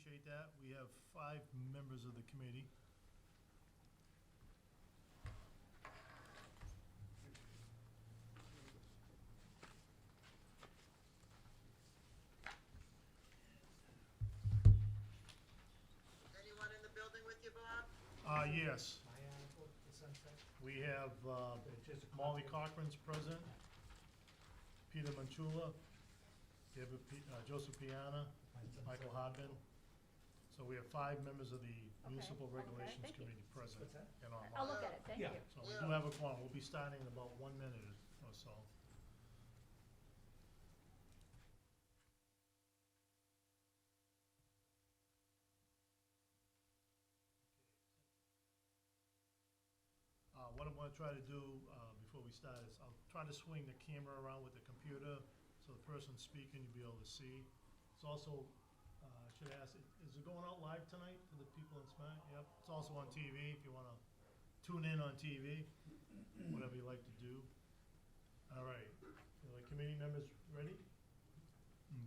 appreciate that. We have 5 members of the committee. Anyone in the building with you, Bob? Yes. We have Molly Cochran's present, Peter Manchula, Joseph Piana, Michael Hodman. So we have 5 members of the Municipal Regulations thank you. Committee present and online. I'll look at it, thank you. So we do have a quorum. We'll be starting in about 1 minute or so. What I'm gonna try to do, before we start is I'll try to swing the camera around with the computer, so the person speaking, you'll be able to see. It's also, I should ask, is it going out live tonight to the people in Smack? Yep, it's also on TV, if you wanna tune in on TV, whatever you like to do. All right, the committee members ready?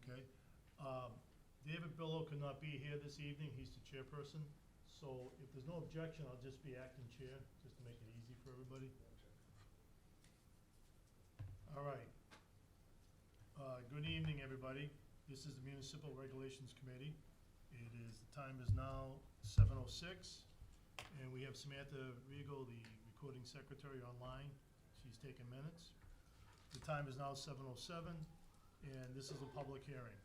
Okay. David Billow could not be here this evening, he's the chairperson. So if there's no objection, I'll just be acting chair, just to make it easy for everybody. All right. Good evening, everybody. This is the Municipal Regulations Committee. The time is now 7:06, and we have Samantha Rigo, the recording secretary, online. She's taking minutes. The time is now 7:07, and this is a public hearing.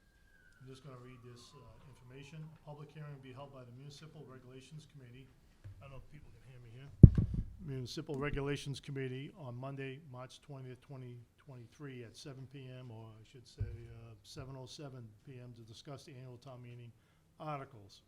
I'm just gonna read this information. A public hearing will be held by the Municipal Regulations Committee. I don't know if people can hear me here. Municipal Regulations Committee on Monday, March 20th, 2023 at 7 p.m., or I should say 7:07 p.m. to discuss the annual town meeting articles.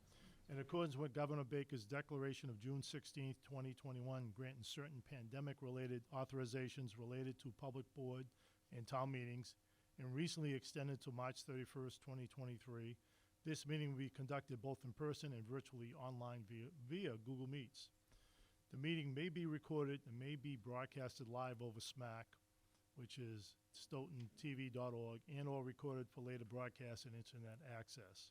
In accordance with Governor Baker's declaration of June 16th, 2021, granting certain pandemic-related authorizations related to public board and town meetings, and recently extended to March 31st, 2023. This meeting will be conducted both in person and virtually online via Google Meets. The meeting may be recorded and may be broadcasted live over SMAC, which is StoughtonTV.org, and/or recorded for later broadcast and internet access.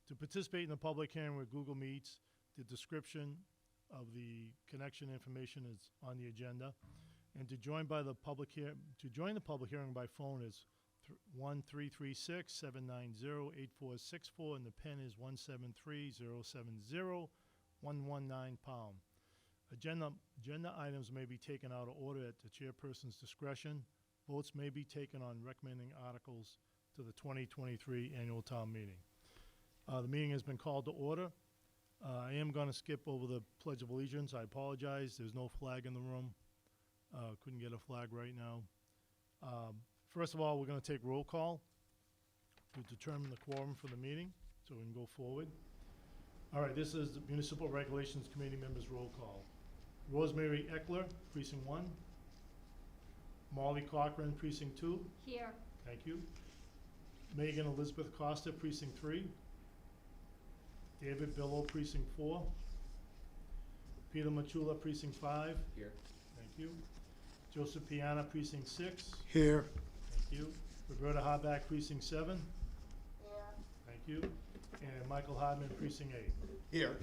To participate in the public hearing with Google Meets, the description of the connection information is on the agenda, and to join the public hearing by phone is 1-336-790-8464, and the PIN is 173-070-119#. Agenda items may be taken out of order at the chairperson's discretion. Votes may be taken on recommending articles to the 2023 annual town meeting. The meeting has been called to order. I am going to skip over the Pledge of Allegiance. I apologize. There's no flag in the room. Couldn't get a flag right now. First of all, we're going to take roll call to determine the quorum for the meeting, so we can go forward. All right, this is the Municipal Regulations Committee members' roll call. Rosemary Eckler, Precinct 1. Molly Cochran, Precinct 2. Here. Thank you. Megan Elizabeth Costa, Precinct 3. David Billow, Precinct 4. Peter Machula, Precinct 5. Here. Thank you. Joseph Piana, Precinct 6. Here. Thank you. Roberta Harback, Precinct 7. Yeah. Thank you. And Michael Hodman, Precinct 8. Here.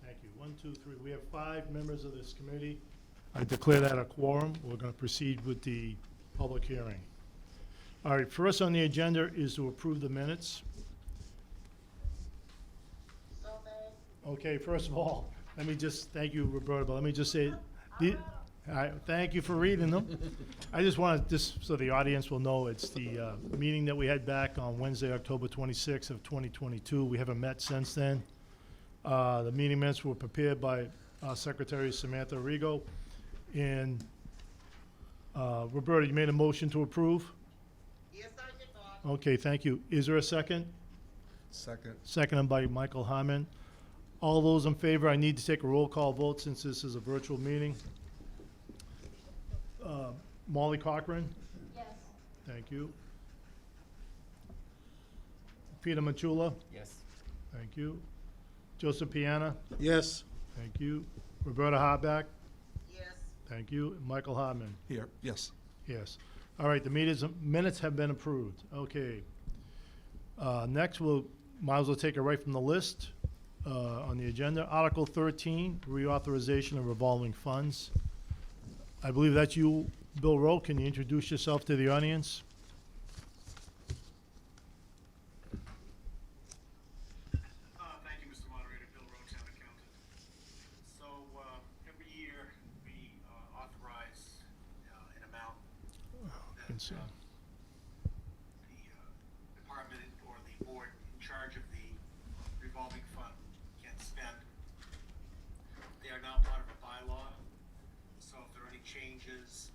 Thank you. 1, 2, 3. We have 5 members of this committee. I declare that a quorum. We're going to proceed with the public hearing. All right, first on the agenda is to approve the minutes. So made. Okay, first of all, let me just, thank you, Roberta, but let me just say, thank you for reading them. I just want to, just so the audience will know, it's the meeting that we had back on Wednesday, October 26th of 2022. We haven't met since then. The meeting minutes were prepared by Secretary Samantha Rigo. And Roberta, you made a motion to approve? Yes, I did, Bob. Okay, thank you. Is there a second? Second. Seconded by Michael Hyman. All those in favor, I need to take a roll call vote since this is a virtual meeting. Molly Cochran? Yes. Thank you. Peter Machula? Yes. Thank you. Joseph Piana? Yes. Thank you. Roberta Harback? Yes. Thank you. Michael Harman? Here. Yes. Yes. All right, the minutes have been approved. Okay. Next, might as well take it right from the list on the agenda. Article 13, reauthorization of revolving funds. I believe that's you, Bill Rowe. Can you introduce yourself to the audience? Thank you, Mr. Moderator. Bill Rowe, Town Accountant. So, every year, we authorize an amount that Can see. the department or the board in charge of the revolving fund can spend. They are now part of a bylaw, so if there are any changes,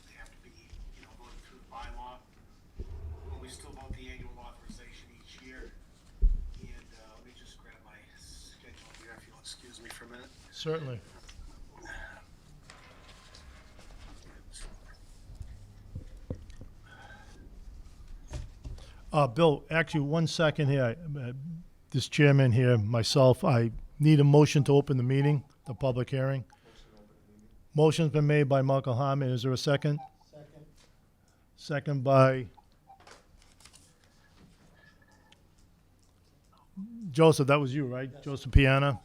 they have to be, voted through the bylaw. But we still vote the annual authorization each year. And let me just grab my schedule here, if you'll excuse me for a minute. Certainly. Bill, actually, 1 second here. This chairman here, myself, I need a motion to open the meeting, the public hearing. Motion's been made by Michael Harmon. Is there a second? Second. Second by Joseph. That was you, right? Yes. Joseph Piana.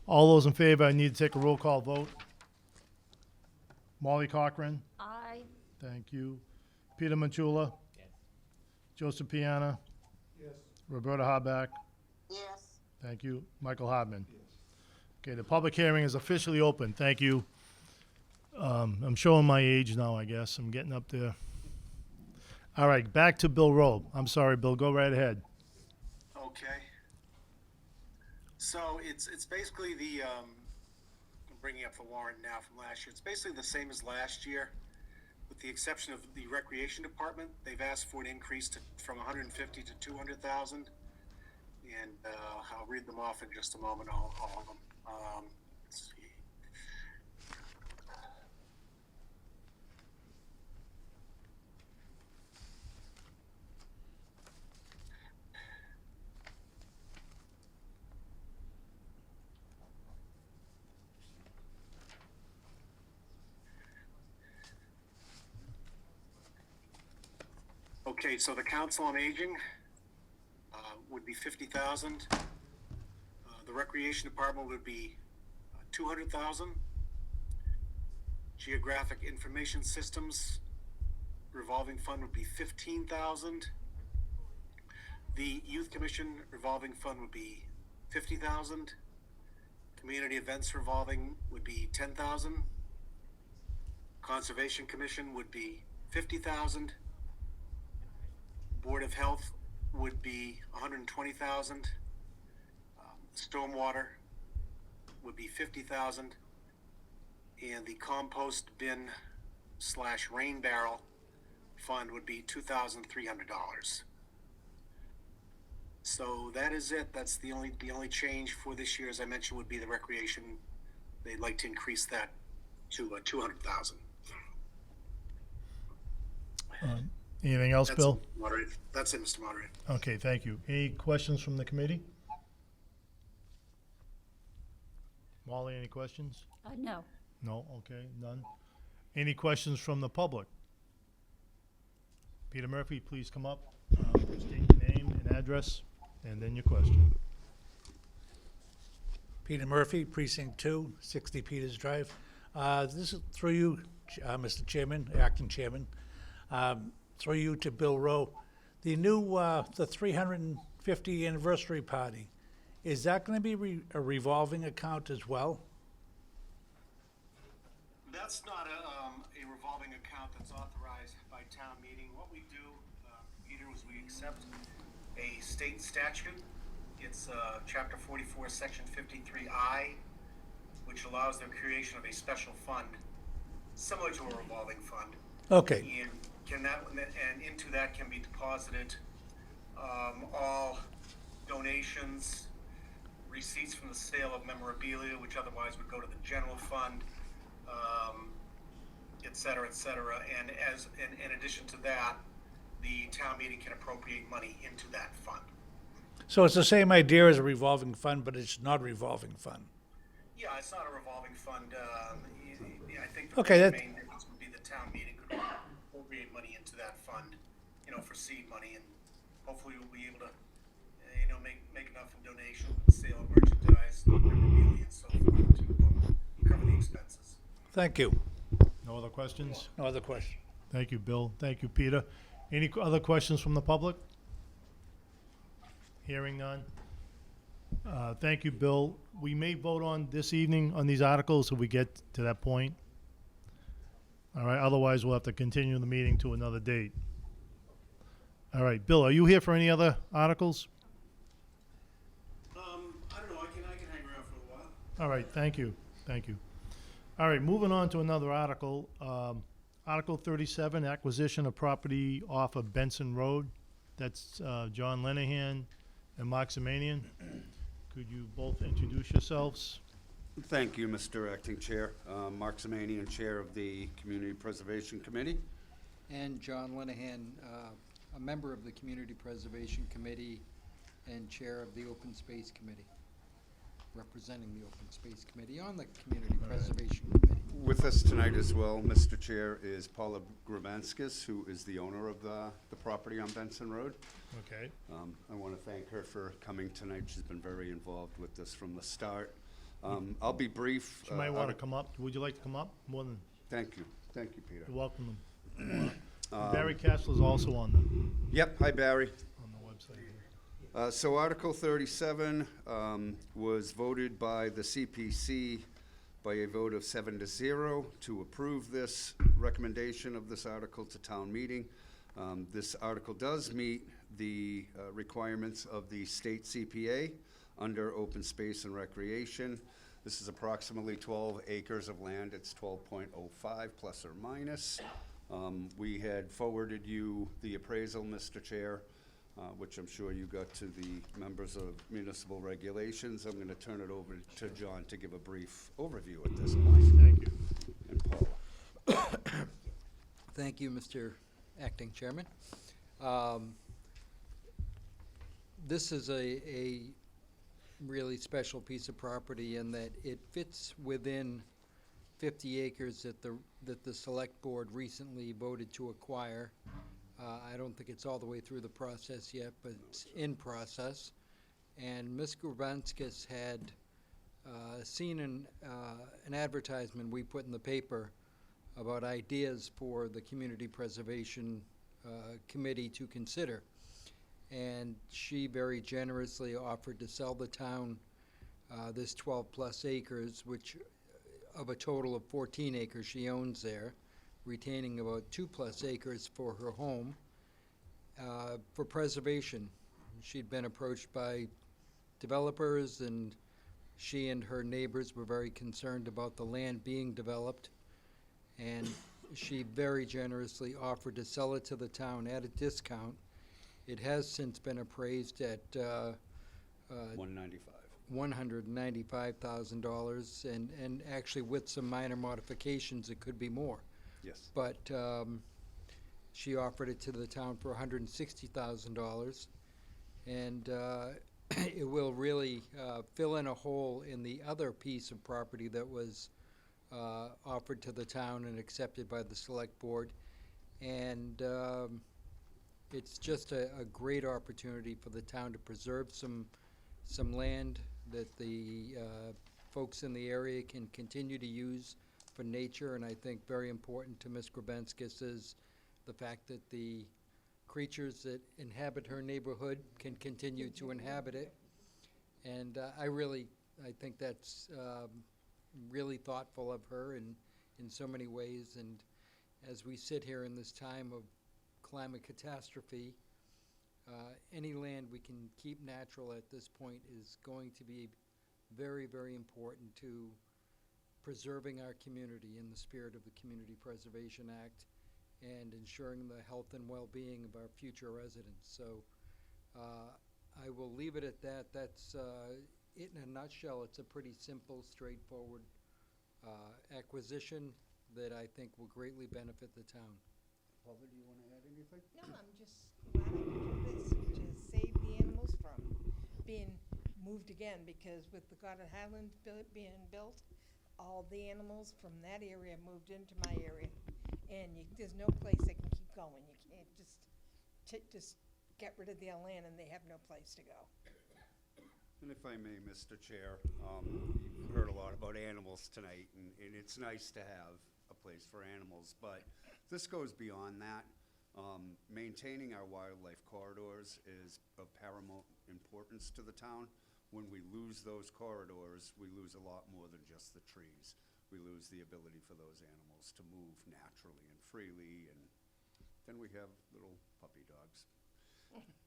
All those in favor, I need to take a roll call vote. Molly Cochran. Aye. Thank you. Peter Manchula. Yes. Joseph Piana. Yes. Roberta Harback. Yes. Thank you. Michael Hardman. Okay, the public hearing is officially open. Thank you. I'm showing my age now, I guess. I'm getting up there. All right, back to Bill Rowe. I'm sorry, Bill. Go right ahead. Okay. So it's basically the, I'm bringing up the warrant now from last year. It's basically the same as last year, with the exception of the Recreation Department. They've asked for an increase from 150 to 200,000. And I'll read them off in just a moment, all of them. Let's see. Okay, so the Council on Aging would be 50,000. The Recreation Department would be 200,000. Geographic Information Systems revolving fund would be 15,000. The Youth Commission revolving fund would be 50,000. Community Events revolving would be 10,000. Conservation Commission would be 50,000. Board of Health would be 120,000. Stormwater would be 50,000. And the compost bin / rain barrel fund would be $2,300. So that is it. That's the only change for this year, as I mentioned, would be the recreation. They'd like to increase that to 200,000. Anything else, That's Bill? it, Moderator. That's it, Mr. Moderator. Okay, thank you. Any questions from the committee? Molly, any questions? No. No? Okay, none. Any questions from the public? Peter Murphy, please come up. State your name and address, and then your question. Peter Murphy, Precinct 2, 60 Peters Drive. This is through you, Mr. Chairman, Acting Chairman, through you to Bill Rowe. The new, the 350 anniversary party, is that going to be a revolving account as well? That's not a revolving account that's authorized by town meeting. What we do, Peter, is we accept a state statute. It's Chapter 44, Section 53I, which allows the creation of a special fund, similar to a revolving fund. Okay, And into that can be deposited all donations, receipts from the sale of memorabilia, which otherwise would go to the general fund, et cetera, et cetera. And in addition to that, the town meeting can appropriate money into that fund. so it's the same idea as a revolving fund, but it's not a revolving fund. Yeah, it's not a revolving fund. I think the Okay, main difference would be the town meeting could appropriate money into that fund, for seed money, and hopefully we'll be able to, make enough from donation, sale of merchandise, memorabilia, and so forth to cover the expenses. Thank you. No other questions? No other question. Thank you, Bill. Thank you, Peter. Any other questions from the public? Hearing none. Thank you, Bill. We may vote on this evening on these articles if we get to that point. All right, otherwise we'll have to continue the meeting to another date. All right, Bill, are you here for any other articles? I don't know, I can hang around for a while. All right, thank you, thank you. All right, moving on to another article. Article 37, acquisition of property off of Benson Road. That's John Lenahan and Mark Semanian. Could you both introduce yourselves? Thank you, Mr. Acting Chair. Mark Semanian, Chair of the Community Preservation Committee. And John Lenahan, a member of the Community Preservation Committee and Chair of the Open Space Committee, representing the Open Space Committee on the Community Preservation Committee. With us tonight as well, Mr. Chair, is Paula Grabanskis, who is the owner of the property on Benson Road. Okay. I want to thank her for coming tonight. She's been very involved with this from the start. I'll be brief. You might want to come up. Would you like to come up? More than, Thank you. Thank you, Peter. you're welcome. Barry Castle's also on the Yep, hi, Barry. website here. So Article 37 was voted by the CPC by a vote of 7-0 to approve this recommendation of this article to town meeting. This article does meet the requirements of the state CPA under open space and recreation. This is approximately 12 acres of land. It's 12.05 plus or minus. We had forwarded you the appraisal, Mr. Chair, which I'm sure you got to the members of municipal regulations. I'm going to turn it over to John to give a brief overview at this point. Thank you. And Paul. Thank you, Mr. Acting Chairman. This is a really special piece of property in that it fits within 50 acres that the Select Board recently voted to acquire. I don't think it's all the way through the process yet, but it's in process. And Ms. Grabanskis had seen an advertisement we put in the paper about ideas for the Community Preservation Committee to consider. And she very generously offered to sell the town this 12-plus acres, which of a total of 14 acres she owns there, retaining about 2+ acres for her home for preservation. She'd been approached by developers, and she and her neighbors were very concerned about the land being developed, and she very generously offered to sell it to the town at a discount. It has since been appraised at $195. $195,000, and actually with some minor modifications, it could be more. Yes. But she offered it to the town for $160,000, and it will really fill in a hole in the other piece of property that was offered to the town and accepted by the Select Board. And it's just a great opportunity for the town to preserve some land that the folks in the area can continue to use for nature. And I think very important to Ms. Grabanskis is the fact that the creatures that inhabit her neighborhood can continue to inhabit it. And I think that's really thoughtful of her in so many ways. And as we sit here in this time of climate catastrophe, any land we can keep natural at this point is going to be very, very important to preserving our community in the spirit of the Community Preservation Act and ensuring the health and well-being of our future residents. So I will leave it at that. That's it in a nutshell. It's a pretty simple, straightforward acquisition that I think will greatly benefit the town. Paula, do you want to add anything? No, I'm just glad I could do this to save the animals from being moved again, because with the Goddard Highland being built, all the animals from that area moved into my area, and there's no place they can keep going. You can't just get rid of their land and they have no place to go. And if I may, Mr. Chair, you've heard a lot about animals tonight, and it's nice to have a place for animals, but this goes beyond that. Maintaining our wildlife corridors is of paramount importance to the town. When we lose those corridors, we lose a lot more than just the trees. We lose the ability for those animals to move naturally and freely, and then we have little puppy dogs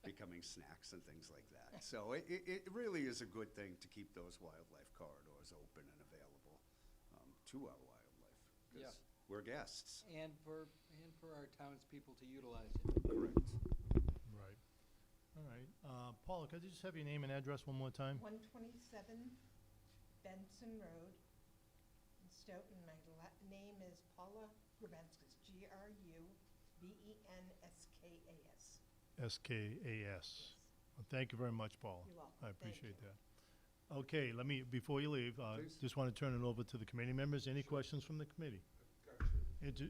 becoming snacks and things like that. So it really is a good thing to keep those wildlife corridors open and available to our wildlife. Yeah. Because we're guests. And for our townspeople to utilize it. Correct. Right. All right. Paula, could you just have your name and address one more time? 127 Benson Road in Stoughton. My name is Paula Grubenskas, Grubenskas. SKAS. Well, thank you very much, Paula. You're welcome. I Thank appreciate you. that. Okay, before you leave, Please. just want to turn it over to the committee members. Any questions from the committee?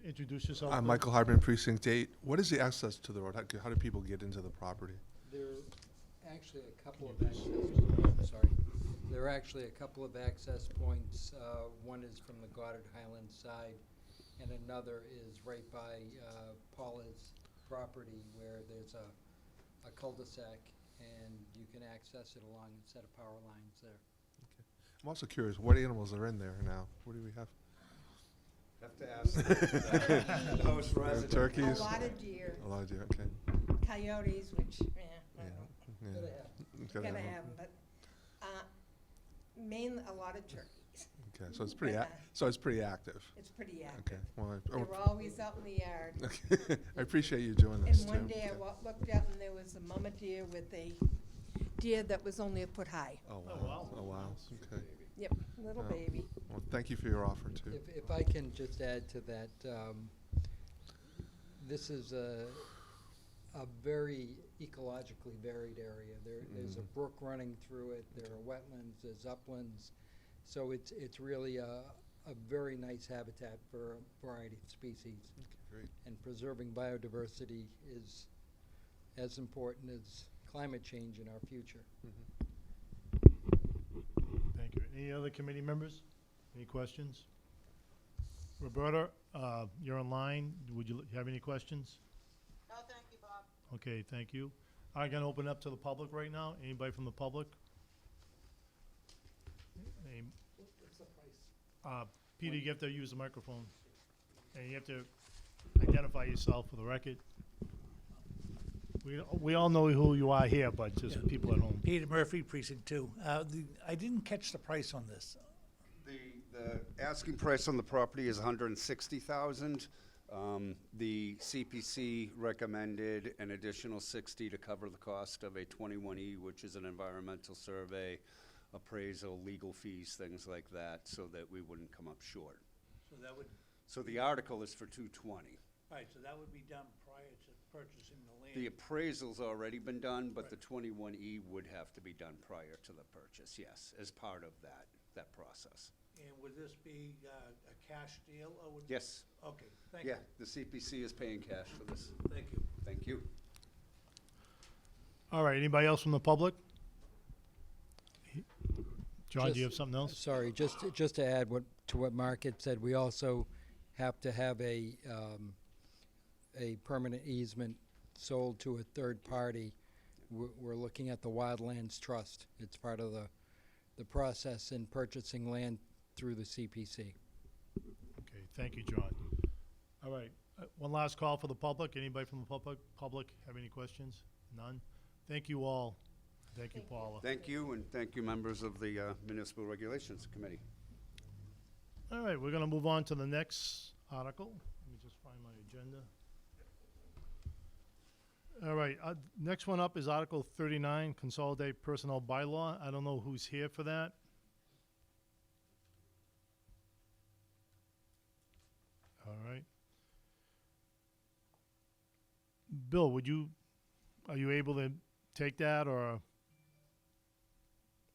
Introduce yourself. I'm please. Michael Hardman, Precinct 8. What is the access to the road? How do people get into the property? There are actually a couple of access, sorry. There are actually a couple of access points. One is from the Goddard Highland side, and another is right by Paula's property where there's a cul-de-sac, and you can access it along a set of power lines there. I'm also curious, what animals are in there now? What do we have? Have to ask the host resident. Turkeys? A lot of deer, A lot of deer, okay. coyotes, which, Yeah. Gotta have. gotta them. have 'em, but, mainly a lot of turkeys. Okay, so it's pretty, But, so it's pretty active. It's pretty Okay, active. well, They're always out in the yard. I appreciate you doing this And too. one day I looked out and there was a mama deer with a deer that was only a foot high. Oh, Oh, wow, wow. oh, wow, okay. Yep, little Oh. baby. Well, thank you for your offer too. If I can just add to that, this is a very ecologically varied area. There's a brook running through it, there are wetlands, there's uplands. So it's really a very nice habitat for a variety of species. Great. And preserving biodiversity is as important as climate change in our future. Thank you. Any other committee members? Any questions? Roberta, you're online. Would you have any questions? No, thank you, Bob. Okay, thank you. I'm gonna open up to the public right now. Anybody from the public? Name. Peter, you have to use the microphone. And you have to identify yourself for the record. We all know who you are here, but just Yeah. people at home. Peter Murphy, Precinct 2. I didn't catch the price on this. The asking price on the property is $160,000. The CPC recommended an additional $60 to cover the cost of a 21E, which is an environmental survey, appraisal, legal fees, things like that, so that we wouldn't come up short. So that would, So the article is for $220. right, so that would be done prior to purchasing the land. The appraisal's already been done, but the 21E would have to be done prior to the purchase, yes, as part of that process. And would this be a cash deal, or would? Yes, Okay, thank you. yeah, the CPC is paying cash for this. Thank you. Thank you. All right, anybody else from the public? John, do you have Just- something else? Sorry, just to add to what Mark had said, we also have to have a permanent easement sold to a third party. We're looking at the Wildlands Trust. It's part of the process in purchasing land through the CPC. Okay, thank you, John. All right, one last call for the public. Anybody from the public have any questions? None? Thank you all. Thank you, Thank you. Paula. Thank you, and thank you, members of the Municipal Regulations Committee. All right, we're gonna move on to the next article. Let me just find my agenda. All right, next one up is Article 39, Consolidate Personnel Bylaw. I don't know who's here for that. All right. Bill, are you able to take that, or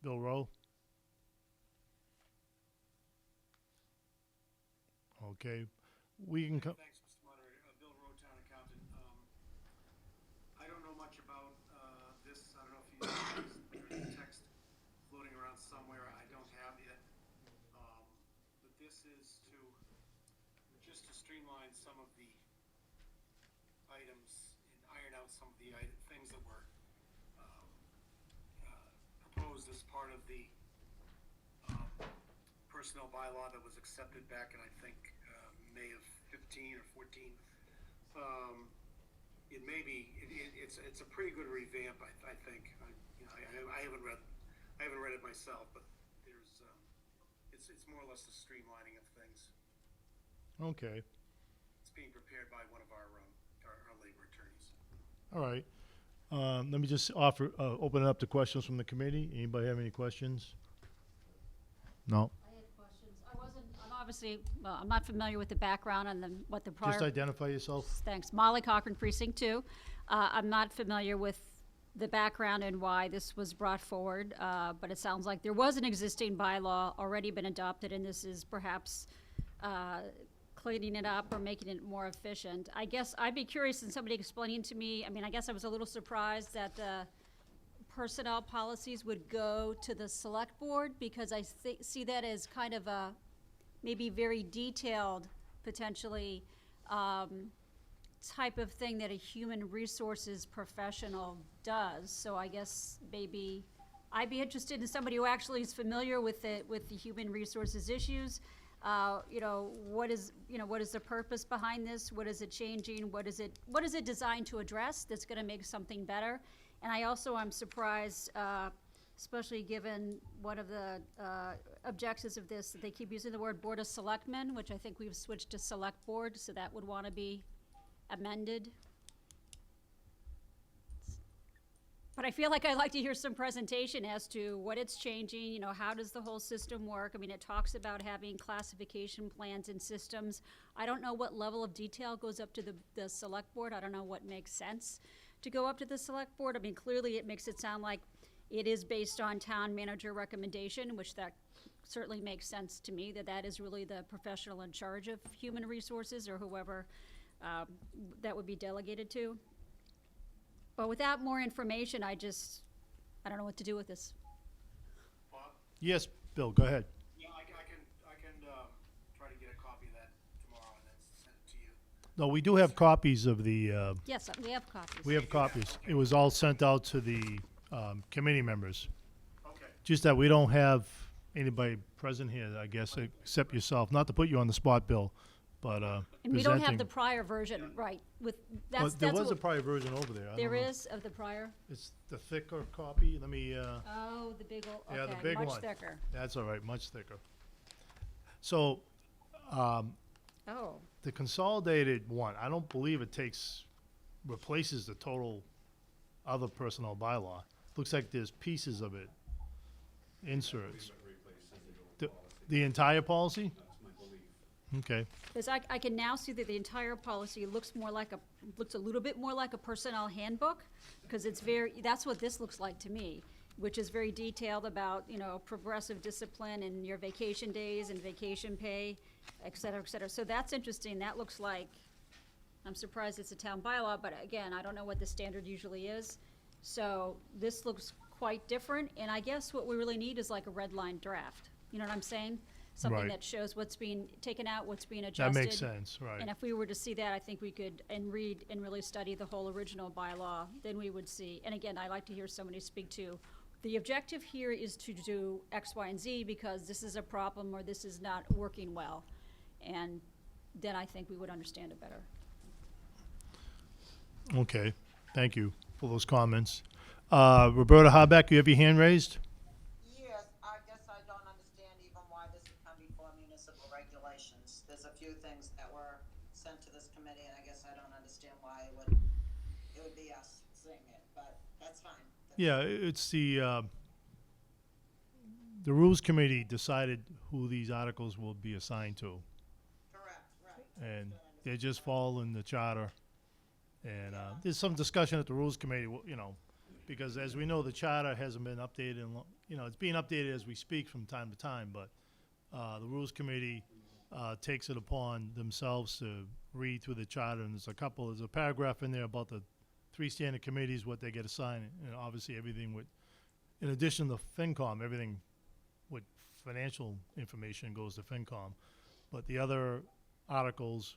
Bill Rowe? Okay, we can come. Thanks, Mr. Moderator. Bill Rowe, Town Accountant. I don't know much about this. I don't know if you used the text this is just to streamline some of the items and iron out some of the things that were proposed as part of the personnel bylaw that was accepted back in, I think, May of 15 or 14. It may be, it's a pretty good revamp, I think. I haven't read it myself, but there's, it's more or less the streamlining of things. Okay, It's being prepared by one of our labor attorneys. all right. Let me just open it up to questions from the committee. Anybody have any questions? No? I had questions. I'm obviously, well, I'm not familiar with the background and what the prior. Just identify yourself. Thanks. Molly Cochran, Precinct 2. I'm not familiar with the background and why this was brought forward, but it sounds like there was an existing bylaw already been adopted, and this is perhaps cleaning it up or making it more efficient. I guess I'd be curious in somebody explaining to me, I mean, I guess I was a little surprised that personnel policies would go to the select board, because I see that as kind of a maybe very detailed, potentially, type of thing that a human resources professional does. So I guess maybe I'd be interested in somebody who actually is familiar with the human resources issues. What is the purpose behind this? What is it changing? What is it designed to address that's gonna make something better? And I'm surprised, especially given one of the objectives of this, that they keep using the word Board of Selectmen, which I think we've switched to Select Board, so that would want to be amended. But I feel like I'd like to hear some presentation as to what it's changing, how does the whole system work? I mean, it talks about having classification plans and systems. I don't know what level of detail goes up to the Select Board. I don't know what makes sense to go up to the Select Board. I mean, clearly it makes it sound like it is based on town manager recommendation, which that certainly makes sense to me, that is really the professional in charge of human resources, or whoever that would be delegated to. But without more information, I don't know what to do with this. Bob? Yes, Bill, go ahead. Yeah, I can try to get a copy of that tomorrow and then send it to you. No, we do have copies of the, Yes, we have copies. we have copies. It was all sent out to the committee members. Okay. Just that we don't have anybody present here, I guess, except yourself. Not to put you on the spot, Bill, but And we don't have presenting. the prior version, right, with, Well, that's there was a what, prior version over there. I there don't know. is of the prior? It's the thicker copy. Let me, Oh, the big ol', Yeah, the okay, big much one. thicker. that's all right, much thicker. So, Oh, the consolidated one, I don't believe it replaces the total other personnel bylaw. Looks like there's pieces of it, inserts. The entire policy? Okay, because I can now see that the entire policy looks a little bit more like a personnel handbook, because that's what this looks like to me, which is very detailed about, progressive discipline and your vacation days and vacation pay, et cetera, et cetera. So that's interesting. That looks like, I'm surprised it's a town bylaw, but again, I don't know what the standard usually is. So this looks quite different, and I guess what we really need is like a red line draft. You know what I'm saying? Something Right. that shows what's being taken out, what's being that adjusted. makes sense, right. And if we were to see that, I think we could, and read and really study the whole original bylaw, then we would see. And again, I like to hear somebody speak to, the objective here is to do X, Y, and Z because this is a problem or this is not working well. And then I think we would understand it better. Okay, thank you for those comments. Roberta Harbeck, you have your hand raised? Yes, I guess I don't understand even why this would come before municipal regulations. There's a few things that were sent to this committee, and I guess I don't understand why it would be us seeing it, but that's fine. Yeah, it's the Rules Committee decided who these articles will be assigned to, Correct, right. and they're just following the charter. And there's some discussion at the Rules Committee, because as we know, the charter hasn't been updated, it's being updated as we speak from time to time, but the Rules Committee takes it upon themselves to read through the charter, and there's a paragraph in there about the 3 standard committees, what they get assigned, and obviously everything in addition to FinCom, everything with financial information goes to FinCom. But the other articles,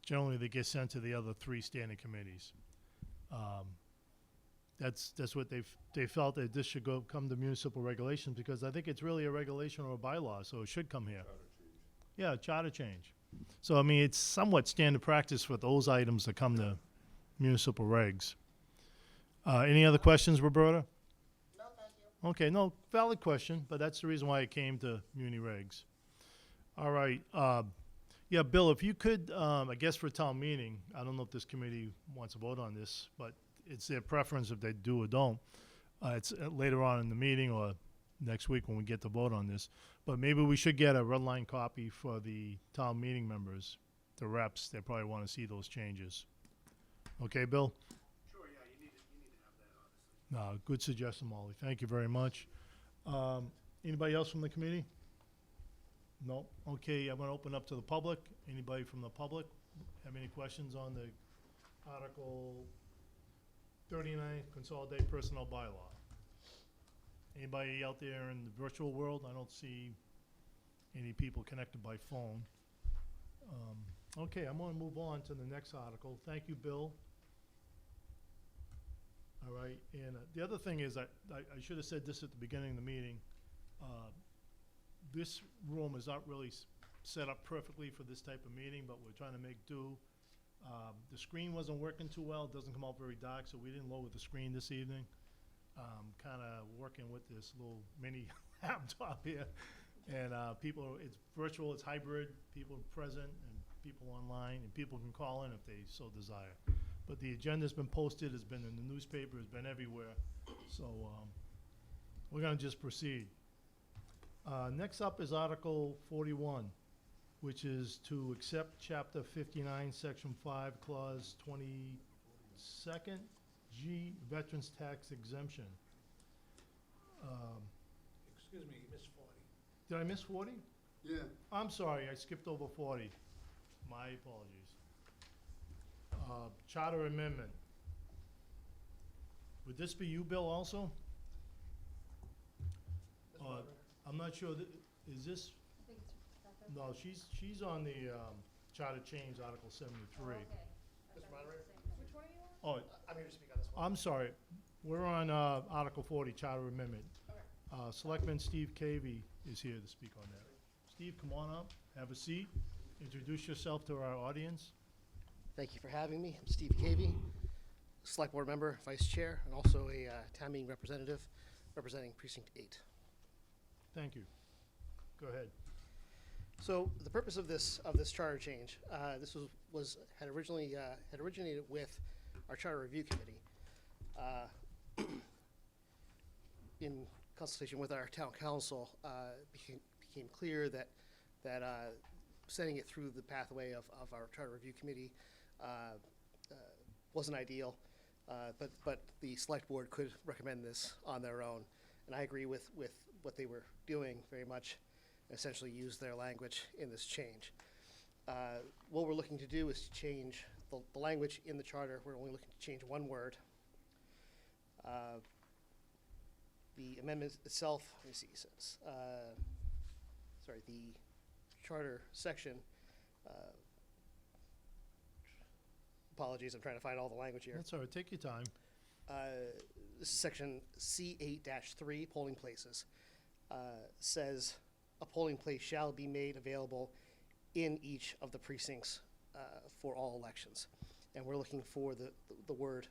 generally they get sent to the other 3 standing committees. That's what they felt that this should come to municipal regulations, because I think it's really a regulation or a bylaw, so it should come here. Yeah, charter change. So, I mean, it's somewhat standard practice for those items to come to municipal regs. Any other questions, Roberta? No, thank you. Okay, no, valid question, but that's the reason why it came to muni regs. All right, yeah, Bill, if you could, I guess for town meeting, I don't know if this committee wants to vote on this, but it's their preference if they do or don't. It's later on in the meeting or next week when we get to vote on this. But maybe we should get a red line copy for the town meeting members, the reps. They probably want to see those changes. Okay, Bill? Sure, yeah, you need to have that, honestly. No, good suggestion, Molly. Thank you very much. Anybody else from the committee? No? Okay, I'm gonna open up to the public. Anybody from the public have any questions on the Article 39 Consolidated Personnel Bylaw? Anybody out there in the virtual world? I don't see any people connected by phone. Okay, I'm gonna move on to the next article. Thank you, Bill. All right, and the other thing is, I should have said this at the beginning of the meeting. This room is not really set up perfectly for this type of meeting, but we're trying to make do. The screen wasn't working too well. It doesn't come out very dark, so we didn't lower the screen this evening. Kind of working with this little mini laptop here. And it's virtual, it's hybrid, people are present and people online, and people can call in if they so desire. But the agenda's been posted, it's been in the newspaper, it's been everywhere. So we're gonna just proceed. Next up is Article 41, which is to accept Chapter 59, Section 5, Clause 22nd G, Veterans Tax Exemption. Excuse me, you missed 40. Did I miss 40? Yeah. I'm sorry, I skipped over 40. My apologies. Charter Amendment. Would this be you, Bill, also? I'm not sure, is this? No, she's on the Charter Change, Article 73. Which one are you on? Oh, I'm here to speak on this one. I'm sorry, we're on Article 40, Charter Amendment. Selectman Steve Cavey is here to speak on that. Steve, come on up, have a seat, introduce yourself to our audience. Thank you for having me. I'm Steve Cavey, Select Board Member, Vice Chair, and also a town meeting representative representing Precinct 8. Thank you. Go ahead. So the purpose of this charter change, this had originated with our Charter Review Committee. In consultation with our town council, became clear that sending it through the pathway of our Charter Review Committee wasn't ideal, but the select board could recommend this on their own. And I agree with what they were doing very much, essentially use their language in this change. What we're looking to do is to change the language in the charter. We're only looking to change one word. The amendment itself, let me see, says, the charter section, apologies, I'm trying to find all the language here. That's all right, take your time. This is section C8-3, polling places. Says a polling place shall be made available in each of the precincts for all elections. And we're looking for the word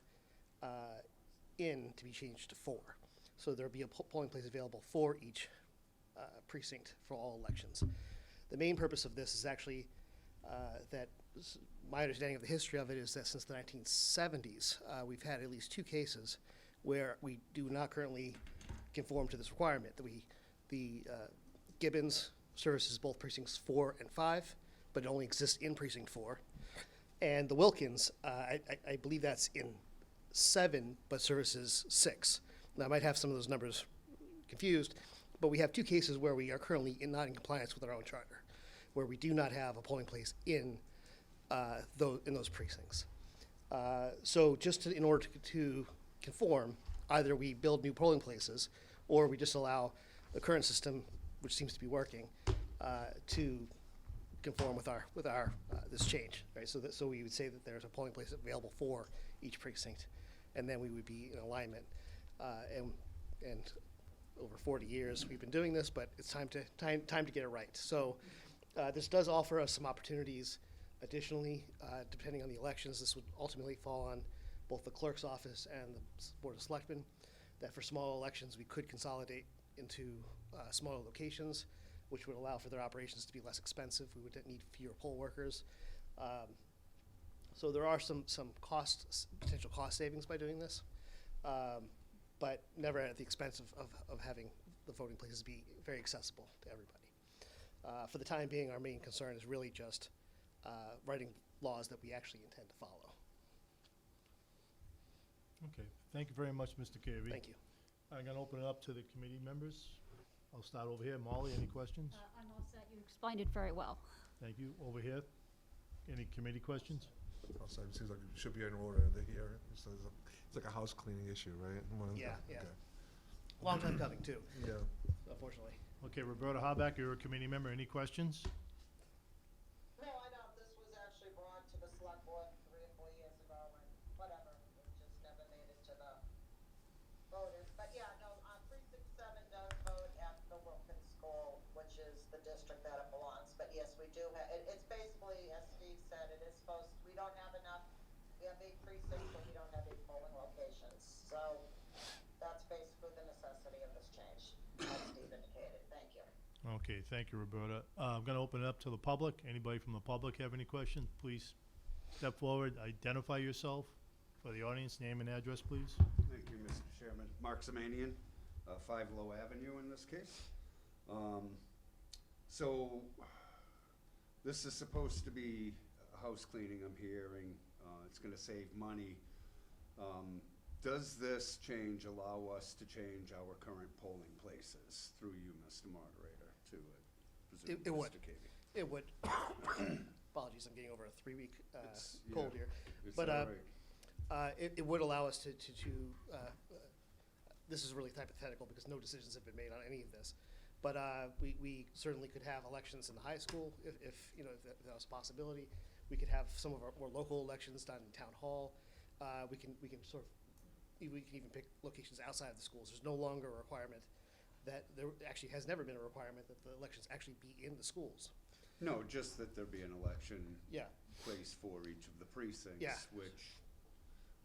in to be changed to for. So there'll be a polling place available for each precinct for all elections. The main purpose of this is actually my understanding of the history of it is that since the 1970s, we've had at least 2 cases where we do not currently conform to this requirement. The Gibbons services both precincts 4 and 5, but it only exists in precinct 4. And the Wilkins, I believe that's in 7, but services 6. Now, I might have some of those numbers confused, but we have 2 cases where we are currently not in compliance with our own charter, where we do not have a polling place in those precincts. So just in order to conform, either we build new polling places or we just allow the current system, which seems to be working, to conform with our this change, right? So we would say that there's a polling place available for each precinct, and then we would be in alignment. And over 40 years we've been doing this, but it's time to get it right. So this does offer us some opportunities. Additionally, depending on the elections, this would ultimately fall on both the clerk's office and the Board of Selectmen, that for small elections, we could consolidate into smaller locations, which would allow for their operations to be less expensive. We would need fewer poll workers. So there are some potential cost savings by doing this, but never at the expense of having the voting places be very accessible to everybody. For the time being, our main concern is really just writing laws that we actually intend to follow. Okay, thank you very much, Mr. Carey. Thank you. I'm gonna open it up to the committee members. I'll start over here. Molly, any questions? I'm all set. You explained it very well. Thank you. Over here, any committee questions? Also, it seems like it should be in order here. It's like a house cleaning issue, right? Yeah. Okay. Long time coming, too, Yeah. unfortunately. Okay, Roberta Harback, you're a committee member. Any questions? No, I know, this was actually brought to the select board 3 or 4 years ago, and whatever, it just never made it to the voters. But yeah, no, precinct 7 does vote at the Wilkins School, which is the district that it belongs. But yes, we do have, it's basically, as Steve said, it is supposed, we don't have enough, we have 8 precincts, but we don't have 8 polling locations. So that's basically the necessity of this change, as Steve indicated. Thank you. Okay, thank you, Roberta. I'm gonna open it up to the public. Anybody from the public have any questions? Please step forward, identify yourself for the audience, name and address, please. Thank you, Mr. Chairman. Mark Zamanian, 5 Low Avenue in this case. So this is supposed to be house cleaning, I'm hearing. It's gonna save money. Does this change allow us to change our current polling places through you, Mr. Moderator, to presume It would. Mr. Cavey? It would. Apologies, I'm getting over a 3-week It's- cold yeah, here. It's But all right. it would allow us to this is really hypothetical because no decisions have been made on any of this. But we certainly could have elections in the high school if you know, if that was a possibility. We could have some of our more local elections done in town hall. We can even pick locations outside of the schools. There's no longer a requirement that there actually has never been a requirement that the elections actually be in the schools. No, just that there be an election Yeah. place for each of the precincts, Yeah. which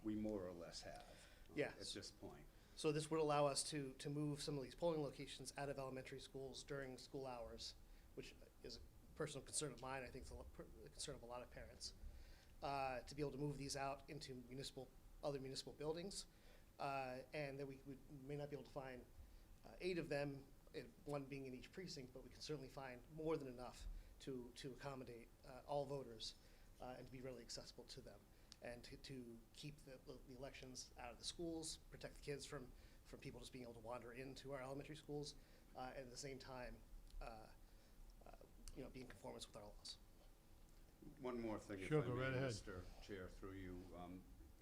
we more or less have Yeah. at this point. So this would allow us to move some of these polling locations out of elementary schools during school hours, which is a personal concern of mine. I think it's a concern of a lot of parents, to be able to move these out into other municipal buildings. And then we may not be able to find 8 of them, one being in each precinct, but we can certainly find more than enough to accommodate all voters and to be really accessible to them, and to keep the elections out of the schools, protect the kids from people just being able to wander into our elementary schools, and at the same time, be in conformance with our laws. One more thing, if Sure, I go may, right ahead. Mr. Chair, through you.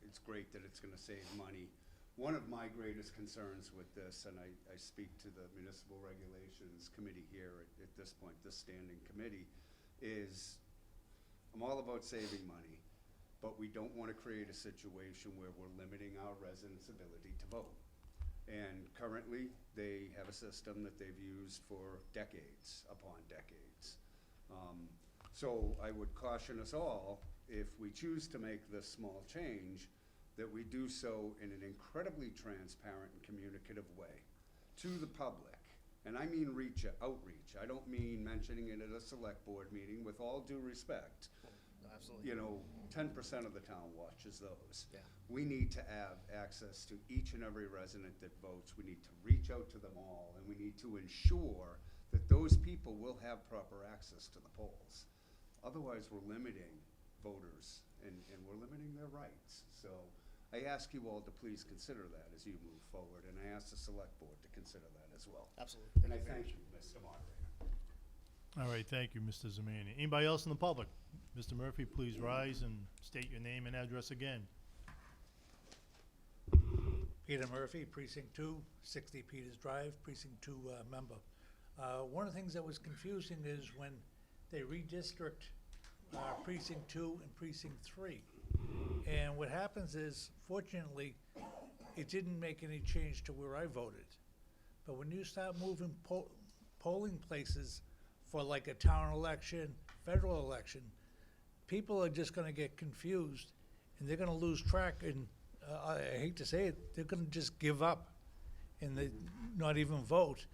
It's great that it's gonna save money. One of my greatest concerns with this, and I speak to the Municipal Regulations Committee here at this point, this standing committee, is I'm all about saving money, but we don't wanna create a situation where we're limiting our residents' ability to vote. And currently, they have a system that they've used for decades upon decades. So I would caution us all, if we choose to make this small change, that we do so in an incredibly transparent and communicative way to the public. And I mean outreach. I don't mean mentioning it at a select board meeting, with all due respect. Absolutely. 10% of the town watches those. Yeah. We need to have access to each and every resident that votes. We need to reach out to them all, and we need to ensure that those people will have proper access to the polls. Otherwise, we're limiting voters, and we're limiting their rights. So I ask you all to please consider that as you move forward, and I ask the select board to consider that as well. Absolutely. And I thank you, Mr. Moderator. All right, thank you, Mr. Zamani. Anybody else in the public? Mr. Murphy, please rise and state your name and address again. Peter Murphy, Precinct 2, 60 Peters Drive, Precinct 2 member. One of the things that was confusing is when they redistrict precinct 2 and precinct 3. And what happens is, fortunately, it didn't make any change to where I voted. But when you start moving polling places for like a town election, federal election, people are just gonna get confused, and they're gonna lose track, and I hate to say it, they're gonna just give up and they not even vote.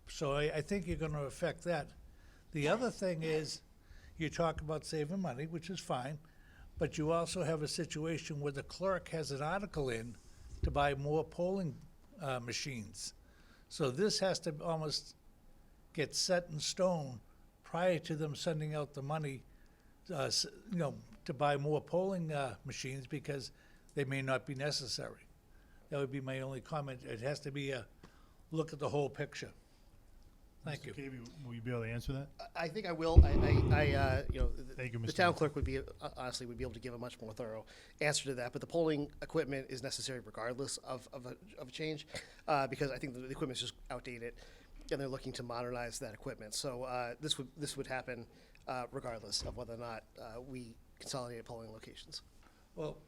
So I think you're gonna affect that. The other thing is, you talk about saving money, which is fine, but you also have a situation where the clerk has an article in to buy more polling machines. So this has to almost get set in stone prior to them sending out the money, to buy more polling machines, because they may not be necessary. That would be my only comment. It has to be a look at the whole picture. Thank you. Mr. Cavey, will you be able to answer that? I think I will. Thank you, The Mr. town Murphy. clerk would be, honestly, would be able to give a much more thorough answer to that. But the polling equipment is necessary regardless of a change, because I think the equipment's just outdated, and they're looking to modernize that equipment. So this would happen regardless of whether or not we consolidate polling locations. Well,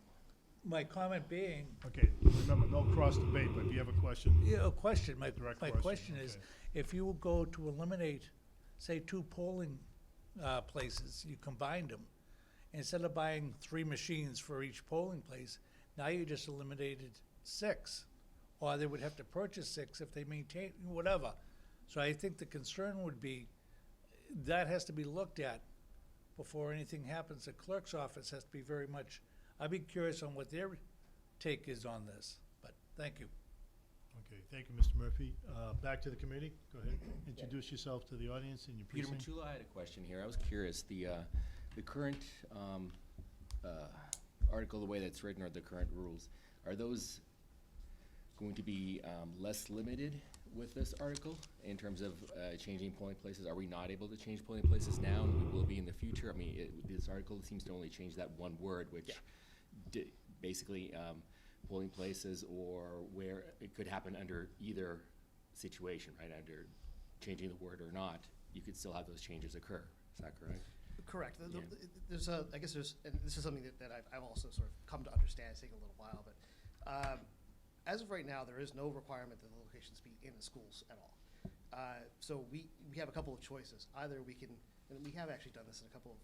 my comment being, Okay, remember, no cross debate, but if you have a question, a question, my Direct question question, is, okay. if you go to eliminate, say, 2 polling places, you combined them, instead of buying 3 machines for each polling place, now you just eliminated 6. Or they would have to purchase 6 if they maintain, whatever. So I think the concern would be, that has to be looked at before anything happens. The clerk's office has to be very much, I'd be curious on what their take is on this, but thank you. okay, thank you, Mr. Murphy. Back to the committee, go ahead, introduce yourself to the audience and your Peter precinct. Matula, I had a question here. I was curious, the current article, the way that's written, or the current rules, are those going to be less limited with this article in terms of changing polling places? Are we not able to change polling places now, and we will be in the future? I mean, this article seems to only change that one word, which basically polling places, or where it could happen under either situation, right? Under changing the word or not, you could still have those changes occur. Is that correct? Correct. Yeah. There's a, I guess there's, and this is something that I've also sort of come to understand. It's taken a little while, but as of right now, there is no requirement that the locations be in the schools at all. So we have a couple of choices. Either we can, and we have actually done this in a couple of,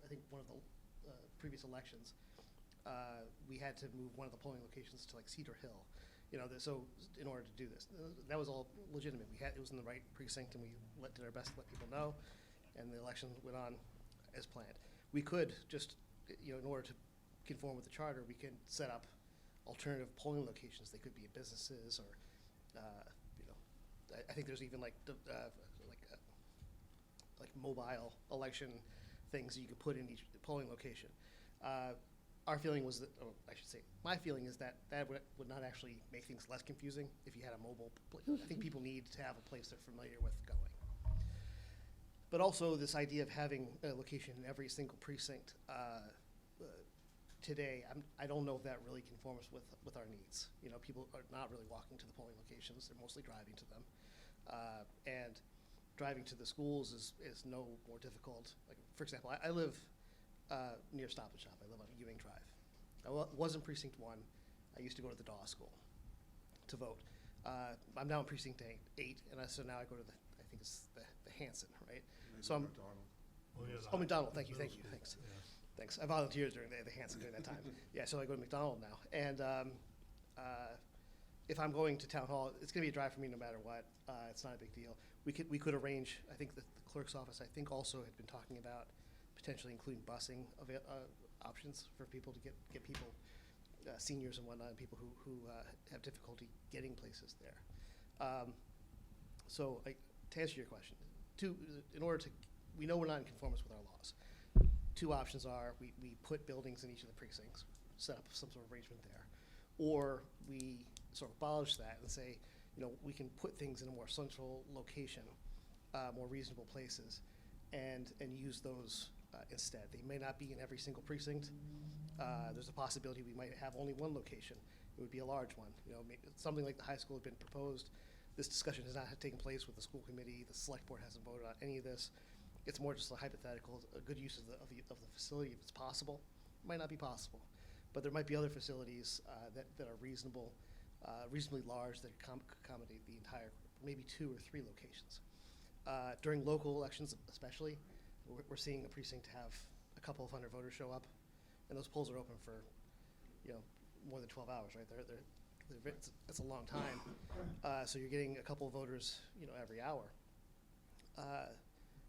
I think one of the previous elections, we had to move one of the polling locations to like Cedar Hill. So in order to do this, that was all legitimate. It was in the right precinct, and we did our best to let people know, and the election went on as planned. We could just, in order to conform with the charter, we can set up alternative polling locations. They could be in businesses, or I think there's even like mobile election things that you could put in each polling location. Our feeling was that, or I should say, my feeling is that would not actually make things less confusing if you had a mobile place. I think people need to have a place they're familiar with going. But also this idea of having a location in every single precinct today, I don't know if that really conforms with our needs. People are not really walking to the polling locations; they're mostly driving to them, and driving to the schools is no more difficult. Like, for example, I live near Stop and Shop. I live on Ewing Drive. I was in Precinct 1. I used to go to the Daw School to vote. I'm now in Precinct 8, and so now I go to I think it's the Hanson, right? So I'm. Oh, McDonald. Thank you. Thanks. Yeah. Thanks. I volunteered during the Hanson during that time. Yeah, so I go to McDonald now. And if I'm going to Town Hall, it's going to be a drive for me no matter what. It's not a big deal. We could arrange, I think the clerk's office, I think also had been talking about potentially including busing options for people to get people, seniors and whatnot, and people who have difficulty getting places there. So to answer your question, we know we're not in conformance with our laws. 2 options are we put buildings in each of the precincts, set up some sort of arrangement there, or we sort of abolish that and say, we can put things in a more central location, more reasonable places, and use those instead. They may not be in every single precinct. There's a possibility we might have only one location. It would be a large one. Something like the high school had been proposed. This discussion has not taken place with the school committee. The select board hasn't voted on any of this. It's more just a hypothetical, a good use of the facility if it's possible. Might not be possible, but there might be other facilities that are reasonably large that accommodate the entire, maybe 2 or 3 locations. During local elections especially, we're seeing a precinct have a couple of hundred voters show up, and those polls are open for, more than 12 hours, right? It's a long time. So you're getting a couple of voters, every hour.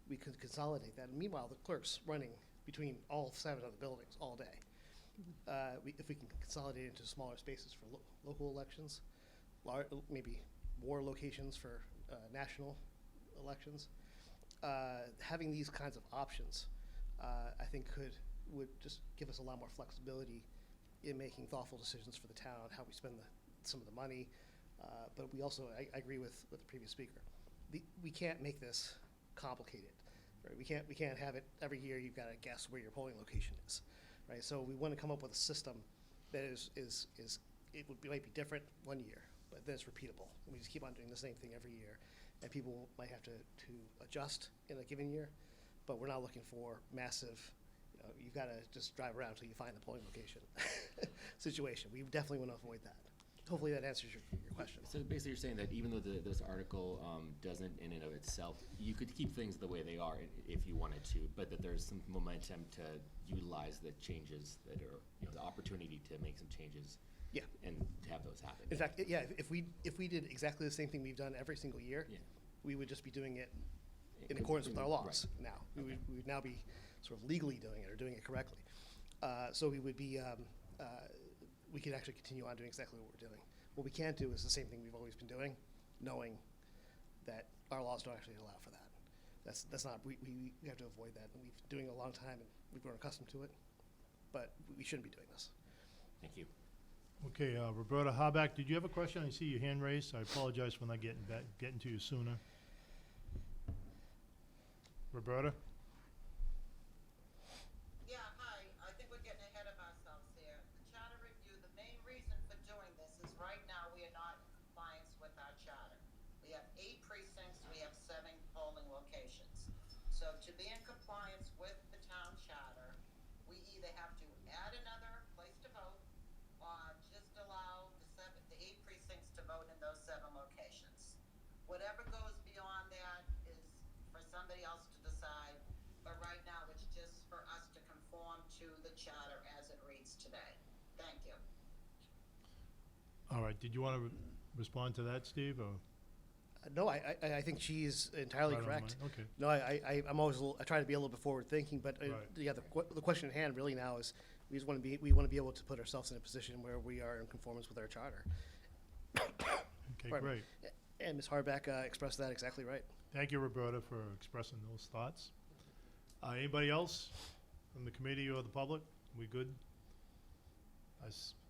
We could consolidate that. And meanwhile, the clerk's running between all 7 of the buildings all day. If we can consolidate into smaller spaces for local elections, maybe more locations for national elections, having these kinds of options, I think would just give us a lot more flexibility in making thoughtful decisions for the town, how we spend some of the money. But we also, I agree with the previous speaker. We can't make this complicated, right? We can't have it every year. You've got to guess where your polling location is, right? So we want to come up with a system that might be different one year, but then it's repeatable. And we just keep on doing the same thing every year, and people might have to adjust in a given year. But we're not looking for massive. You've got to just drive around until you find the polling location situation. We definitely want to avoid that. Hopefully that answers your question. So basically you're saying that even though this article doesn't in and of itself, you could keep things the way they are if you wanted to, but that there's some momentum to utilize the changes that are, the opportunity to make some changes. Yeah. And to have those happen. In fact, yeah, if we did exactly the same thing we've done every single year, Yeah. we would just be doing it in accordance with our laws now. We would now be sort of legally doing it or doing it correctly. So we would be, we could actually continue on doing exactly what we're doing. What we can't do is the same thing we've always been doing, knowing that our laws don't actually allow for that. That's not, we have to avoid that. And we've been doing it a long time and we've grown accustomed to it, but we shouldn't be doing this. Thank you. Okay, Roberta Harback, did you have a question? I see your hand raised. I apologize for not getting to you sooner. Roberta? Yeah, hi. I think we're getting ahead of ourselves here. The charter review, the main reason for doing this is right now we are not in compliance with our charter. We have 8 precincts, we have 7 polling locations. So to be in compliance with the town charter, we either have to add another place to vote or just allow the 8 precincts to vote in those 7 locations. Whatever goes beyond that is for somebody else to decide, but right now it's just for us to conform to the charter as it reads today. Thank you. All right, did you want to respond to that, Steve, or? No, I think she's entirely Right on correct. line, okay. No, I'm always I try to be a little bit forward thinking, but Right. yeah, the question at hand really now is we want to be able to put ourselves in a position where we are in conformance with our charter. Okay, Pardon me. great. And Ms. Hardback expressed that exactly right. Thank you, Roberta, for expressing those thoughts. Anybody else from the committee or the public? We good?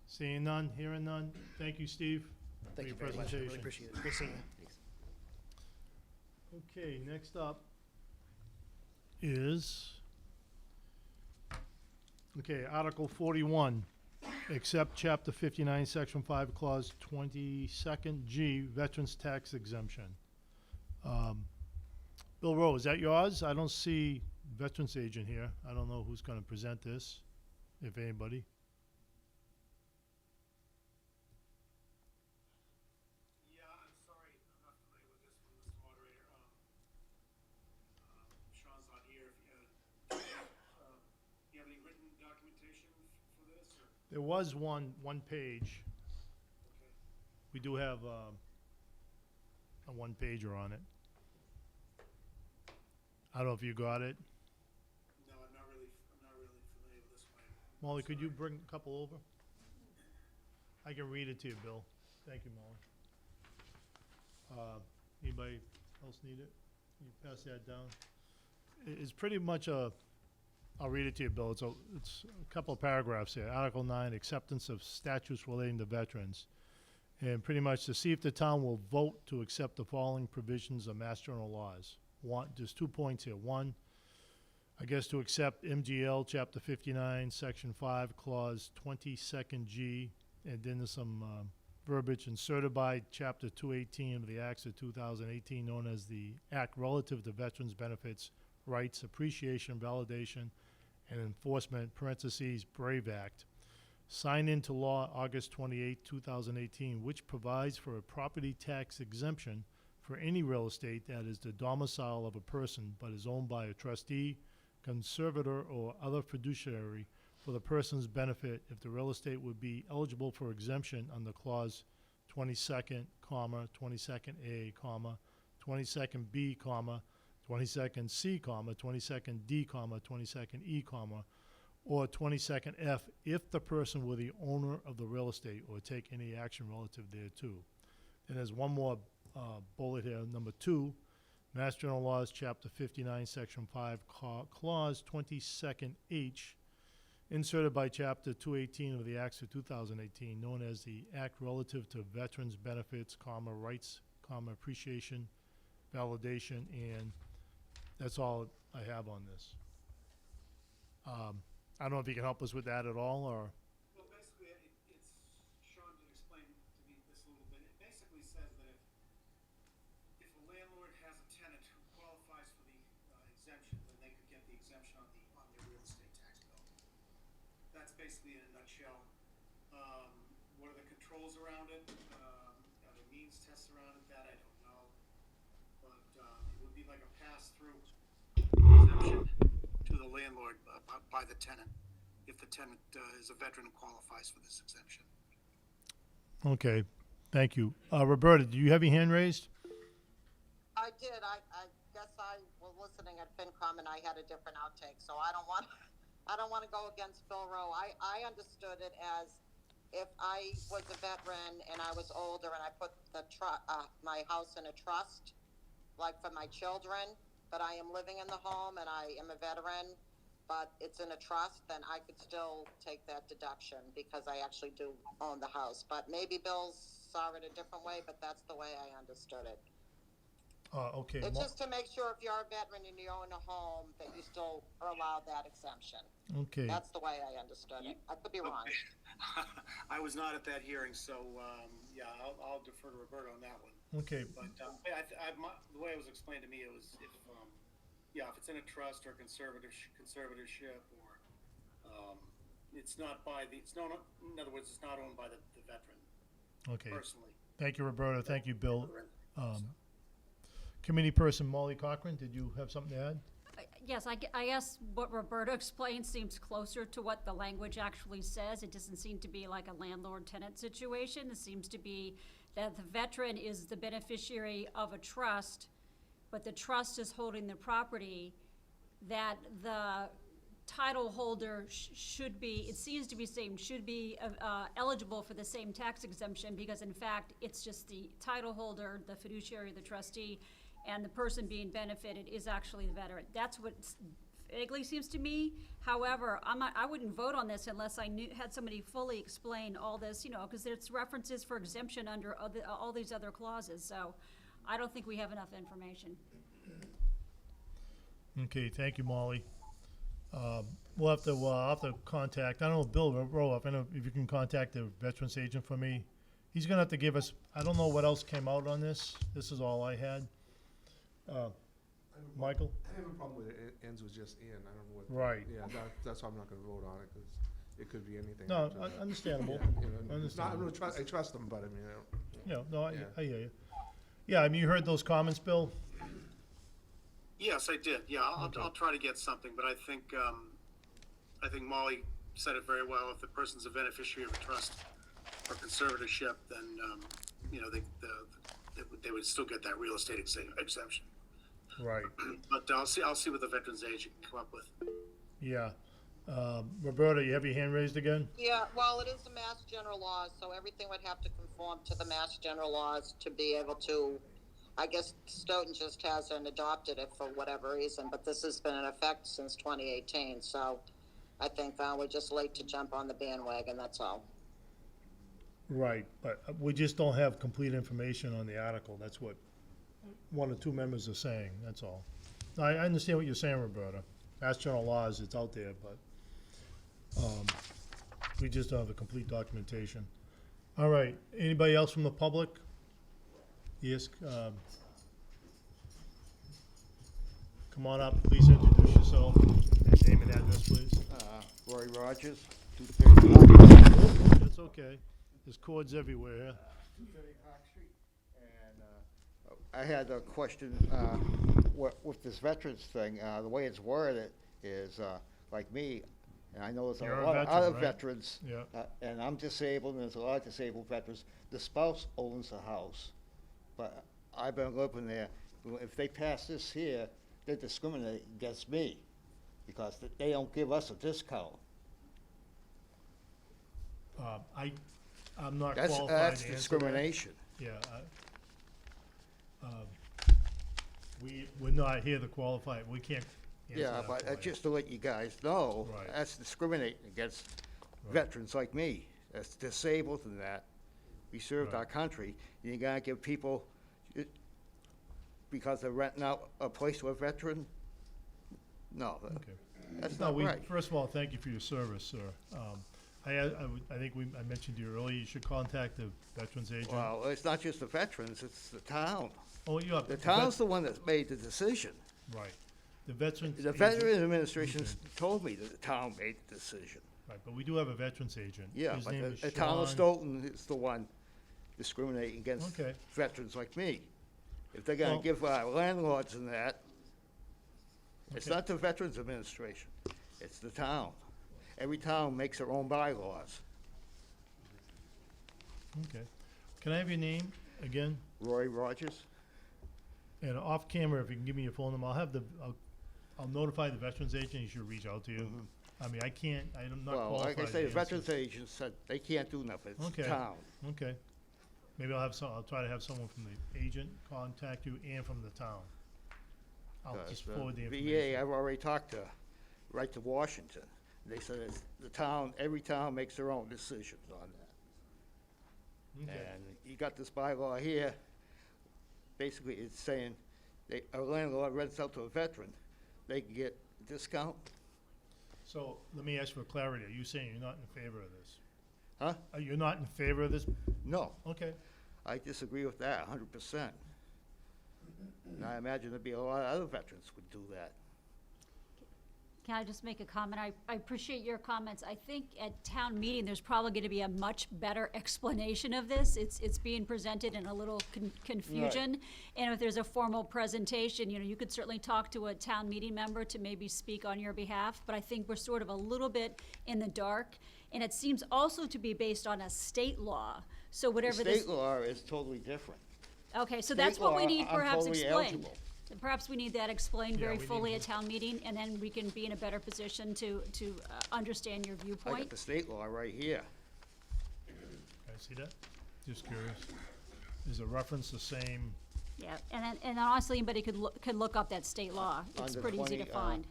Seeing none, hearing none. Thank you, Steve, for Thank your you very much. I presentation. really appreciate it. Great seeing you. Thanks. Okay, next up is, Article 41, accept Chapter 59, Section 5, Clause 22nd G, Veterans Tax Exemption. Bill Rowe, is that yours? I don't see Veterans Agent here. I don't know who's going to present this, if anybody. Yeah, I'm sorry, I'm not familiar with this one, Mr. Moderator. Sean's not here. If you have any written documentation for this, or? There was one page. Okay. We do have a one-pager on it. I don't know if you got it. No, I'm not really familiar with this one. Molly, could you bring a couple over? I can read it to you, Bill. Thank you, Molly. Anybody else need it? Can you pass that down? It's pretty much I'll read it to you, Bill. It's a couple of paragraphs here. Article 9, acceptance of statutes relating to veterans. And pretty much to see if the town will vote to accept the following provisions of Mass General laws. There's 2 points here. One, I guess to accept MGL Chapter 59, Section 5, Clause 22nd G, and then there's some verbiage inserted by Chapter 218 of the Acts of 2018, known as the Act Relative to Veterans Benefits rights, appreciation, validation, and enforcement, parentheses, BRAVE Act, signed into law August 28, 2018, which provides for a property tax exemption for any real estate that is the domicile of a person but is owned by a trustee, conservator, or other fiduciary for the person's benefit if the real estate would be eligible for exemption under clause 22nd, 22nd A, 22nd B, 22nd C, 22nd D, 22nd E, or 22nd F if the person were the owner of the real estate or take any action relative thereto. And there's one more bullet here, number 2, Mass General Laws, Chapter 59, Section 5, Clause 22nd H, inserted by Chapter 218 of the Acts of 2018, known as the Act Relative to Veterans Benefits, Rights, Appreciation, Validation, and that's all I have on this. I don't know if you can help us with that at all, or? Well, basically, it's, Sean did explain to me this a little bit. It basically says that if a landlord has a tenant who qualifies for the exemption, then they could get the exemption on their real estate tax bill. That's basically in a nutshell. What are the controls around it? Are there means tests around it? That I don't know. But it would be like a pass-through exemption to the landlord by the tenant, if the tenant is a veteran and qualifies for this exemption. Okay, thank you. Roberta, do you have your hand raised? I did, I guess I was listening at FinCom and I had a different outtake, so I don't want to go against Bill Rowe. I understood it as if I was a veteran and I was older and I put my house in a trust, like for my children, but I am living in the home and I am a veteran, but it's in a trust, then I could still take that deduction because I actually do own the house. But maybe Bill saw it a different way, but that's the way I understood it. Okay. It's just to make sure if you're a veteran and you own a home, that you still are allowed that exemption. Okay. That's the way I understood it. I could be wrong. I was not at that hearing, so yeah, I'll defer to Roberta on that one. Okay. But the way it was explained to me, it was if it's in a trust or conservatorship, or it's not by the, in other words, it's not owned by the veteran. Okay. Personally. Thank you, Roberta. Thank you, Bill. Committee person Molly Cochran, did you have something to add? Yes, I guess what Roberta explained seems closer to what the language actually says. It doesn't seem to be like a landlord-tenant situation. It seems to be that the veteran is the beneficiary of a trust, but the trust is holding the property, that the title holder should be, it seems to be saying, should be eligible for the same tax exemption, because in fact, it's just the title holder, the fiduciary, the trustee, and the person being benefited is actually the veteran. That's what vaguely seems to me. However, I wouldn't vote on this unless I had somebody fully explain all this, because there's references for exemption under all these other clauses. So I don't think we have enough information. Okay, thank you, Molly. We'll have to contact, I don't know, Bill Roloff, I know if you can contact the veterans agent for me. He's gonna have to give us, I don't know what else came out on this. This is all I had. Michael? I have a problem with it. It ends with just in. I don't know what. Right. Yeah, that's why I'm not gonna vote on it, because it could be anything. No, Just- understandable. you know, it's not, Understandable. I trust them, but I mean, I don't. Yeah, no, Yeah. I hear you. Yeah, I mean, you heard those comments, Bill? Yes, I did. Yeah, I'll try to get something, but I think Molly said it very well. If the person's a beneficiary of a trust or conservatorship, then they would still get that real estate exemption. Right, But I'll see what the veterans agent can come up with. yeah. Roberta, you have your hand raised again? Yeah, well, it is the Mass General Laws, so everything would have to conform to the Mass General Laws to be able to, I guess Stoughton just hasn't adopted it for whatever reason, but this has been in effect since 2018, so I think we're just late to jump on the bandwagon, that's all. Right, but we just don't have complete information on the article. That's what one or two members are saying, that's all. I understand what you're saying, Roberta. Mass General Laws, it's out there, but we just don't have the complete documentation. All right, anybody else from the public? Come on up, please introduce yourself, and name and address, please. Roy Rogers, 230 That's okay. There's cords everywhere here. Park Street. And I had a question with this veterans thing. The way it's worded is like me, and I know there's You're a a lot of veteran, other right? veterans, Yeah. and I'm disabled, and there's a lot of disabled veterans. The spouse owns the house, but I've been living there. If they pass this here, they discriminate against me because they don't give us a discount. I'm not That's qualified to answer that. discrimination. Yeah, we're not here to qualify, we can't answer Yeah, that but for you. just to let you guys know, Right. that's discriminating against Right. veterans like me, that's disabled and that. We served Right. our country, and you gotta give people, because they're renting out a place to a veteran? No, Okay. that's No, not we, right. first of all, thank you for your service, sir. I think I mentioned to you earlier, you should contact the veterans agent. Well, it's not just the veterans, it's the town. Oh, you have. The town's the one that made the decision. Right. The veterans. The agent- Veteran Administration Okay. told me that the town made the decision. Right, but we do have a veterans agent. Yeah, His but name is the town of Sean- Stoughton is the one discriminating against Okay. veterans like me. If they're gonna Well- give our landlords and that, it's Okay. not the Veterans Administration, it's the town. Every town makes their own bylaws. Okay. Can I have your name again? Roy Rogers? And off camera, if you can give me your phone number, I'll notify the veterans agent, he should reach out to you. I mean, I'm not Well, qualified like I to say, the answer. Veterans Agent said they can't do nothing, it's the Okay. town. Okay. Maybe I'll try to have someone from the agent contact you and from the town. I'll just forward the VA, information. I've already talked to, right to Washington. They said it's the town, every town makes their own decisions on that. Okay. And you got this bylaw here, basically it's saying a landlord rents out to a veteran, they can get a discount. So, let me ask for clarity, are you saying you're not in favor of this? Huh? Are you not in favor of this? No, Okay. I disagree with that 100%. And I imagine there'd be a lot of other veterans would do that. Can I just make a comment? I appreciate your comments. I think at town meeting, there's probably gonna be a much better explanation of this. It's being presented in a little confusion. And if there's a formal presentation, you could certainly talk to a town meeting member to maybe speak on your behalf. But I think we're sort of a little bit in the dark. And it seems also to be based on a state law. So The whatever this. state law is totally different. Okay, so State that's what we law, need I'm perhaps totally explained. eligible. And perhaps we need that explained Yeah, very we need fully to- at town meeting, and then we can be in a better position to understand your I got viewpoint. the state law right here. Can I see that? Just curious. Is a reference the same? Yeah, and honestly, anybody could look up that state law. It's Under pretty easy to 20, find.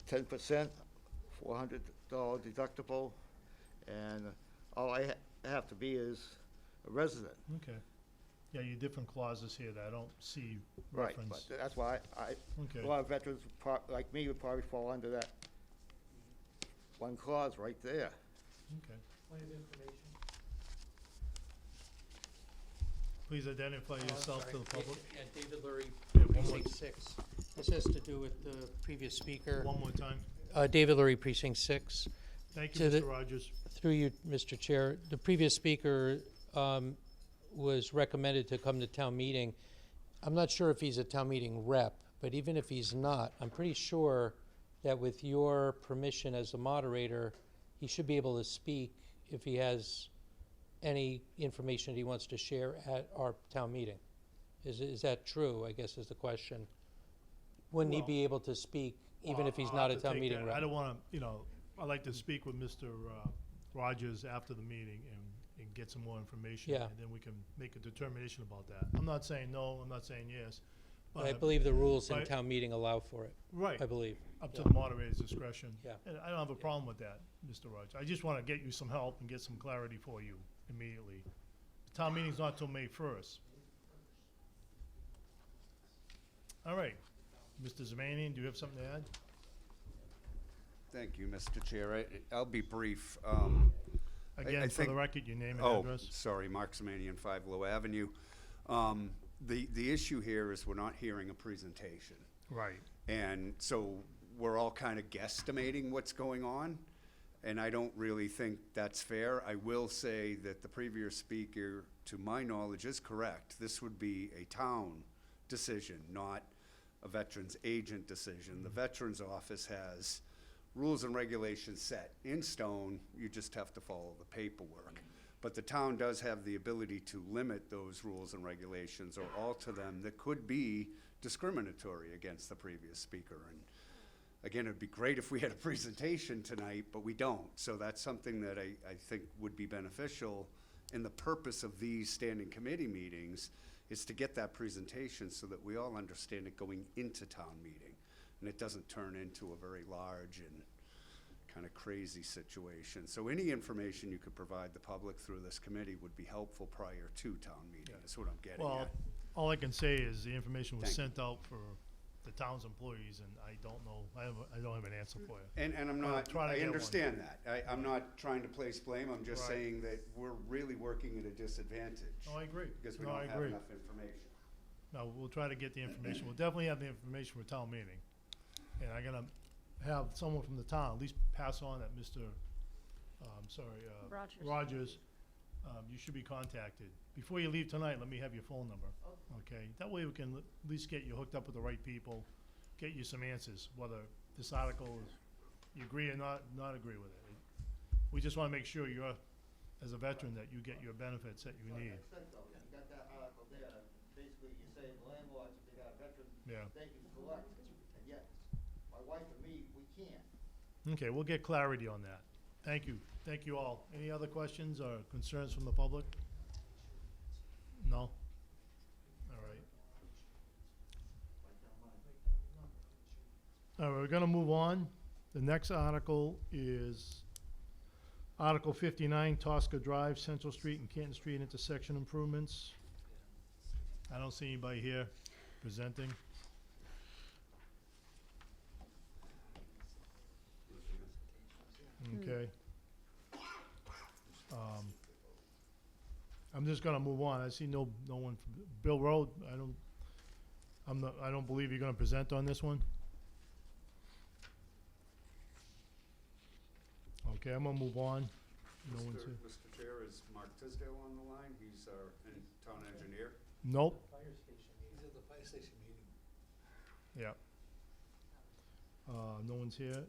10%, $400 deductible, and all I have to be is a resident. Okay. Yeah, your different clauses here that I don't see Right, reference. but that's why a Okay. lot of veterans like me would probably fall under that one clause right there. Okay. Please identify yourself to the public. David Lurie, Yeah, one more- Precinct 6. This has to do with the previous speaker. One more time. David Lurie, Precinct 6. Thank you, To the- Mr. Rogers. Through you, Mr. Chair, the previous speaker was recommended to come to town meeting. I'm not sure if he's a town meeting rep, but even if he's not, I'm pretty sure that with your permission as the moderator, he should be able to speak if he has any information that he wants to share at our town meeting. Is that true, I guess is the question. Wouldn't he Well- be able to speak even if he's I'll not have a to town take meeting that. rep? I don't wanna, I'd like to speak with Mr. Rogers after the meeting and get some more information. Yeah. And then we can make a determination about that. I'm not saying no, I'm not saying yes. But I but- believe the rules in but- town meeting allow for it, Right. I believe. Up to Yeah. the moderator's discretion. Yeah. And I don't have a problem with that, Mr. Rogers. I just wanna get you some help and get some clarity for you immediately. The town meeting's not till May 1st. All right. Mr. Zemanian, do you have something to add? Thank you, Mr. Chair. I'll be brief. Again, for the think- record, your name and Oh, address. sorry, Mark Semanian, 5 Low Avenue. The issue here is we're not hearing a presentation. Right. And so we're all kind of guesstimating what's going on, and I don't really think that's fair. I will say that the previous speaker, to my knowledge, is correct. This would be a town decision, not a veterans agent decision. The Veterans Office has rules and regulations set in stone. You just have to follow the paperwork. But the town does have the ability to limit those rules and regulations or alter them that could be discriminatory against the previous speaker. And again, it'd be great if we had a presentation tonight, but we don't. So that's something that I think would be beneficial. And the purpose of these standing committee meetings is to get that presentation so that we all understand it going into town meeting. And it doesn't turn into a very large and kind of crazy situation. So any information you could provide the public through this committee would be helpful prior to town meeting, is what I'm getting Well, at. all I can say is the information was Thank you. sent out for the town's employees, and I don't know, I don't have an answer for you. And I'm I'll not, try to I get one. understand that. I'm not trying to place blame, I'm just Right. saying that we're really working at a disadvantage. No, I agree. Because we No, I don't have agree. enough information. No, we'll try to get the information. We'll definitely have the information for town meeting. And I'm gonna have someone from the town at least pass on that Mr., Rogers. Rogers, you should be contacted. Before you leave tonight, let me have your phone number, okay? That way we can at least get you hooked up with the right people, get you some answers, whether this article is, you agree or not agree with it. We just wanna make sure you're, as a veteran, that you get your benefits that you need. You got that article there, basically you're saying landlords, if they got a veteran, Yeah. they can collect, and yet, my wife and me, we can't. Okay, we'll get clarity on that. Thank you. Thank you all. Any other questions or concerns from the public? No? All right. All right, we're gonna move on. The next article is Article 59, Tosca Drive, Central Street and Canton Street intersection improvements. I don't see anybody here presenting. Okay. I'm just gonna move on. I see no one, Bill Rowe, I don't believe you're gonna present on this one. Okay, I'm gonna move on. No one's here. Mr. Chair, is Mark Tisdale on the line? He's our town engineer. Nope, He's at the fire station meeting. yeah. No one's here.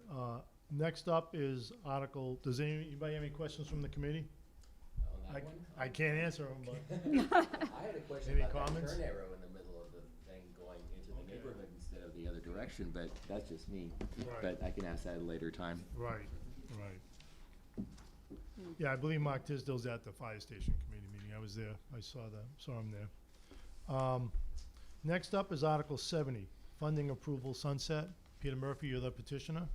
Next up is Article, does anybody have any questions from the committee? On that one? I can't answer them, but, I had a question Any about that comments? turn arrow in the middle of the thing going into the neighborhood instead of the other direction, but that's just me. Right. But I can ask that at a later time. right. Yeah, I believe Mark Tisdale's at the fire station committee meeting. I was there. I saw him there. Next up is Article 70, Funding Approval Sunset. Peter Murphy, you're the petitioner.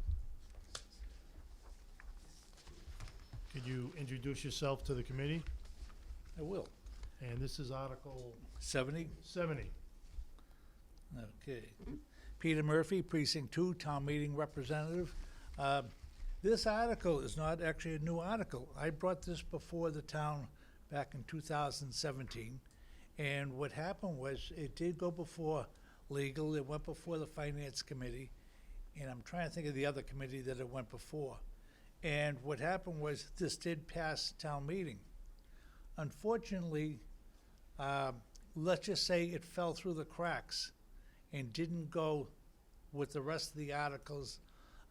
Could you introduce yourself to the committee? I will. And this is Article 70? 70. Okay. Peter Murphy, Precinct 2, Town Meeting Representative. This article is not actually a new article. I brought this before the town back in 2017. And what happened was, it did go before legal, it went before the Finance Committee, and I'm trying to think of the other committee that it went before. And what happened was, this did pass town meeting. Unfortunately, let's just say it fell through the cracks and didn't go with the rest of the articles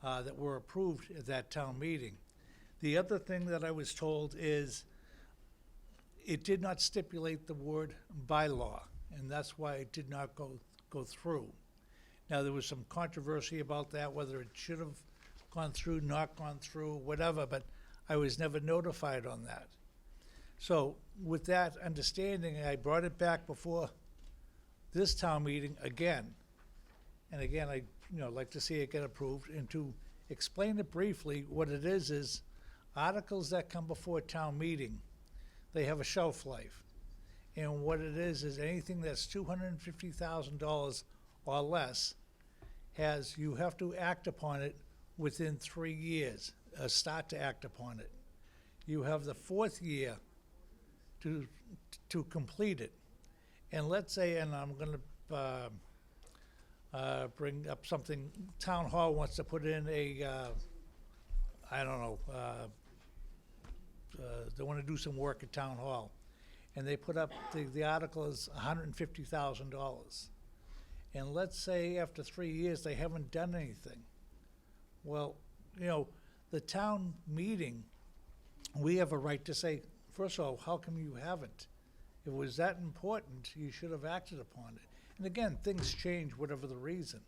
that were approved at that town meeting. The other thing that I was told is it did not stipulate the word bylaw, and that's why it did not go through. Now, there was some controversy about that, whether it should have gone through, not gone through, whatever, but I was never notified on that. So with that understanding, I brought it back before this town meeting again. And again, I, like to see it get approved. And to explain it briefly, what it is articles that come before town meeting, they have a shelf life. And what it is anything that's $250,000 or less you have to act upon it within 3 years, start to act upon it. You have the 4th year to complete it. And let's say, and I'm gonna bring up something, town hall wants to put in a, I don't know, they wanna do some work at town hall. And they put up, the article is $150,000. And let's say after 3 years, they haven't done anything. Well, you know, the town meeting, we have a right to say, first of all, how come you haven't? If it was that important, you should have acted upon it. And again, things change, whatever the reason.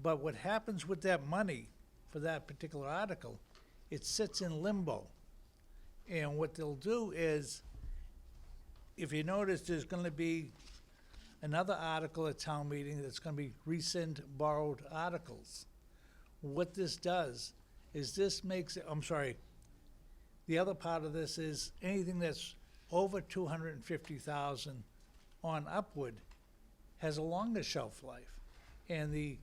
But what happens with that money for that particular article, it sits in limbo. And what they'll do is, if you notice, there's gonna be another article at town meeting that's gonna be rescind borrowed articles. What this does is this makes it, I'm sorry, the other part of this is anything that's over 250,000 on upward has a longer shelf life. And the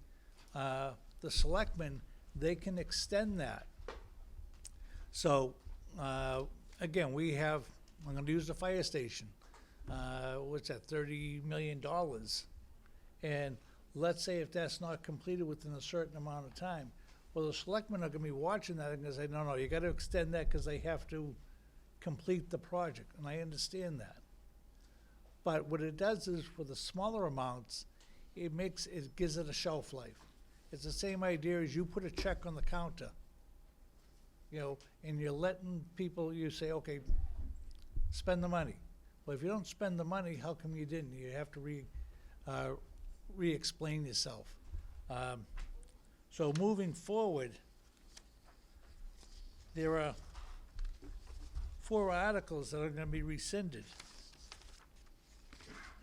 selectmen, they can extend that. So, again, we have, I'm gonna use the fire station. What's that, $30 million? And let's say if that's not completed within a certain amount of time, well, the selectmen are gonna be watching that and gonna say, no, you gotta extend that because they have to complete the project, and I understand that. But what it does is, for the smaller amounts, it gives it a shelf life. It's the same idea as you put a check on the counter, you know, and you're letting people, you say, okay, spend the money. Well, if you don't spend the money, how come you didn't? You have to re-explain yourself. So moving forward, there are 4 articles that are gonna be rescinded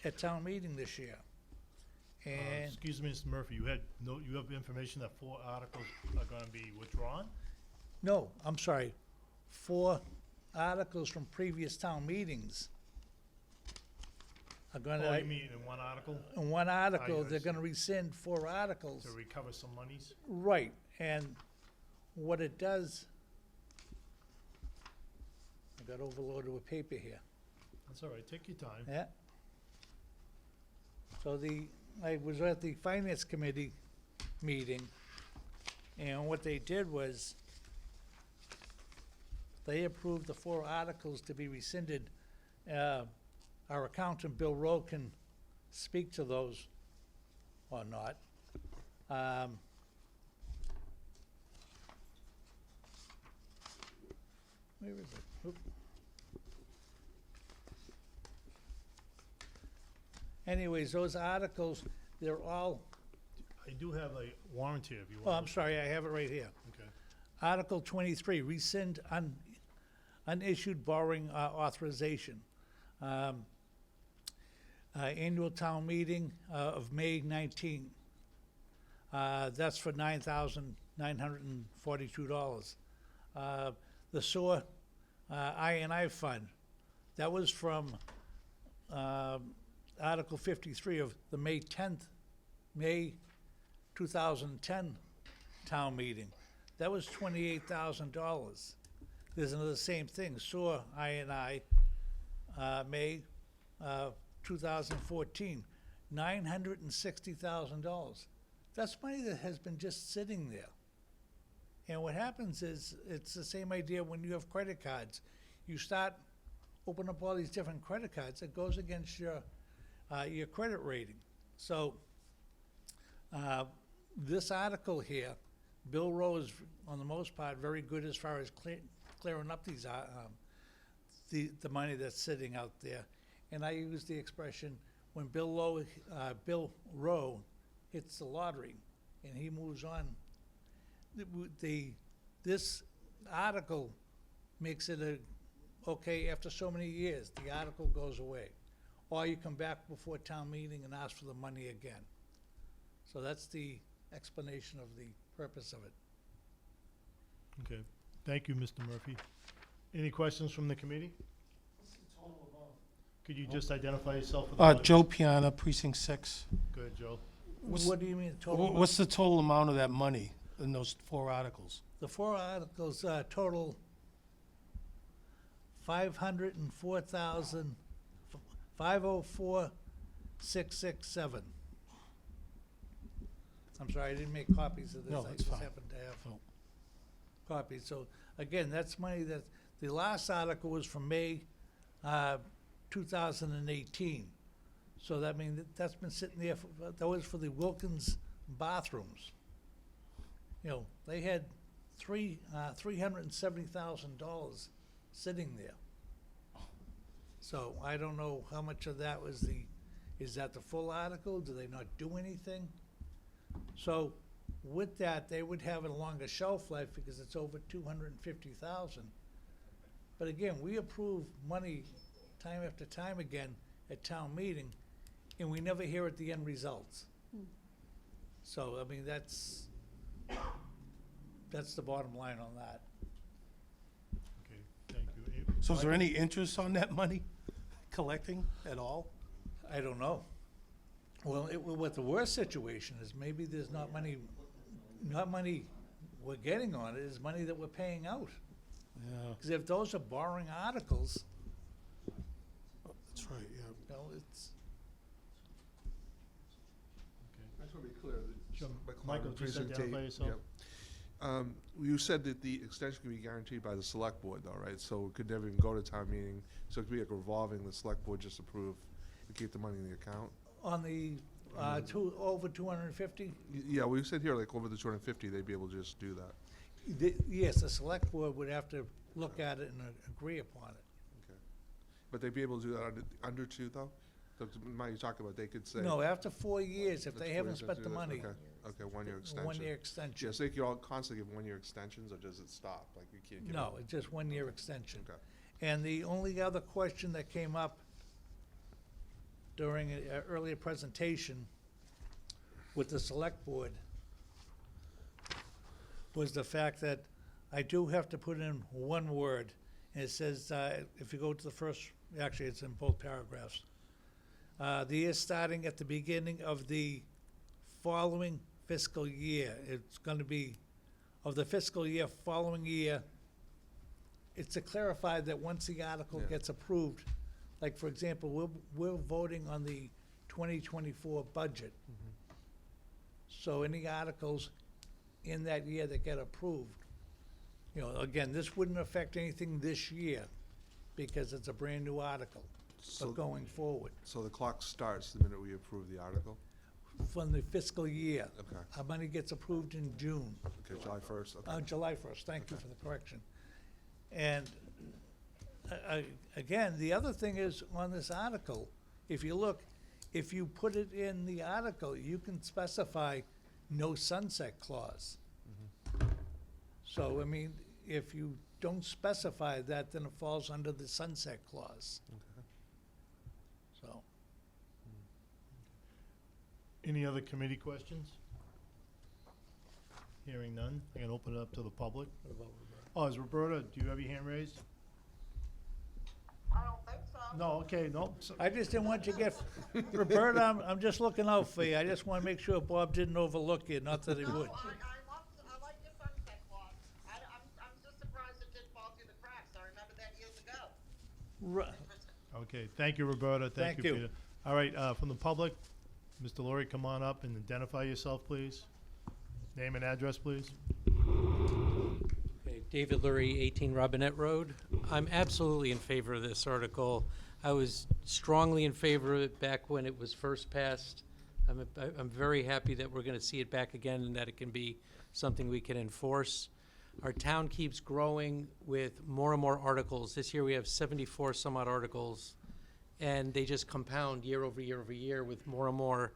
at town meeting this year. And, Excuse me, Mr. Murphy, you have information that 4 articles are gonna be withdrawn? no, I'm sorry, 4 articles from previous town meetings are gonna. Oh, you mean in one article? In one article, I they're see. gonna rescind 4 articles. To recover some monies? Right, and what it does, I got overloaded with paper here. That's all right, take your time. Yeah. So I was at the finance committee meeting, and what they did was, they approved the 4 articles to be rescinded. Our accountant, Bill Rowe, can speak to those or not. Where is it? Oop. Anyways, those articles, they're all, I do have a warrant here if you oh, want. I'm sorry, I have it right here. Okay. Article 23, rescind unissued borrowing authorization. Annual town meeting of May 19. That's for $9,942. The sewer I&I fund, that was from Article 53 of the May 2010 town meeting. That was $28,000. There's another same thing, sewer I&I, May 2014, $960,000. That's money that has been just sitting there. And what happens is, it's the same idea when you have credit cards. You start opening up all these different credit cards, it goes against your credit rating. So, this article here, Bill Rowe is, on the most part, very good as far as clearing up these, the money that's sitting out there. And I use the expression, when Bill Rowe hits the lottery and he moves on, this article makes it okay, after so many years, the article goes away. Or you come back before town meeting and ask for the money again. So that's the explanation of the purpose of it. Okay, thank you, Mr. Murphy. Any questions from the committee? Could you just identify yourself for the audience? Joe Piana, Precinct 6. Go ahead, Joe. What do you mean total? What's the total amount of that money in those 4 articles? The 4 articles total $504,667. I'm sorry, I didn't make copies of this. No, I it's just fine. happened to have Oh. copies. So, again, that's money that, the last article was from May 2018. So that means that's been sitting there, that was for the Wilkins bathrooms. You know, they had $370,000 sitting there. So I don't know how much of that was is that the full article? Do they not do anything? So with that, they would have a longer shelf life because it's over 250,000. But again, we approve money time after time again at town meeting, and we never hear at the end results. So, I mean, that's the bottom line on that. Okay, thank you. So is there any interest on that money collecting at all? I don't know. Well, what the worst situation is, maybe there's not money we're getting on it, it's money that we're paying out. Yeah, Because if those are borrowing articles, that's right, yeah. you know, it's, I just want to be clear. Sure. McLaren Michael, just identify presentation- yourself. yep. You said that the extension can be guaranteed by the select board though, right? So it could never even go to town meeting, so it could be like revolving, the select board just approve to keep the money in the account? on the, over 250, Yeah, we said here, like over the 250, they'd be able to just do that. yes, the select board would have to look at it and agree upon it. Okay. But they'd be able to do that under two though? The money you talk about, they could say. No, after 4 years, if That's they 4 haven't years, spent that's the it, money, Okay, 1 year extension. 1 year extension. Yeah, so they could all constantly give 1 year extensions, or does it stop? Like you can't give No, it- it's just 1 year extension. Okay. And the only other question that came up during an earlier presentation with the select board was the fact that I do have to put in one word. And it says, if you go to the first, actually, it's in both paragraphs. The year starting at the beginning of the following fiscal year. It's gonna be of the fiscal year following year. It's to clarify that once the article Yeah. gets approved, like, for example, we're voting on the 2024 budget. So any articles in that year that get approved, you know, again, this wouldn't affect anything this year because it's a brand-new article, So- but going forward, So the clock starts the minute we approve the article? from the fiscal year. Okay. Our money gets approved in June. Okay, July 1st, okay. July 1st, thank you for the correction. And, again, the other thing is, on this article, if you look, if you put it in the article, you can specify no sunset clause. So, I mean, if you don't specify that, then it falls under the sunset clause. So, Any other committee questions? Hearing none, I can open it up to the public. what about Roberta? Oh, is Roberta, do you have your hand raised? I don't think so. No, okay, no, I just didn't want you to get, Roberta, I'm just looking out for you. I just want to make sure Bob didn't overlook you, not that he would. No, I like the sunset clause. I'm just surprised it didn't fall through the cracks. I remember that years ago. Ru- okay, thank you, Roberta, thank Thank you, you. Peter. All right, from the public, Mr. Laurie, come on up and identify yourself, please. Name and address, please. Okay, David Lurie, 18 Robinette Road. I'm absolutely in favor of this article. I was strongly in favor of it back when it was first passed. I'm very happy that we're going to see it back again and that it can be something we can enforce. Our town keeps growing with more and more articles. This year we have 74 some odd articles, and they just compound year over year over year with more and more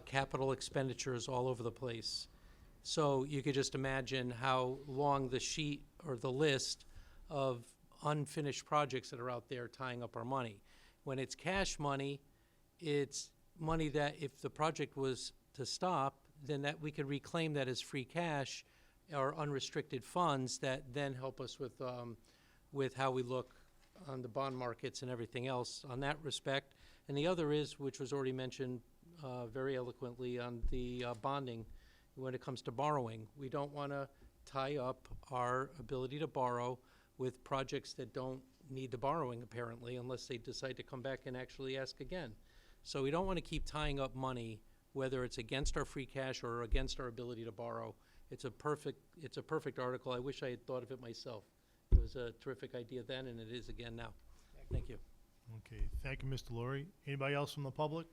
capital expenditures all over the place. So you could just imagine how long the sheet or the list of unfinished projects that are out there tying up our money. When it's cash money, it's money that if the project was to stop, then that we could reclaim that as free cash or unrestricted funds that then help us with how we look on the bond markets and everything else on that respect. And the other is, which was already mentioned very eloquently, on the bonding when it comes to borrowing. We don't want to tie up our ability to borrow with projects that don't need the borrowing, apparently, unless they decide to come back and actually ask again. So we don't want to keep tying up money whether it's against our free cash or against our ability to borrow. It's a perfect article. I wish I had thought of it myself. It was a terrific idea then, and it is again now. Thank you. Okay, thank you, Mr. Laurie. Anybody else from the public?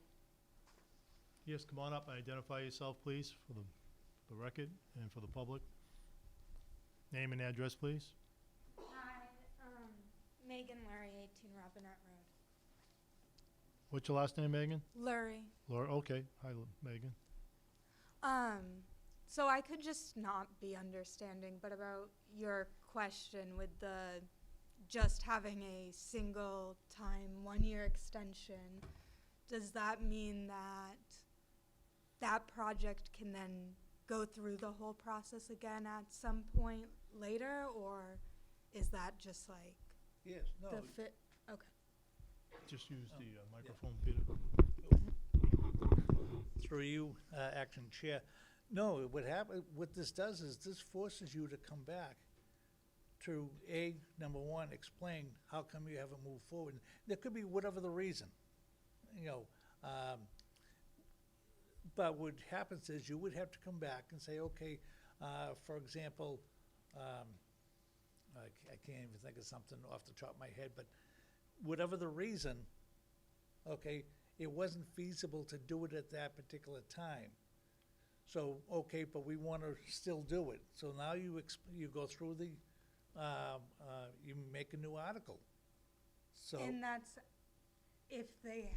Yes, come on up and identify yourself, please, for the record and for the public. Name and address, please. Hi, Megan Lurie, 18 Robinette Road. What's your last name, Megan? Lurie. Laura, okay. Hi, Megan. So I could just not be understanding, but about your question with the just having a single time 1-year extension, does that mean that that project can then go through the whole process again at some point later, or is that just like Yes, no, the fit? Okay. Just use the microphone, Peter. through you, Acting Chair. No, what this does is this forces you to come back to, number one, explain how come you haven't moved forward. There could be whatever the reason, you know. But what happens is you would have to come back and say, okay, for example, I can't even think of something off the top of my head, but whatever the reason, okay, it wasn't feasible to do it at that particular time. So, okay, but we want to still do it. So now you go through the, you make a new article. So, And that's if they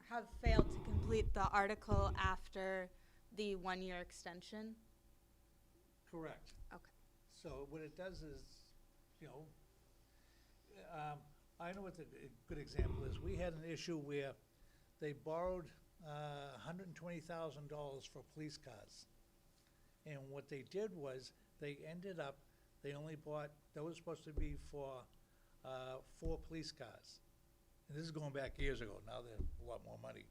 have failed to complete the article after the 1-year extension? correct. Okay. So what it does is, you know, I know what the good example is. We had an issue where they borrowed $120,000 for police cars. And what they did was, they ended up, they only bought, that was supposed to be for 4 police cars. And this is going back years ago, now they're a lot more money.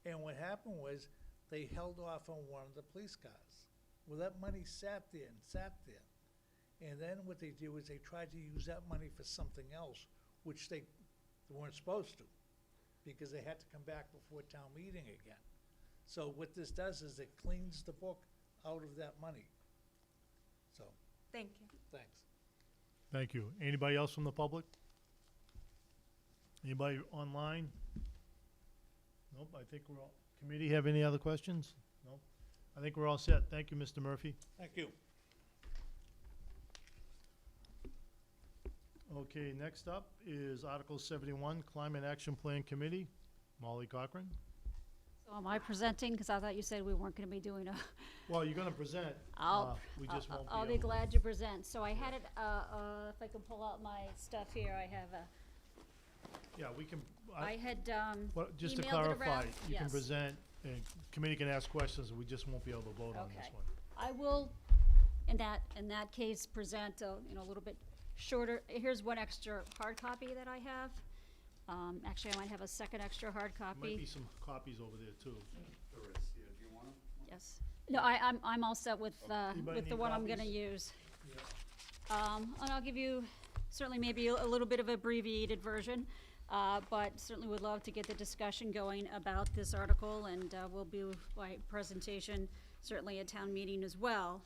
And what happened was, they held off on one of the police cars. Well, that money sat there and sat there. And then what they did was they tried to use that money for something else, which they weren't supposed to, because they had to come back before town meeting again. So what this does is it cleans the book out of that money. So, Thank you. thanks. Thank you. Anybody else from the public? Anybody online? Nope, I think we're all, committee have any other questions? Nope. I think we're all set. Thank you, Mr. Murphy. Thank you. Okay, next up is Article 71, Climate Action Plan Committee. Molly Cochran. So am I presenting? Because I thought you said we weren't going to be doing a, Well, you're gonna present. We just won't be I'll be able to- glad to present. So I had it, if I can pull out my stuff here, I have Yeah, we can, I had just to emailed it clarify, around. you can Yes. present, and committee can ask questions, we just won't be able to vote on this Okay. one. I will, in that case, present a, a little bit shorter. Here's one extra hard copy that I have. Actually, I might have a second extra hard There copy. might be some copies over there, too. There is, yeah, do you want them? Yes. No, I'm all set with Anybody the need one I'm gonna copies? use. And I'll give you certainly maybe a little bit of abbreviated version, but certainly would love to get the discussion going about this article, and will be my presentation certainly at town meeting as well.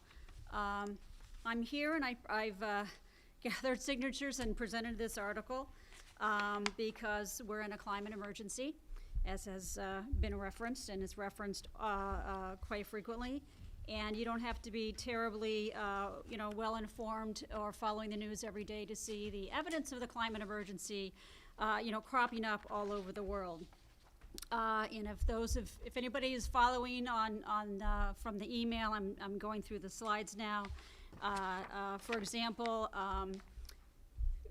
I'm here and I've gathered signatures and presented this article because we're in a climate emergency, as has been referenced and is referenced quite frequently. And you don't have to be terribly, well-informed or following the news every day to see the evidence of the climate emergency, cropping up all over the world. And if anybody is following from the email, I'm going through the slides now. For example,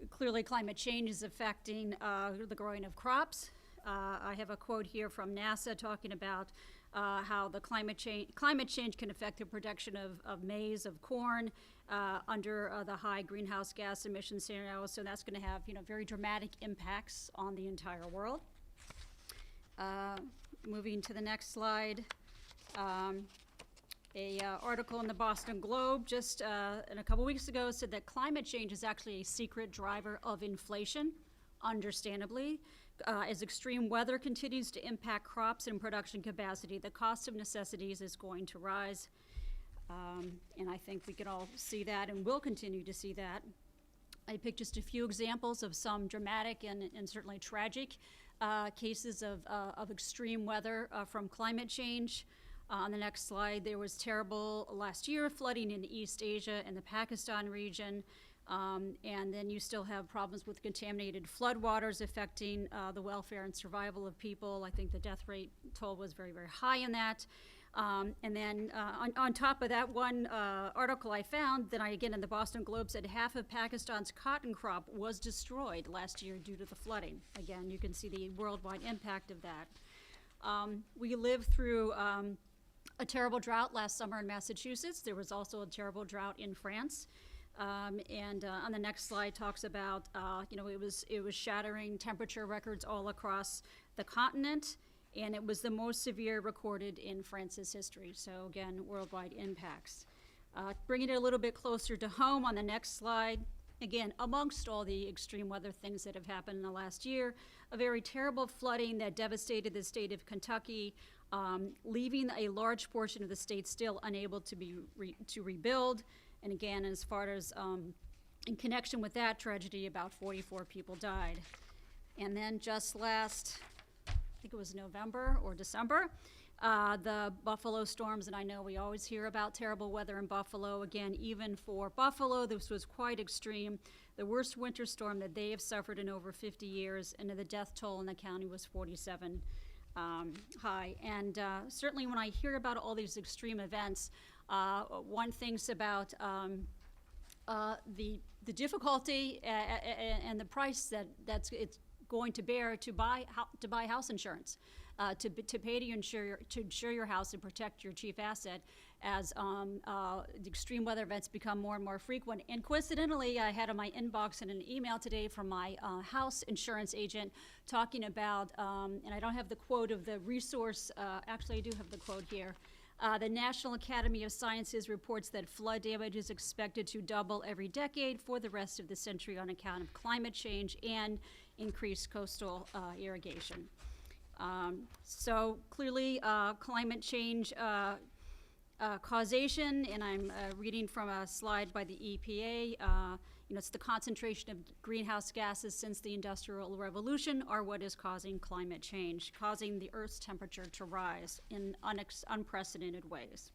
clearly climate change is affecting the growing of crops. I have a quote here from NASA talking about how the climate change can affect the production of maize, of corn, under the high greenhouse gas emission scenario. So that's going to have very dramatic impacts on the entire world. Moving to the next slide. A article in the Boston Globe just a couple weeks ago said that climate change is actually a secret driver of inflation. understandably. As extreme weather continues to impact crops and production capacity, the cost of necessities is going to rise. And I think we can all see that and will continue to see that. I picked just a few examples of some dramatic and certainly tragic cases of extreme weather from climate change. On the next slide, there was terrible last year flooding in East Asia and the Pakistan region. And then you still have problems with contaminated floodwaters affecting the welfare and survival of people. I think the death rate toll was very, very high in that. And then on top of that one article I found, then again in the Boston Globe said half of Pakistan's cotton crop was destroyed last year due to the flooding. Again, you can see the worldwide impact of that. We lived through a terrible drought last summer in Massachusetts. There was also a terrible drought in France. And on the next slide talks about, it was shattering temperature records all across the continent, and it was the most severe recorded in France's history. So again, worldwide impacts. Bringing it a little bit closer to home on the next slide, again, amongst all the extreme weather things that have happened in the last year, a very terrible flooding that devastated the state of Kentucky, leaving a large portion of the state still unable to rebuild. And again, as far as in connection with that tragedy, about 44 people died. And then just last, I think it was November or December, the Buffalo storms, and I know we always hear about terrible weather in Buffalo. Again, even for Buffalo, this was quite extreme. The worst winter storm that they have suffered in over 50 years, and the death toll in the county was 47 high. And certainly when I hear about all these extreme events, one thinks about the difficulty and the price that's it's going to bear to buy house insurance, to pay to insure your house and protect your chief asset as the extreme weather events become more and more frequent. And coincidentally, I had in my inbox an email today from my house insurance agent talking about, and I don't have the quote of the resource, actually I do have the quote here. The National Academy of Sciences reports that flood damage is expected to double every decade for the rest of the century on account of climate change and increased coastal irrigation. So clearly, climate change causation, and I'm reading from a slide by the EPA, it's the concentration of greenhouse gases since the Industrial Revolution are what is causing climate change, causing the Earth's temperature to rise in unprecedented ways.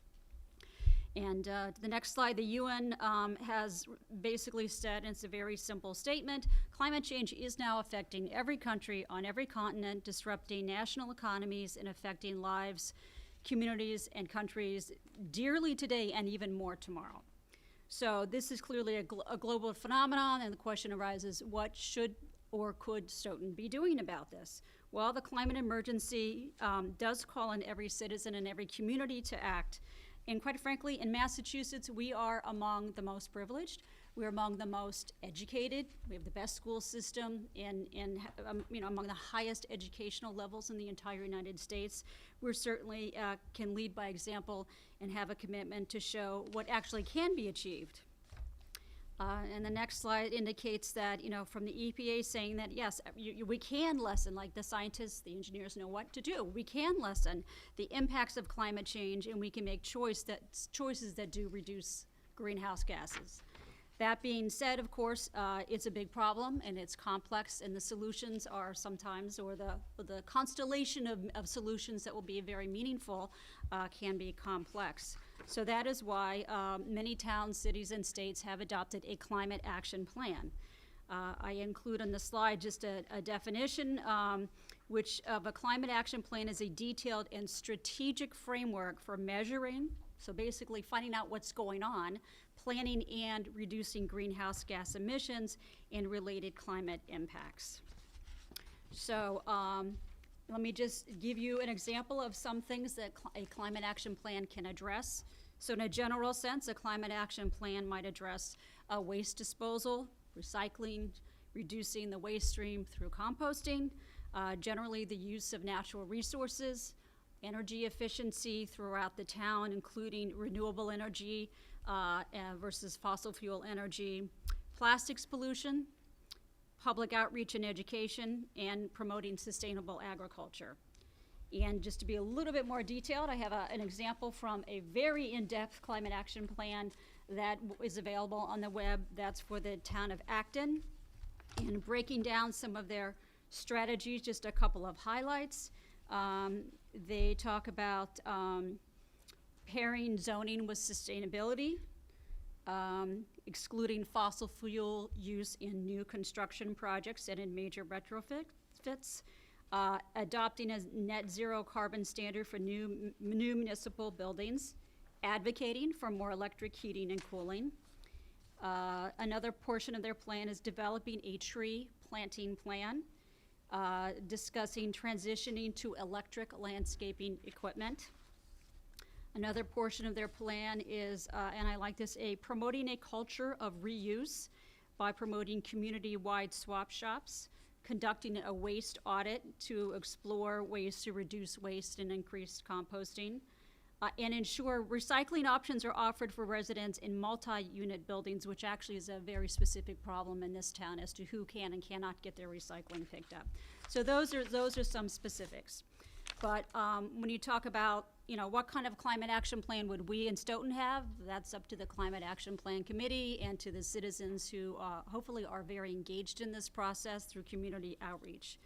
And the next slide, the UN has basically said, and it's a very simple statement, climate change is now affecting every country on every continent, disrupting national economies and affecting lives, communities, and countries dearly today and even more tomorrow. So this is clearly a global phenomenon, and the question arises, what should or could Stoughton be doing about this? Well, the climate emergency does call on every citizen and every community to act. And quite frankly, in Massachusetts, we are among the most privileged. We're among the most educated. We have the best school system and among the highest educational levels in the entire United States. We certainly can lead by example and have a commitment to show what actually can be achieved. And the next slide indicates that, from the EPA saying that, yes, we can lessen, like the scientists, the engineers know what to do. We can lessen the impacts of climate change, and we can make choices that do reduce greenhouse gases. That being said, of course, it's a big problem, and it's complex, and the solutions are sometimes, or the constellation of solutions that will be very meaningful can be complex. So that is why many towns, cities, and states have adopted a climate action plan. I include on the slide just a definition which of a climate action plan is a detailed and strategic framework for measuring, so basically finding out what's going on, planning and reducing greenhouse gas emissions and related climate impacts. So let me just give you an example of some things that a climate action plan can address. So in a general sense, a climate action plan might address waste disposal, recycling, reducing the waste stream through composting, generally the use of natural resources, energy efficiency throughout the town, including renewable energy versus fossil fuel energy, plastics pollution, public outreach and education, and promoting sustainable agriculture. And just to be a little bit more detailed, I have an example from a very in-depth climate action plan that is available on the web. That's for the town of Acton. And breaking down some of their strategies, just a couple of highlights. They talk about pairing zoning with sustainability, excluding fossil fuel use in new construction projects and in major retrofits, adopting a net zero carbon standard for new municipal buildings, advocating for more electric heating and cooling. Another portion of their plan is developing a tree planting plan, discussing transitioning to electric landscaping equipment. Another portion of their plan is, and I like this, promoting a culture of reuse by promoting community-wide swap shops, conducting a waste audit to explore ways to reduce waste and increase composting, and ensure recycling options are offered for residents in multi-unit buildings, which actually is a very specific problem in this town as to who can and cannot get their recycling picked up. So those are some specifics. But when you talk about, what kind of climate action plan would we in Stoughton have, that's up to the Climate Action Plan Committee and to the citizens who hopefully are very engaged in this process through community outreach.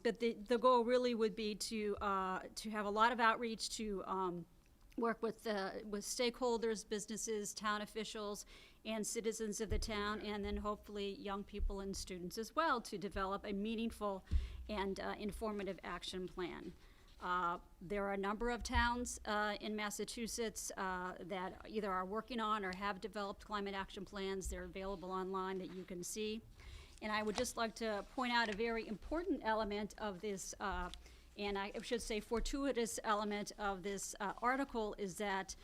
But the goal really would be to have a lot of outreach, to work with stakeholders, businesses, town officials, and citizens of the town, and then hopefully young people and students as well, to develop a meaningful and informative action plan. There are a number of towns in Massachusetts that either are working on or have developed climate action plans. They're available online that you can see. And I would just like to point out a very important element of this, and I should say fortuitous element of this article, is that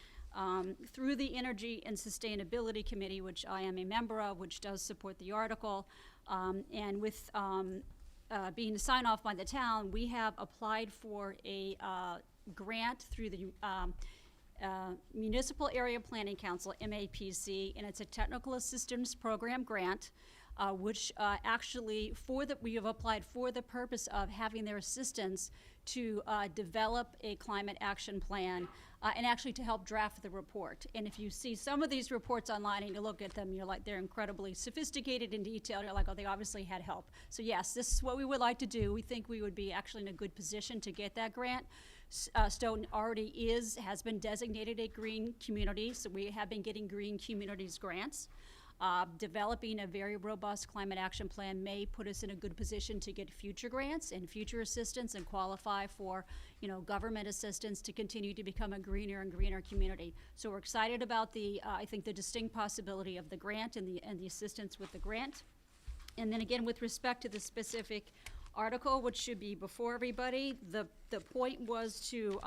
through the Energy and Sustainability Committee, which I am a member of, which does support the article, and with being signed off by the town, we have applied for a grant through the Municipal Area Planning Council, MAPC, and it's a technical assistance program grant, which actually we have applied for the purpose of having their assistance to develop a climate action plan and actually to help draft the report. And if you see some of these reports online and you look at them, you're like, they're incredibly sophisticated and detailed. You're like, oh, they obviously had help. So yes, this is what we would like to do. We think we would be actually in a good position to get that grant. Stoughton already has been designated a green community, so we have been getting green communities grants. Developing a very robust climate action plan may put us in a good position to get future grants and future assistance and qualify for, government assistance to continue to become a greener and greener community. So we're excited about I think the distinct possibility of the grant and the assistance with the grant. And then again, with respect to the specific article, which should be before everybody, the point was to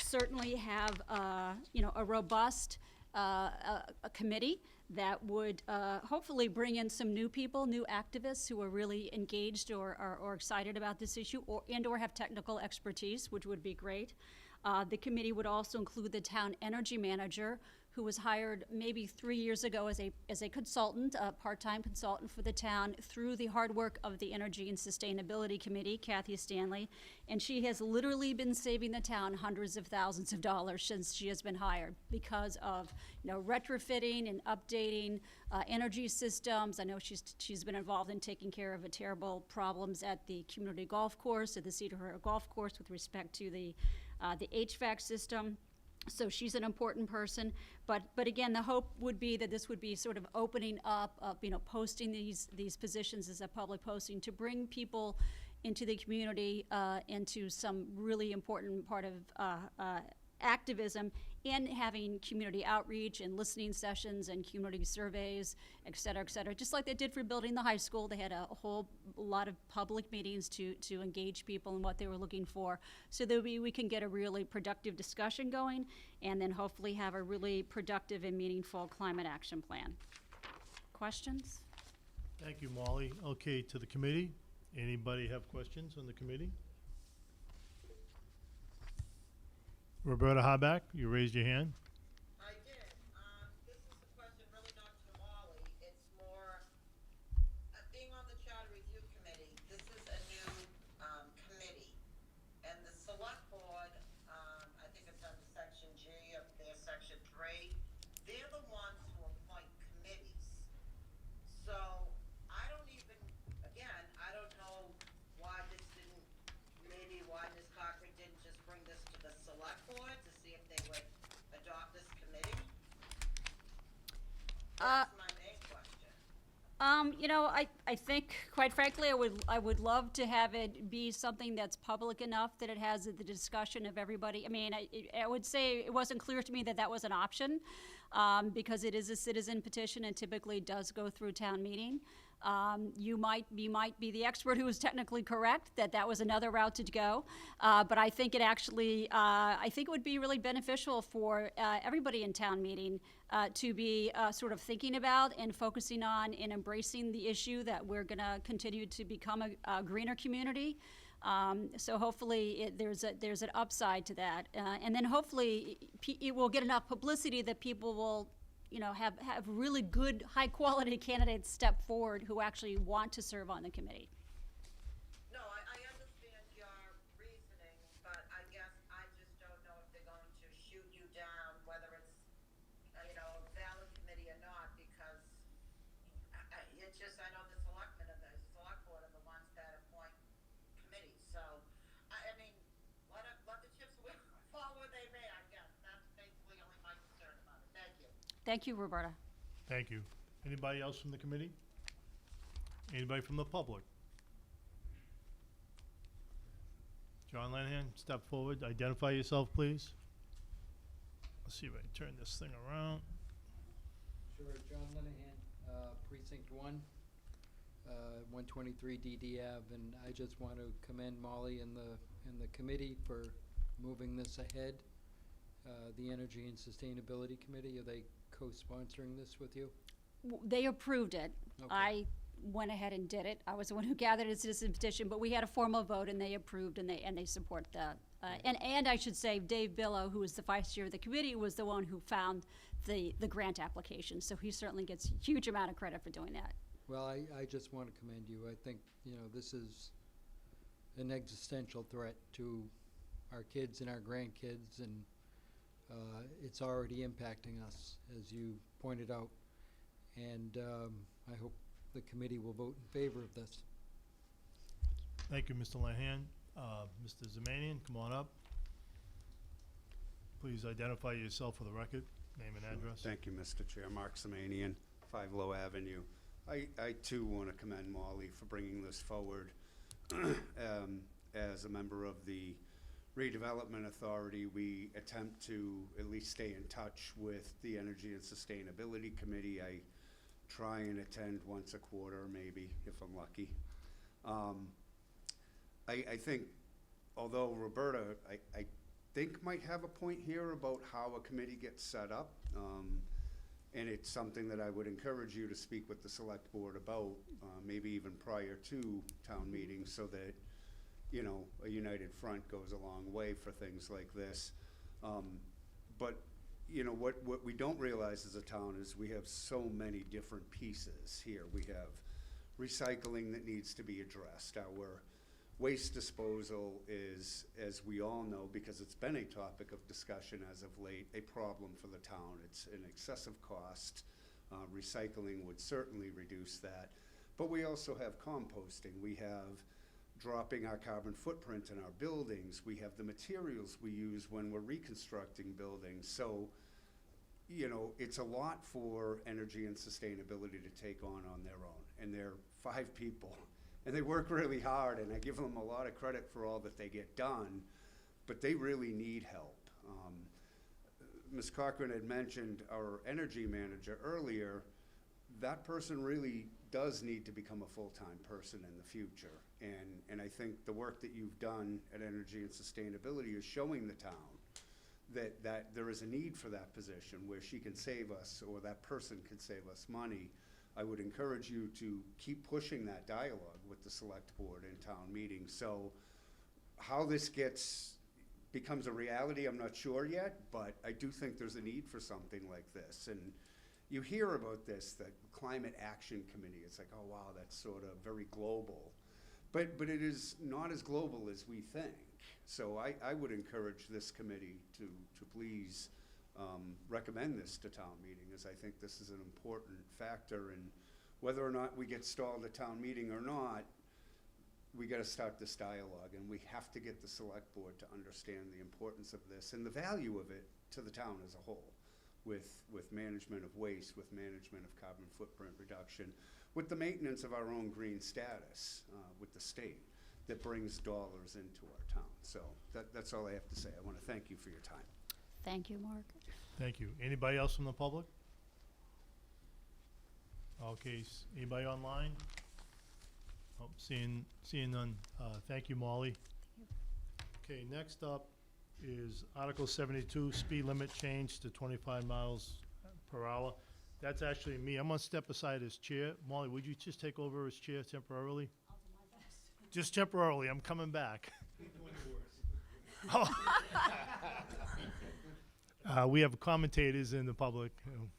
certainly have, a robust a committee that would hopefully bring in some new people, new activists who are really engaged or excited about this issue, or have technical expertise, which would be great. The committee would also include the town energy manager, who was hired maybe 3 years ago as a consultant, a part-time consultant for the town through the hard work of the Energy and Sustainability Committee, Kathy Stanley. And she has literally been saving the town hundreds of thousands of dollars since she has been hired because of retrofitting and updating energy systems. I know she's been involved in taking care of terrible problems at the community golf course, at the Cedar Hill Golf Course, with respect to the HVAC system. So she's an important person, but again, the hope would be that this would be sort of opening up, posting these positions as a public posting to bring people into the community, into some really important part of activism, and having community outreach and listening sessions and community surveys, et cetera, just like they did for building the high school. They had a whole lot of public meetings to engage people in what they were looking for, so that we can get a really productive discussion going, and then hopefully have a really productive and meaningful climate action plan. Questions? Thank you, Molly. Okay, to the committee. Anybody have questions on the committee? Roberta Habeck, you raised your hand. I did. This is a question really not to Molly. It's more, being on the select board to see if they would adopt this committee? That's my main question. You know, I think, quite frankly, I would love to have it be something that's public enough that it has the discussion of everybody. I mean, I would say it wasn't clear to me that that was an option, because it is a citizen petition and typically does go through town meeting. You might be the expert who is technically correct, that was another route to go. But I think it actually, I think it would be really beneficial for everybody in town meeting to be sort of thinking about and focusing on and embracing the issue that we're going to continue to become a greener community. So hopefully there's an upside to that. And then hopefully it will get enough publicity that people will, you know, have really good, high-quality candidates step forward who actually want to serve on the committee. No, I understand your reasoning, but I guess I just don't know if they're going to shoot you down, whether it's, you know, a valid committee or not, because it's just, I know the selectmen and the select board are the ones that appoint committees, so, I mean, let the chips fall where they may, I guess. That's basically only my concern about it. Thank you. Thank you, Roberta. Thank you. Anybody else from the committee? Anybody from the public? John Lanahan, step forward, identify yourself, please. Let's see if I can turn this thing around. Sure, John Linehan, Precinct 1, 123 DD Ave, and I just want to commend Molly and the committee for moving this ahead. The Energy and Sustainability Committee, are they co-sponsoring this with you? They approved it. Okay. I went ahead and did it. I was the one who gathered a citizen petition, but we had a formal vote and they approved and they support that. And I should say, Dave Billow, who is the vice chair of the committee, was the one who found the grant application. So he certainly gets a huge amount of credit for doing that. Well, I just want to commend you. I think, you know, this is an existential threat to our kids and our grandkids, and it's already impacting us, as you pointed out. And I hope the committee will vote in favor of this. Thank you, Mr. Lanahan. Mr. Zemanian, come on up. Please identify yourself for the record, name and address. Thank you, Mr. Chair. Mark Semanian, 5 Low Avenue. I too want to commend Molly for bringing this forward. As a member of the Redevelopment Authority, we attempt to at least stay in touch with the Energy and Sustainability Committee. I try and attend once a quarter, maybe, if I'm lucky. I think, although Roberta, I think might have a point here about how a committee gets set up, and it's something that I would encourage you to speak with the select board about, maybe even prior to town meetings, so that, you know, a united front goes a long way for things like this. But, you know, what we don't realize as a town is we have so many different pieces here. We have recycling that needs to be addressed. Our waste disposal is, as we all know, because it's been a topic of discussion as of late, a problem for the town. It's an excessive cost. Recycling would certainly reduce that. But we also have composting. We have dropping our carbon footprint in our buildings. We have the materials we use when we're reconstructing buildings. So, you know, it's a lot for Energy and Sustainability to take on their own. And they're 5 people. And they work really hard, and I give them a lot of credit for all that they get done, but they really need help. Ms. Cochran had mentioned our energy manager earlier. That person really does need to become a full-time person in the future. And I think the work that you've done at Energy and Sustainability is showing the town that there is a need for that position where she can save us, or that person can save us money. I would encourage you to keep pushing that dialogue with the select board in town meetings. So how this becomes a reality, I'm not sure yet, but I do think there's a need for something like this. And you hear about this, the Climate Action Committee. It's like, oh wow, that's sort of very global. But it is not as global as we think. So I would encourage this committee to please recommend this to town meeting, as I think this is an important factor. And whether or not we get stalled at town meeting or not, we gotta start this dialogue, and we have to get the select board to understand the importance of this and the value of it to the town as a whole, with management of waste, with management of carbon footprint reduction, with the maintenance of our own green status, with the state, that brings dollars into our town. So that's all I have to say. I wanna thank you for your time. Thank you, Mark. Thank you. Anybody else from the public? Okay, anybody online? Oh, seeing none. Thank you, Molly. Okay, next up is Article 72, speed limit change to 25 miles per hour. That's actually me. I'm gonna step aside as chair. Molly, would you just take over as chair temporarily? I'll do my best. Just temporarily. I'm coming back. We have commentators in the public.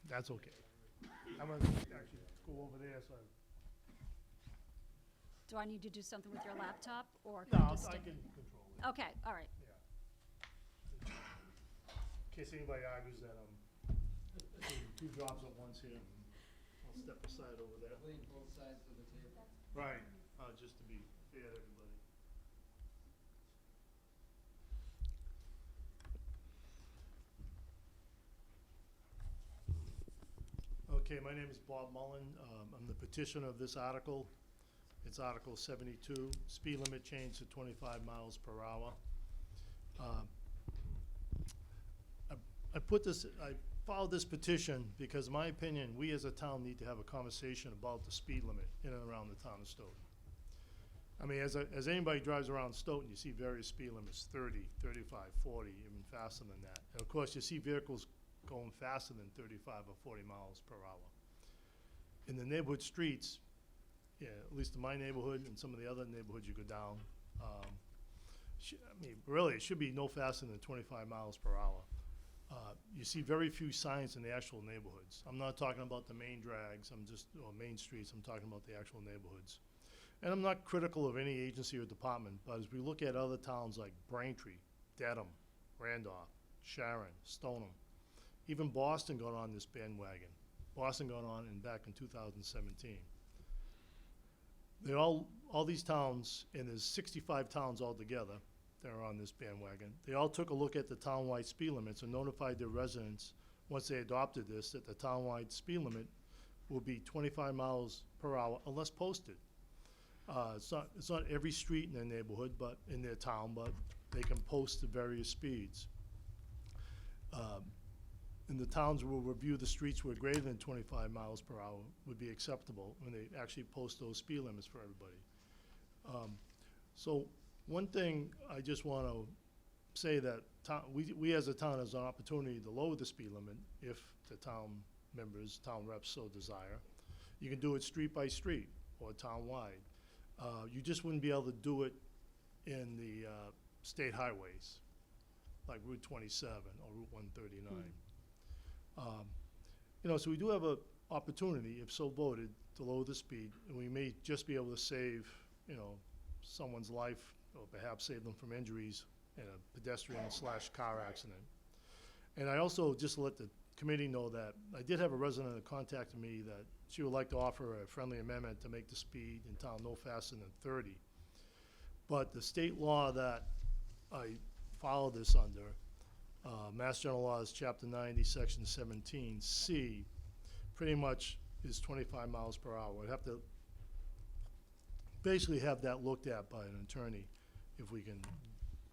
That's okay. I'm gonna actually go over there, so. Do I need to do something with your laptop, or No, can I just I stick? can control it. Okay, all right. In case anybody argues that I'm doing two jobs at once here, I'll step aside over there. Clean both sides of the table. Right, just to be fair to everybody. Okay, my name is Bob Mullen. I'm the petitioner of this article. It's Article 72, speed limit change to 25 miles per hour. I filed this petition because, in my opinion, we as a town need to have a conversation about the speed limit in and around the town of Stoughton. I mean, as anybody drives around Stoughton, you see various speed limits, 30, 35, 40, even faster than that. And of course, you see vehicles going faster than 35 or 40 miles per hour. In the neighborhood streets, yeah, at least in my neighborhood and some of the other neighborhoods you go down, I mean, really, it should be no faster than 25 miles per hour. You see very few signs in the actual neighborhoods. I'm not talking about the main drags, or main streets, I'm talking about the actual neighborhoods. And I'm not critical of any agency or department, but as we look at other towns like Braintree, Dedham, Randolph, Sharon, Stoneham, even Boston got on this bandwagon. Boston got on back in 2017. All these towns, and there's 65 towns altogether that are on this bandwagon, they all took a look at the townwide speed limits and notified their residents, once they adopted this, that the townwide speed limit will be 25 miles per hour unless posted. It's not every street in their neighborhood, but in their town, but they can post the various speeds. And the towns will review the streets where greater than 25 miles per hour would be acceptable when they actually post those speed limits for everybody. So one thing I just want to say that we as a town has an opportunity to lower the speed limit if the town members, town reps so desire. You can do it street by street or town-wide. You just wouldn't be able to do it in the state highways, like Route 27 or Route 139. So we do have an opportunity, if so voted, to lower the speed, and we may just be able to save, someone's life, or perhaps save them from injuries in a pedestrian/car accident. And I also just let the committee know that I did have a resident that contacted me that she would like to offer a friendly amendment to make the speed in town no faster than 30. But the state law that I follow this under, Mass General Laws, Chapter 90, Section 17C, pretty much is 25 miles per hour. I'd have to basically have that looked at by an attorney if we can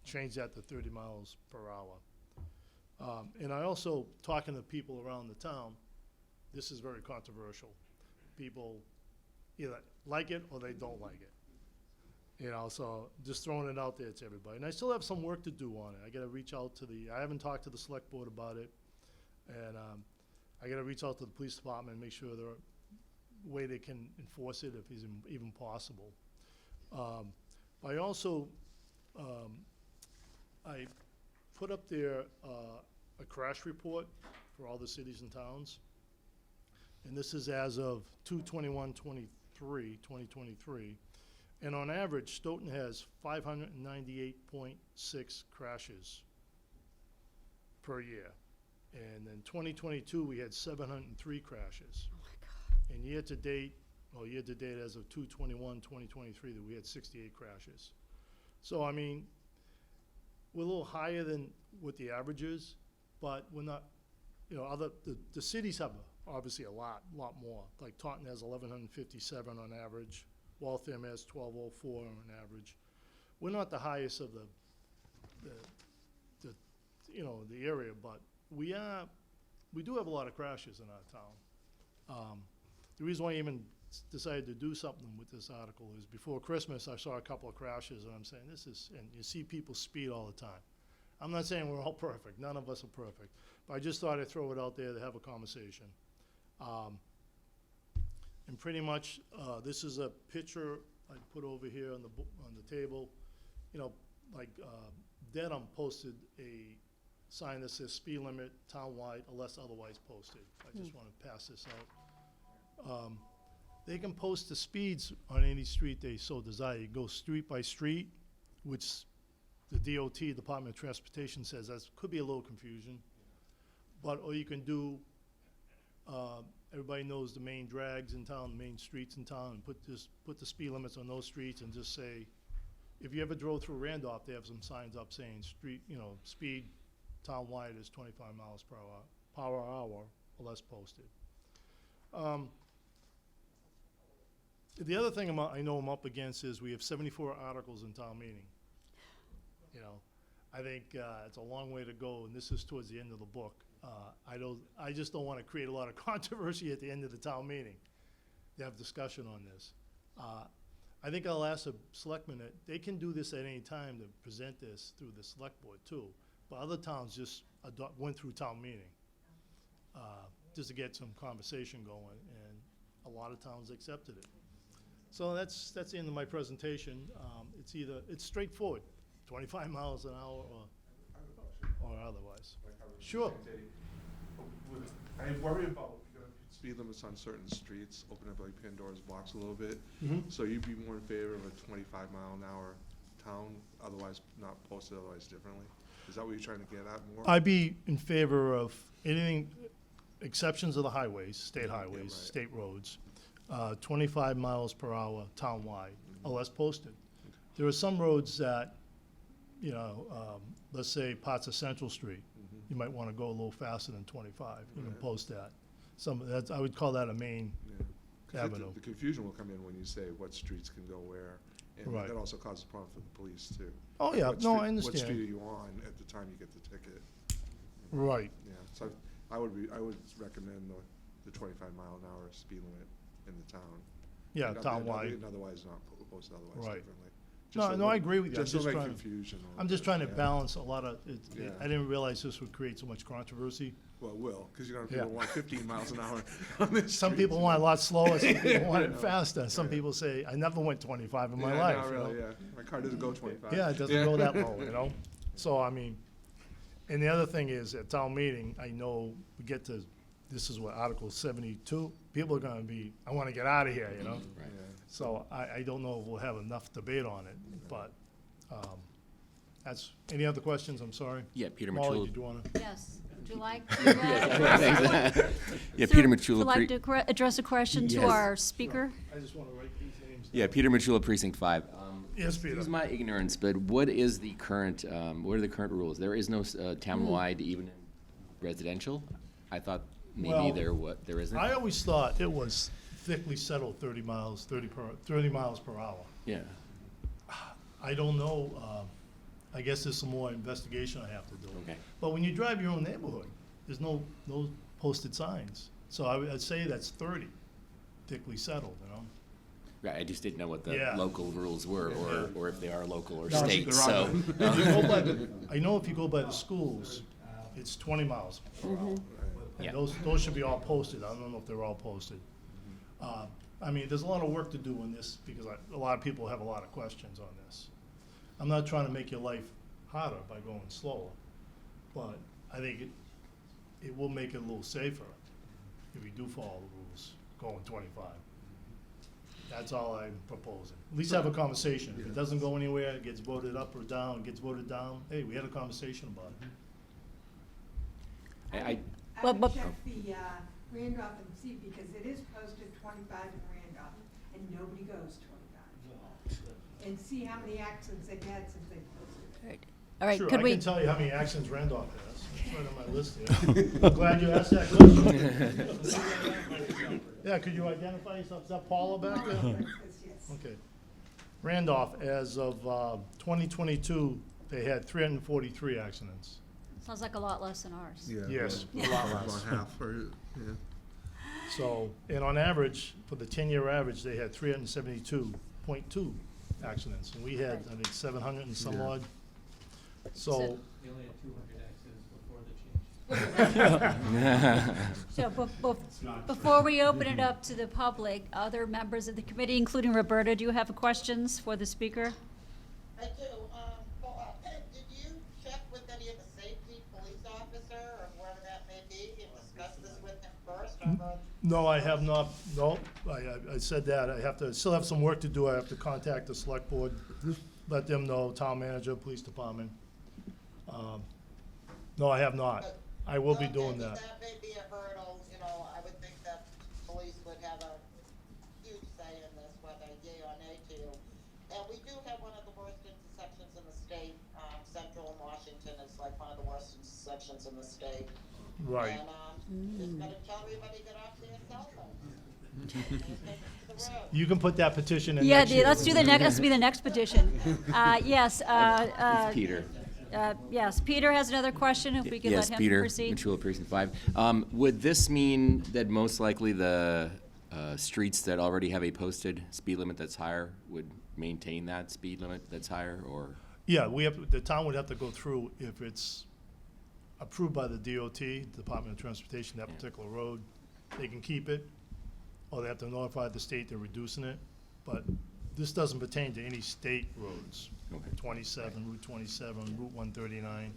change that to 30 miles per hour. And I also, talking to people around the town, this is very controversial. People either like it or they don't like it. So just throwing it out there to everybody. And I still have some work to do on it. I gotta reach out to I haven't talked to the select board about it. And I gotta reach out to the police department and make sure there are a way they can enforce it if it's even possible. I also, I put up there a crash report for all the cities and towns. And this is as of 2/21/2023. And on average, Stoughton has 598.6 crashes per year. And in 2022, we had 703 crashes. Oh my God. And year to date, well, year-to-date as of 2/21/2023, that we had 68 crashes. So, I mean, we're a little higher than what the average is, but we're not, you know, the cities have obviously a lot more. Like Taunton has 1,157 on average, Waltham has 1,204 on average. We're not the highest of the you know, the area, but we do have a lot of crashes in our town. The reason why I even decided to do something with this article is before Christmas, I saw a couple of crashes, and I'm saying, and you see people speed all the time. I'm not saying we're all perfect, none of us are perfect, but I just thought I'd throw it out there to have a conversation. And pretty much, this is a picture I put over here on the table. You know, like Dedham posted a sign that says speed limit townwide unless otherwise posted. I just want to pass this out. They can post the speeds on any street they so desire. You go street by street, which the DOT, Department of Transportation, says that could be a little confusion. But, or you can do, everybody knows the main drags in town, the main streets in town, and put the speed limits on those streets and just say, if you ever drove through Randolph, they have some signs up saying street, you know, speed townwide is 25 miles per hour or less posted. The other thing I know I'm up against is we have 74 articles in town meeting. You know, I think it's a long way to go, and this is towards the end of the book. I just don't want to create a lot of controversy at the end of the town meeting to have discussion on this. I think I'll ask the selectmen that they can do this at any time to present this through the select board too. But other towns just went through town meeting just to get some conversation going, and a lot of towns accepted it. So that's the end of my presentation. It's straightforward, 25 miles an hour or otherwise. Sure. I worry about speed limits on certain streets, open up like Pandora's box a little bit. So you'd be more in favor of a 25-mile-an-hour town, otherwise not posted, otherwise differently? Is that what you're trying to get at more? I'd be in favor of anything, exceptions of the highways, state highways, state roads, 25 miles per hour townwide, unless posted. There are some roads that, you know, let's say parts of Central Street, you might want to go a little faster than 25. You can post that. I would call that a main avenue. The confusion will come in when you say what streets can go where, and Right. that also causes a problem for the police too. Oh, yeah, What no, street- I understand. What street are you on at the time you get the ticket? Right. Yeah, so I would recommend the 25-mile-an-hour speed limit in the town. Yeah, And townwide. and otherwise not posted otherwise Right. differently. No, I agree with you. Just to make confusion. a I'm little just bit, trying to yeah. balance a lot of, Yeah. I didn't realize this would create so much controversy. Well, it will, because you're gonna Yeah. people want 15 miles an hour on the Some streets, people you want it a know. lot slower, some people want Yeah, it faster. Some yeah. people say, I never went 25 in my Yeah, life. not you really, know? yeah. My car doesn't go 25. Yeah, it doesn't go that low, you know? So, I mean, and the other thing is, at town meeting, I know we get to, this is what, Article 72, people are gonna be, I wanna get out of here, you know? Yeah. So I don't know if we'll have enough debate on it, but, any other questions? I'm sorry. Yeah, Peter Molly, Machula. did you wanna? Yes, would you like? Yeah, Peter Would you Machula. like to address a question to Yes. our speaker? I just wanna write these names down. Yeah, Peter Machula, Precinct 5. Yes, Peter. Excuse my ignorance, but what is the current, what are the current rules? There is no townwide, even in residential? I thought maybe Well, there isn't? I always thought it was thickly settled 30 miles per hour. Yeah. I don't know, I guess there's some more investigation I have to do. Okay. But when you drive your own neighborhood, there's no posted signs. So I'd say that's 30, thickly settled, you know? Right, I just didn't know what the Yeah. local rules were, or if they are local or No, state, they're so. on If you go by I know if you go by the schools, it's 20 miles per hour. Yeah. And those should be all posted. I don't know if they're all posted. I mean, there's a lot of work to do on this because a lot of people have a lot of questions on this. I'm not trying to make your life harder by going slower, but I think it will make it a little safer if we do follow the rules, going 25. That's all I'm proposing. At least have a conversation. If it doesn't go anywhere, it gets voted up or down, gets voted down, hey, we had a conversation about it. I- I would check the Randolph and see, because it is posted 25 in Randolph. and nobody goes 25. And see how many accidents they've had since they posted. All right, Sure, could I we, can tell you how many accidents Randolph has. It's right on my list here. I'm glad you asked that question. Yeah, could you identify yourself? Is that Paula back there? Yes. Okay. Randolph, as of 2022, they had 343 accidents. sounds like a lot less than ours. Yeah. Yes, yeah. a lot less. About half, or, yeah. So, and on average, for the 10-year average, they had 372.2 accidents. And we had, I think, 700 and some Yeah. odd. So, You only had 200 accidents before the change. So before we open it up to the public, other members of the committee, including Roberta, do you have questions for the speaker? I do, did you check with any of the safety police officer or whoever that may be and discuss this with him first? no, I have not, no, I said that. Still have some work to do. I have to contact the select board, let them know, town manager, police department. No, I have not. I will be doing that. That may be a hurdle, you know, I would think that police would have a huge say in this, whether yay or nay to you. And we do have one of the worst intersections in the state, central Washington is like one of the worst intersections in the state. Right. And, just gotta tell everybody to get off their cell phones. And take it to the road. You can put that petition in Yeah, next year. let's do the next, let's be the next petition. Yes, It's Peter. yes, Peter has another question, if we could let Yes, him Peter, proceed. Municipal Precinct 5. Would this mean that most likely the streets that already have a posted speed limit that's higher would maintain that speed limit that's higher, or? Yeah, the town would have to go through, if it's approved by the DOT, Department of Transportation, that Yeah. particular road, they can keep it, or they have to notify the state they're reducing it. But this doesn't pertain to any state roads. Okay. 27, Route 27, Route 139.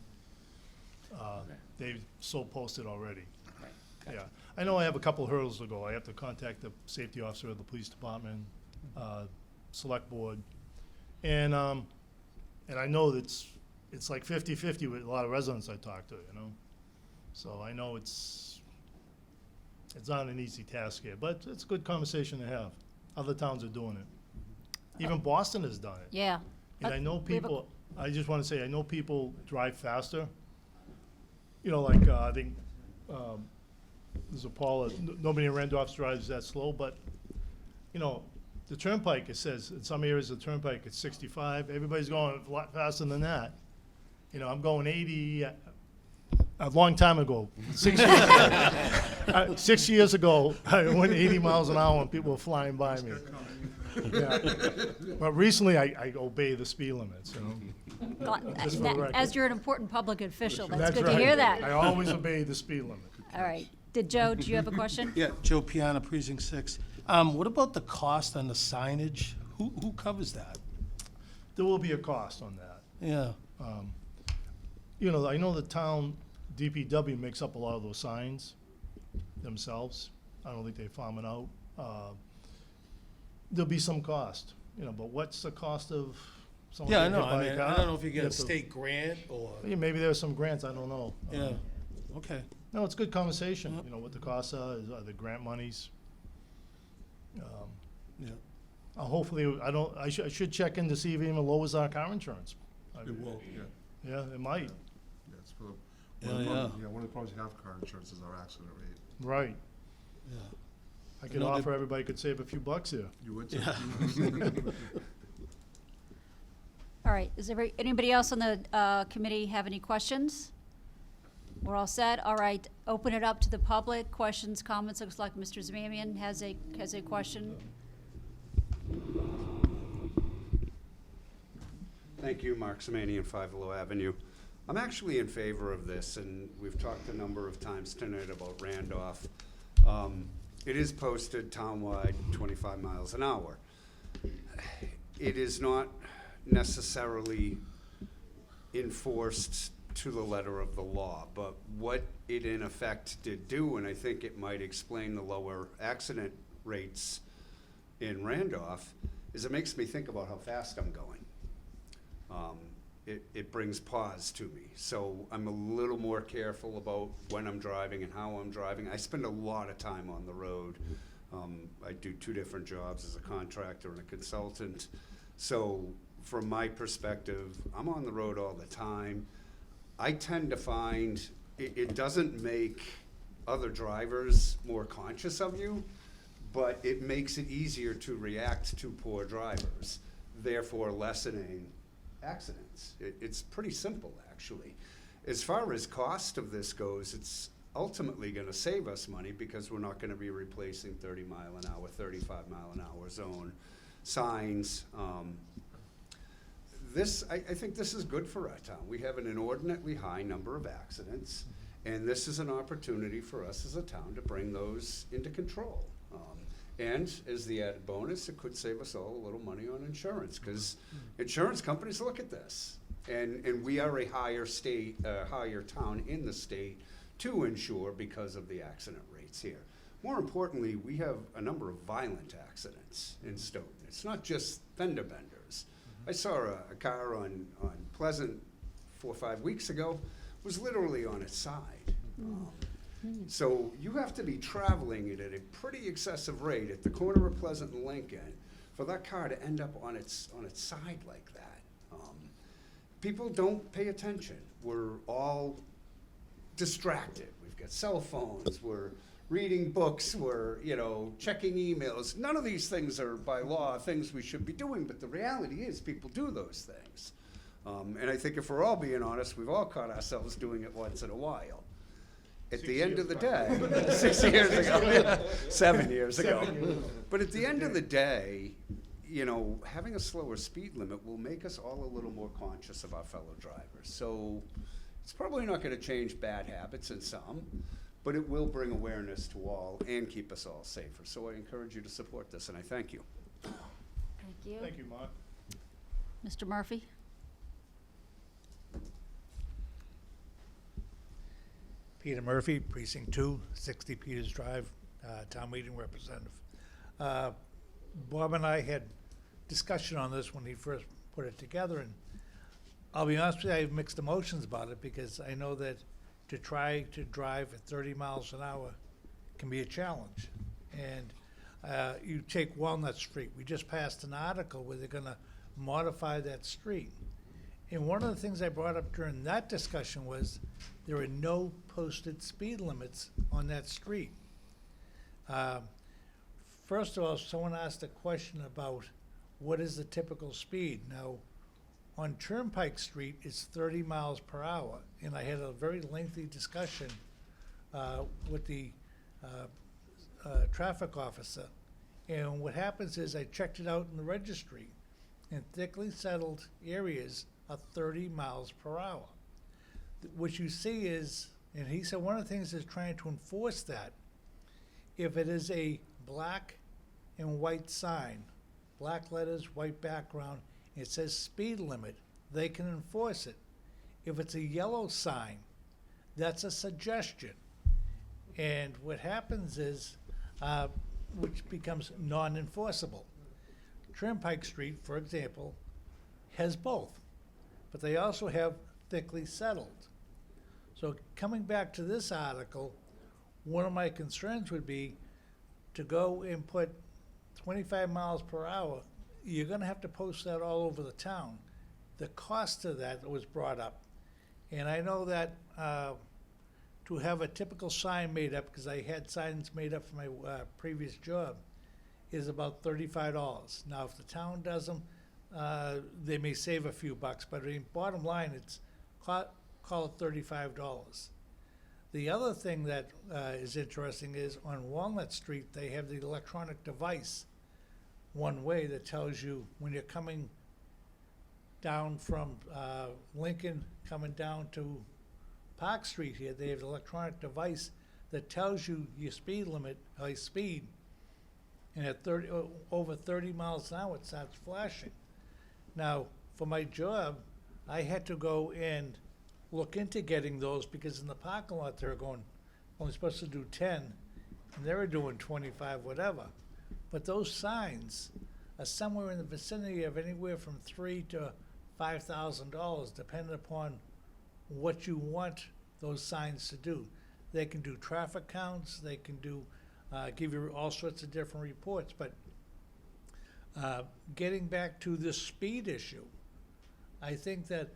They've so posted already. Right, gotcha. Yeah, I know I have a couple hurdles to go. I have to contact the safety officer of the police department, select board. And I know it's like 50-50 with a lot of residents I talk to, you know? So I know it's not an easy task here, but it's a good conversation to have. Other towns are doing it. Even Boston has done it. Yeah. And I know We have a- people, I just want to say, I know people drive faster. You know, like, I think, there's a Paula, nobody in Randolph drives that slow, but, you know, the turnpike, it says, in some areas of the turnpike, it's 65. Everybody's going a lot faster than that. You know, I'm going 80, a long time ago, 6 years, 6 years ago, I went 80 miles an hour and people were flying by me. Yeah. But recently, I obey the speed limits, you know? Just for the record. As you're an important public official, that's good to right. hear that. I always obey the speed limit. All right. Joe, do you have a question? Yeah, Joe Piana, Precinct 6. What about the cost on the signage? Who covers that? There will be a cost on that. Yeah, You know, I know the town DPW makes up a lot of those signs themselves. I don't think they farm it out. There'll be some cost, you know, but what's the cost of someone yeah, I getting know. hit by I a mean, car? I don't know if you get a have to- state grant or, Yeah, maybe there's some grants, I don't know. yeah, okay. No, it's good conversation, Yep. you know, what the costs are the grant monies. Yeah. Hopefully, I should check in to see if it even lowers our car insurance. It will, yeah. Yeah, it might, Yeah, it's for Yeah, one of the yeah. problems- one of the problems you have with car insurance is our accident rate. right. Yeah. I can know, the- offer everybody could save a few bucks here. You would say? All right. Is anybody else on the committee have any questions? We're all set? All right. Open it up to the public. Questions, comments? Looks like Mr. Zamamian has a question. Thank you, Mark Semanian, 5 Willow Avenue. I'm actually in favor of this, and we've talked a number of times tonight about Randolph. It is posted townwide 25 miles an hour. It is not necessarily enforced to the letter of the law, but what it in effect did do, and I think it might explain the lower accident rates in Randolph, is it makes me think about how fast I'm going. It brings pause to me. So I'm a little more careful about when I'm driving and how I'm driving. I spend a lot of time on the road. I do 2 different jobs as a contractor and a consultant. So from my perspective, I'm on the road all the time. I tend to find it doesn't make other drivers more conscious of you, but it makes it easier to react to poor drivers, therefore lessening accidents. It's pretty simple, actually. As far as cost of this goes, it's ultimately gonna save us money because we're not gonna be replacing 30 mile an hour, 35 mile an hour zone signs. I think this is good for our town. We have an inordinately high number of accidents, and this is an opportunity for us as a town to bring those into control. And as the added bonus, it could save us all a little money on insurance, because insurance companies look at this. And we are a higher town in the state to insure because of the accident rates here. More importantly, we have a number of violent accidents in Stoughton. It's not just fender benders. I saw a car on Pleasant 4 or 5 weeks ago, was literally on its side. So you have to be traveling it at a pretty excessive rate at the corner of Pleasant and Lincoln for that car to end up on its side like that. People don't pay attention. We're all distracted. We've got cell phones, we're reading books, we're, checking emails. None of these things are by law things we should be doing, but the reality is people do those things. And I think if we're all being honest, we've all caught ourselves doing it once in a while. At the end of the day, 6 years ago, 7 years ago. But at the end of the day, having a slower speed limit will make us all a little more conscious of our fellow drivers. So it's probably not going to change bad habits in some, but it will bring awareness to all and keep us all safer. So I encourage you to support this, and I thank you. Thank you. Thank you, Mark. Mr. Murphy? Peter Murphy, Precinct 2, 60 Peters Drive, Town Meeting Representative. Bob and I had discussion on this when he first put it together, and I'll be honest with you, I have mixed emotions about it, because I know that to try to drive at 30 miles an hour can be a challenge. And you take Walnut Street, we just passed an article where they're gonna modify that street. And one of the things I brought up during that discussion was there are no posted speed limits on that street. First of all, someone asked a question about what is the typical speed. Now, on Turnpike Street, it's 30 miles per hour, and I had a very lengthy discussion with the traffic officer. And what happens is I checked it out in the registry. In thickly settled areas are 30 miles per hour. What you see is, and he said one of the things is trying to enforce that. If it is a black and white sign, black letters, white background, it says speed limit, they can enforce it. If it's a yellow sign, that's a suggestion. And what happens is, which becomes non-enforceable. Turnpike Street, for example, has both, but they also have thickly settled. So coming back to this article, one of my concerns would be to go and put 25 miles per hour, you're gonna have to post that all over the town. The cost of that was brought up. And I know that to have a typical sign made up, because I had signs made up for my previous job, is about $35. Now, if the town does them, they may save a few bucks, but I mean, bottom line, it's call it $35. The other thing that is interesting is on Walnut Street, they have the electronic device one way that tells you when you're coming down from Lincoln, coming down to Park Street here, they have an electronic device that tells you your speed limit, speed, and at over 30 miles an hour, it starts flashing. Now, for my job, I had to go and look into getting those, because in the parking lot, they're going, only supposed to do 10, and they were doing 25, whatever. But those signs are somewhere in the vicinity of anywhere from $3,000 to $5,000, depending upon what you want those signs to do. They can do traffic counts, they can do give you all sorts of different reports, but getting back to this speed issue, I think that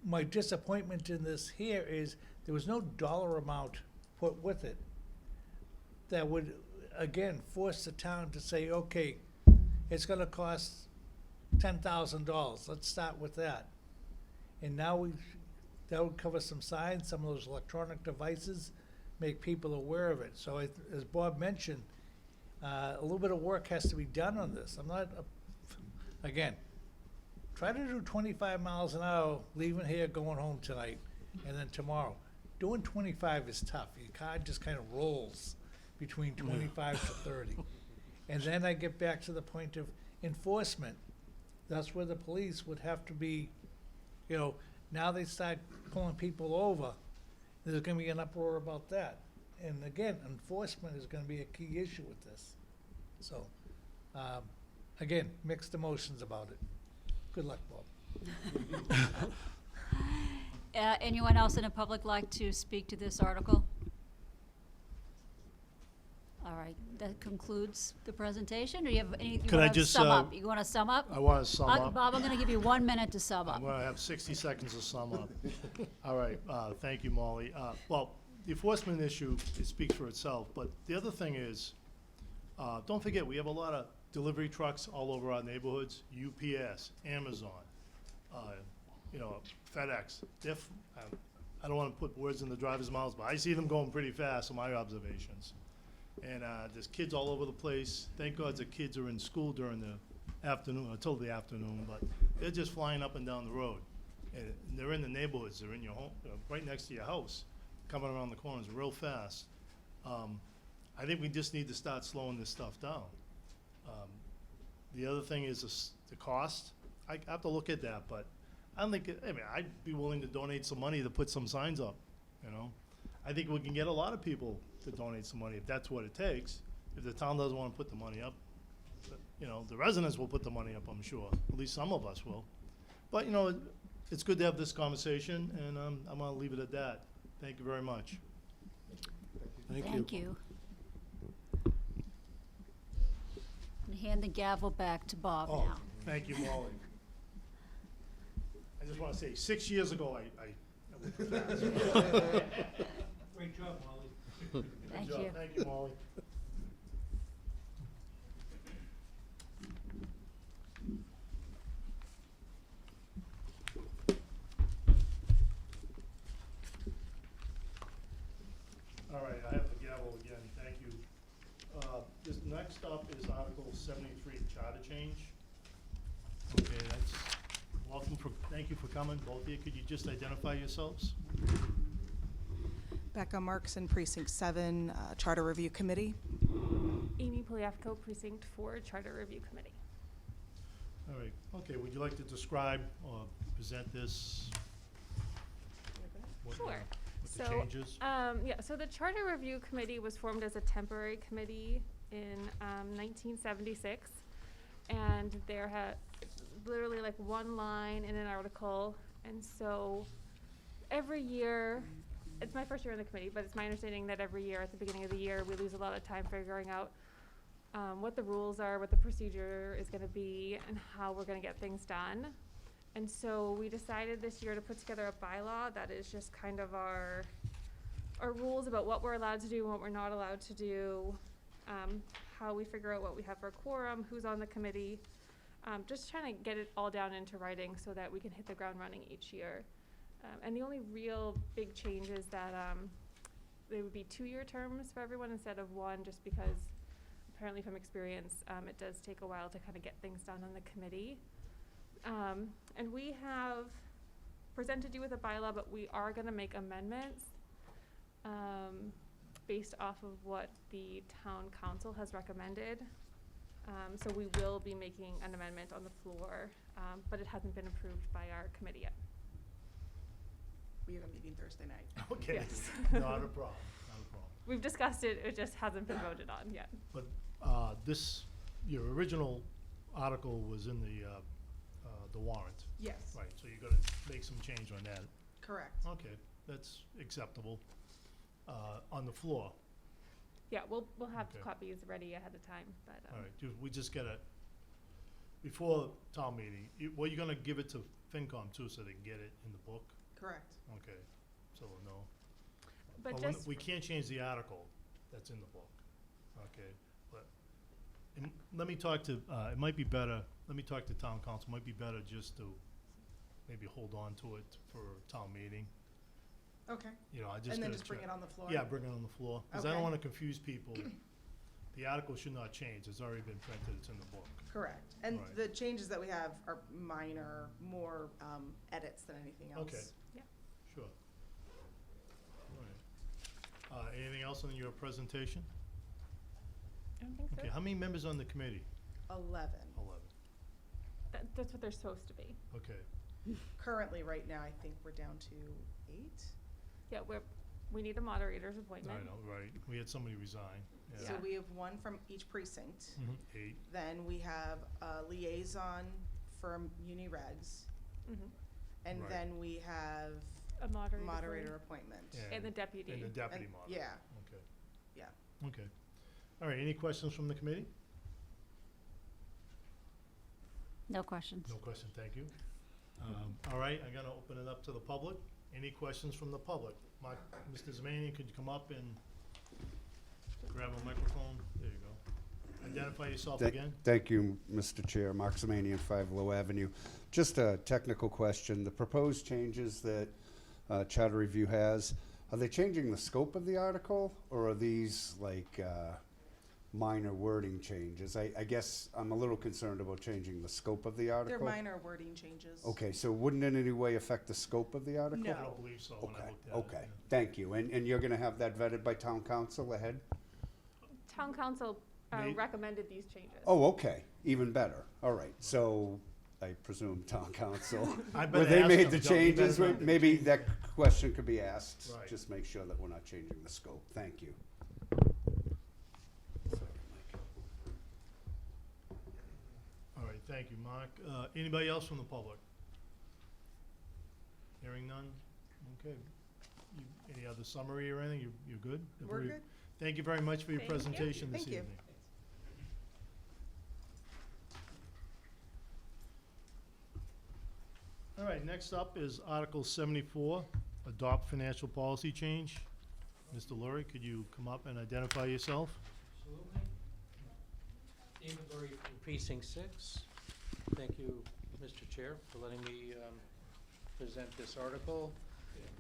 my disappointment in this here is there was no dollar amount put with it that would, again, force the town to say, okay, it's gonna cost $10,000, let's start with that. And now that would cover some signs, some of those electronic devices, make people aware of it. So as Bob mentioned, a little bit of work has to be done on this. I'm not, again, try to do 25 miles an hour, leaving here, going home tonight, and then tomorrow. Doing 25 is tough. Your car just kind of rolls between 25 to 30. And then I get back to the point of enforcement. That's where the police would have to be, you know, now they start pulling people over, there's gonna be an uproar about that. And again, enforcement is gonna be a key issue with this. So, again, mixed emotions about it. Good luck, Bob. Anyone else in the public like to speak to this article? All right, that concludes the presentation. Or you have any, you Can I wanna just, sum up? You wanna sum up? I want to sum up. Bob, I'm gonna give you 1 minute to sum up. I'm gonna have 60 seconds to sum up. All right, thank you, Molly. Well, the enforcement issue, it speaks for itself, but the other thing is, don't forget, we have a lot of delivery trucks all over our neighborhoods, UPS, Amazon, you know, FedEx. I don't wanna put words in the driver's mouths, but I see them going pretty fast in my observations. And there's kids all over the place. Thank God the kids are in school during the afternoon, until the afternoon, but they're just flying up and down the road. And they're in the neighborhoods, they're in your home, right next to your house, coming around the corners real fast. I think we just need to start slowing this stuff down. The other thing is the cost. I have to look at that, but I don't think, I mean, I'd be willing to donate some money to put some signs up, you know? I think we can get a lot of people to donate some money if that's what it takes. If the town doesn't want to put the money up, you know, the residents will put the money up, I'm sure. At least some of us will. But, you know, it's good to have this conversation, and I'm gonna leave it at that. Thank you very much. Thank you. And hand the gavel back to Bob Oh, now. thank you, Molly. I just want to say, 6 years ago, I went too fast. Great job, Molly. Thank Good job. you. Thank you, Molly. All right, I have the gavel again, thank you. This next up is Article 73, Charter Change. Okay, thank you for coming, both of you. Could you just identify yourselves? Becca Markson, Precinct 7, Charter Review Committee. Amy Poliafco, Precinct 4, Charter Review Committee. All right, okay, would you like to describe or present this? What, Sure. what the So, changes? yeah, so the Charter Review Committee was formed as a temporary committee in 1976. And there had literally like one line in an article. And so every year, it's my first year in the committee, but it's my understanding that every year at the beginning of the year, we lose a lot of time figuring out what the rules are, what the procedure is gonna be, and how we're gonna get things done. And so we decided this year to put together a bylaw that is just kind of our rules about what we're allowed to do and what we're not allowed to do, how we figure out what we have for quorum, who's on the committee, just trying to get it all down into writing so that we can hit the ground running each year. And the only real big change is that there would be 2-year terms for everyone instead of 1, just because apparently from experience, it does take a while to kind of get things done on the committee. And we have presented you with a bylaw, but we are gonna make amendments based off of what the town council has recommended. So we will be making an amendment on the floor, but it hasn't been approved by our committee yet. We have a meeting Thursday night. Okay, Yes. not a problem, not a problem. We've discussed it, it just hasn't been voted on yet. But your original article was in the warrant. Yes. Right, so you're gonna make some change on that. Correct. Okay, that's acceptable. On the floor, Yeah, we'll have Okay. copies ready ahead of time, but, All right, we just gotta, before town meeting, well, you're gonna give it to FinCom too, so they can get it in the book? Correct. Okay, so we'll know. but Well, just, we can't change the article that's in the book, okay? But, and let me talk to, it might be better, let me talk to town council, might be better just to maybe hold on to it for town meeting. Okay. You know, I just And then gotta just bring check. it on the floor? Yeah, bring it on the floor, because I don't Okay. wanna confuse people. The article should not change, it's already been printed, it's in the book. Correct. And Right. the changes that we have are minor, more edits than anything else. Okay. Yeah. Sure. All right. Anything else on your presentation? I don't think so. Okay, how many members on the committee? 11. 11. That's what they're supposed to be. Okay, Currently, right now, I think we're down to 8. Yeah, we need a moderator's I appointment. know, right. We had somebody resign. So Yeah. we have one from each precinct. 8. Then we have a liaison for uni-regs. Mhm. And Right. then we have A moderator. moderator appointment. And the deputy. And the deputy And- moderator. yeah. Okay. Yeah. Okay. All right, any questions from the committee? No questions. No question, thank you. All right, I'm gonna open it up to the public. Any questions from the public? Mr. Zemanian, could you come up and grab a microphone? There you go. Identify yourself again. Thank you, Mr. Chair. Mark Zemanian, 5 Low Avenue. Just a technical question. The proposed changes that Charter Review has, are they changing the scope of the article, or are these like minor wording changes? I guess I'm a little concerned about changing the scope of the article. They're minor wording changes. Okay, so wouldn't it in any way affect the scope of the article? I No. don't believe so when I Okay, looked at it. okay, thank you. And you're gonna have that vetted by town council ahead? Town council May- recommended these changes. Oh, okay, even better. All right, so I presume town council, I where better they ask made them, the Joe. You better changes, know the maybe that question could be asked. Right. Just make sure that we're not changing the scope. Thank you. All right, thank you, Mark. Anybody else from the public? Hearing none? Okay. Any other summary or anything? You're good? We're good. Thank you very much for your Thank you. presentation this Thank you. evening. All right, next up is Article 74, Adopt Financial Policy Change. Mr. Lurie, could you come up and identify yourself? Absolutely. David Lurie from Precinct 6. Thank you, Mr. Chair, for letting me present this article.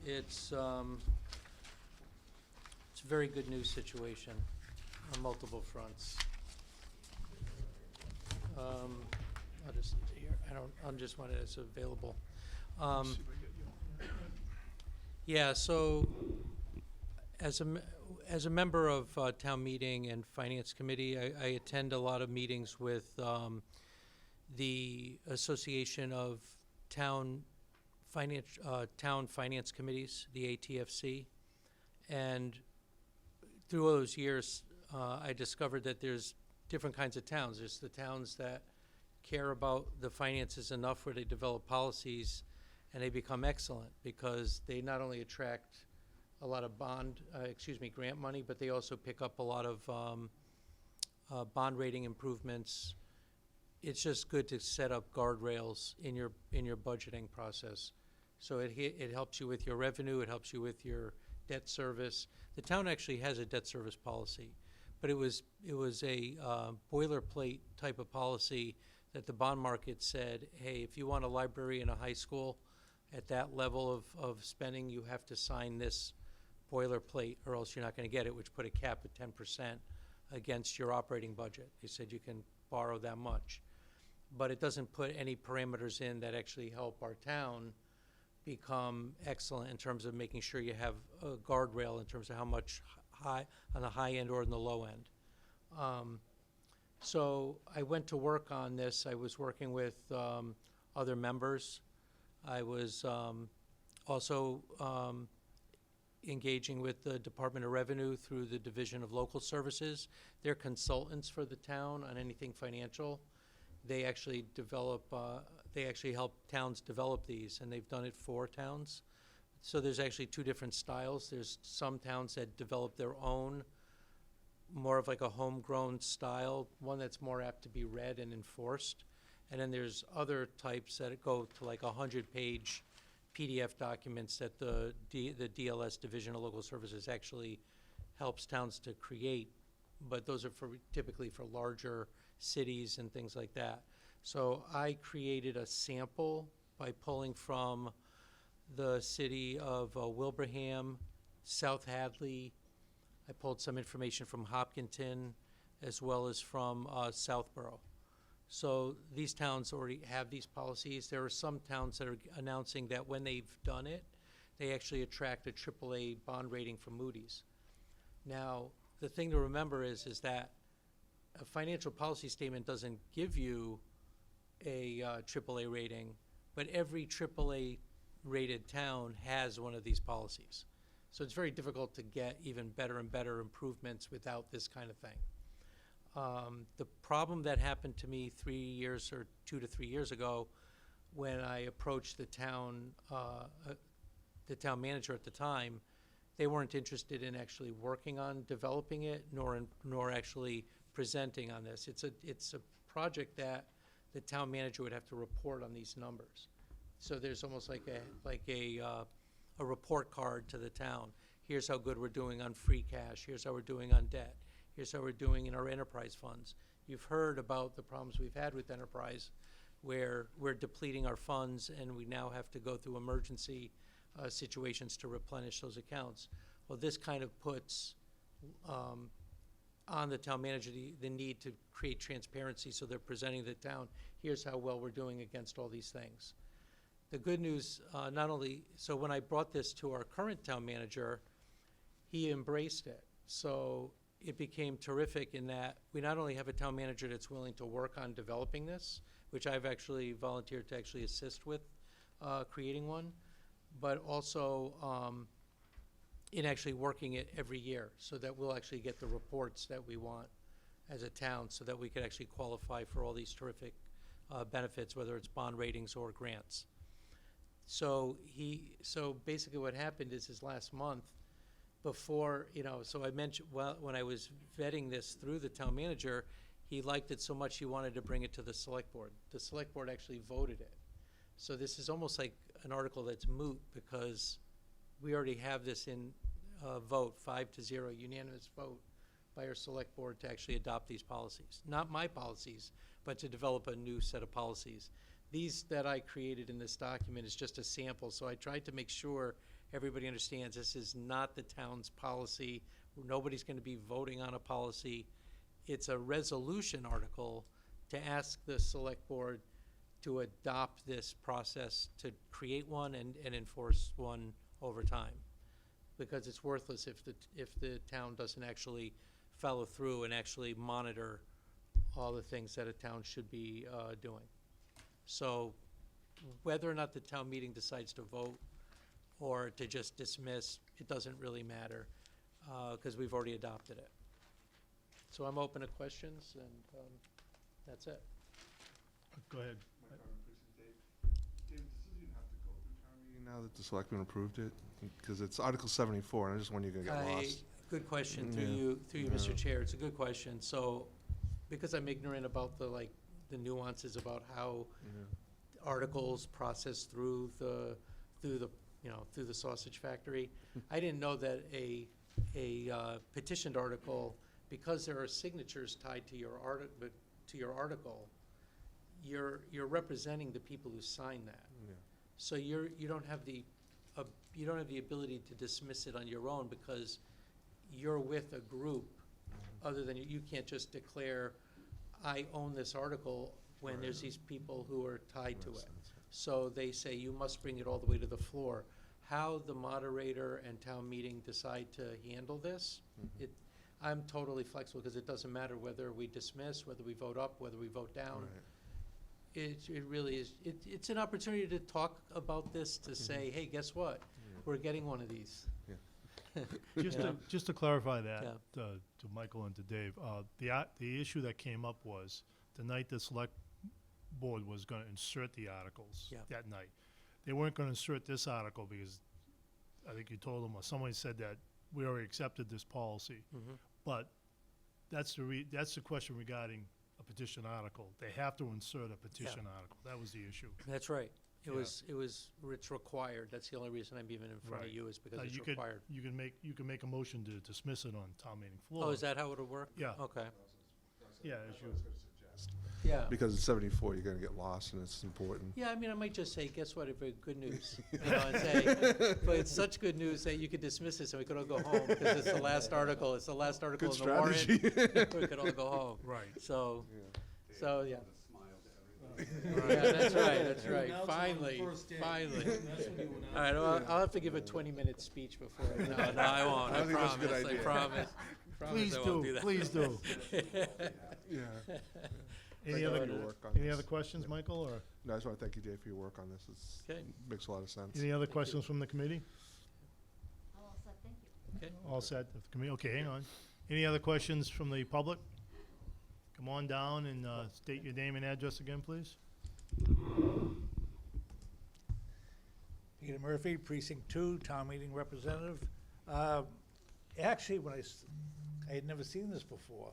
It's a very good news situation on multiple fronts. I'll just, here, I just want it as available. Yeah, so as a member of town meeting and finance committee, I attend a lot of meetings with the Association of Town Finance Committees, the ATFC, and through all those years, I discovered that there's different kinds of towns. There's the towns that care about the finances enough where they develop policies and they become excellent because they not only attract a lot of grant money, but they also pick up a lot of bond rating improvements. It's just good to set up guardrails in your budgeting process. So it helps you with your revenue, it helps you with your debt service. The town actually has a debt service policy, but it was a boilerplate type of policy that the bond market said, hey, if you want a library in a high school at that level of spending, you have to sign this boilerplate or else you're not going to get it, which put a cap at 10% against your operating budget. They said you can borrow that much. But it doesn't put any parameters in that actually help our town become excellent in terms of making sure you have a guardrail in terms of how much high on the high end or in the low end. So I went to work on this. I was working with other members. I was also engaging with the Department of Revenue through the Division of Local Services. They're consultants for the town on anything financial. They actually help towns develop these, and they've done it for towns. So there's actually two different styles. There's some towns that develop their own more of like a homegrown style, one that's more apt to be read and enforced. And then there's other types that go to like 100-page PDF documents that the DLS, Division of Local Services, actually helps towns to create, but those are typically for larger cities and things like that. So I created a sample by pulling from the city of Wilbraham, South Hadley. I pulled some information from Hopkinton, as well as from Southborough. So these towns already have these policies. There are some towns that are announcing that when they've done it, they actually attract a AAA bond rating from Moody's. Now, the thing to remember is that a financial policy statement doesn't give you a AAA rating, but every AAA rated town has one of these policies. So it's very difficult to get even better and better improvements without this kind of thing. The problem that happened to me 2 to 3 years ago, when I approached the town manager at the time, they weren't interested in actually working on developing it, nor actually presenting on this. It's a project that the town manager would have to report on these numbers. So there's almost like a report card to the town. Here's how good we're doing on free cash. Here's how we're doing on debt. Here's how we're doing in our enterprise funds. You've heard about the problems we've had with enterprise, where we're depleting our funds and we now have to go through emergency situations to replenish those accounts. Well, this kind of puts on the town manager the need to create transparency, so they're presenting the town, here's how well we're doing against all these things. The good news, so when I brought this to our current town manager, he embraced it. So it became terrific in that we not only have a town manager that's willing to work on developing this, which I've actually volunteered to actually assist with creating one, but also in actually working it every year, so that we'll actually get the reports that we want as a town, so that we could actually qualify for all these terrific benefits, whether it's bond ratings or grants. So basically what happened is his last month, before, so I mentioned, well, when I was vetting this through the town manager, he liked it so much he wanted to bring it to the select board. The select board actually voted it. So this is almost like an article that's moot, because we already have this in vote, 5-0, unanimous vote by our select board to actually adopt these policies. Not my policies, but to develop a new set of policies. These that I created in this document is just a sample, so I tried to make sure everybody understands this is not the town's policy. Nobody's going to be voting on a policy. It's a resolution article to ask the select board to adopt this process to create one and enforce one over time. Because it's worthless if the town doesn't actually follow through and actually monitor all the things that a town should be doing. So whether or not the town meeting decides to vote or to just dismiss, it doesn't really matter, because we've already adopted it. So I'm open to questions, and that's it. Go ahead. My comment, please, Dave. David, does this even have to go through town meeting now that the selectmen approved it? Because it's Article 74, and I just want you to get lost. Good question, Yeah. through you, Mr. Chair. It's a good question. So, because I'm ignorant about the nuances about how articles process through the sausage factory, I didn't know that a petitioned article, because there are signatures tied to your article, you're representing the people who signed that. Yeah. So you don't have the ability to dismiss it on your own, because you're with a group. Other than you can't just declare, I own this article, when there's these people who are tied to it. So they say you must bring it all the way to the floor. How the moderator and town meeting decide to handle this, I'm totally flexible, because it doesn't matter whether we dismiss, whether we vote up, whether we vote down. Right. It really is, it's an opportunity to talk about this, to say, hey, guess what? We're getting one of these. Just to clarify that, Yeah. to Michael and to Dave, the issue that came up was the night the select board was gonna insert the articles Yeah. that night. They weren't gonna insert this article because I think you told them, or somebody said that we already accepted this policy. Mhm. But that's the question regarding a petition article. They have to insert a petition article. That was the issue. That's right. Yeah. It's required. That's the only reason I'm even in front of Right. you is because it's You could- required. You can make a motion to dismiss it on town meeting floor. Oh, is that how it'll work? Yeah. Okay. Yeah, as you, Yeah. Because it's 74, you're gonna get lost, and it's important. Yeah, I mean, I might just say, guess what, if it's good news, you know, and say, but it's such good news that you could dismiss this and we could all go home, because it's the last article in Good the warrant. strategy. We could all go home. right. So, yeah. Right. Yeah, that's right, Announce it on the finally, first day. finally. That's when you All right, well, I'll have to give a 20-minute speech before, no, I won't, I I think that's a good promise, I idea. promise. Please I won't do, that. please do. Yeah. Any Thank you other, for your work on any this. other questions, Michael, or No, I just wanna thank you, Dave, for your work on this. Okay. Makes a lot of sense. any other questions from the committee? All set, thank you. Okay. All set, the committee, okay, hang on. Any other questions from the public? Come on down and, state your name and address again, please. Peter Murphy, Precinct 2, Town Meeting Representative. Actually, I had never seen this before,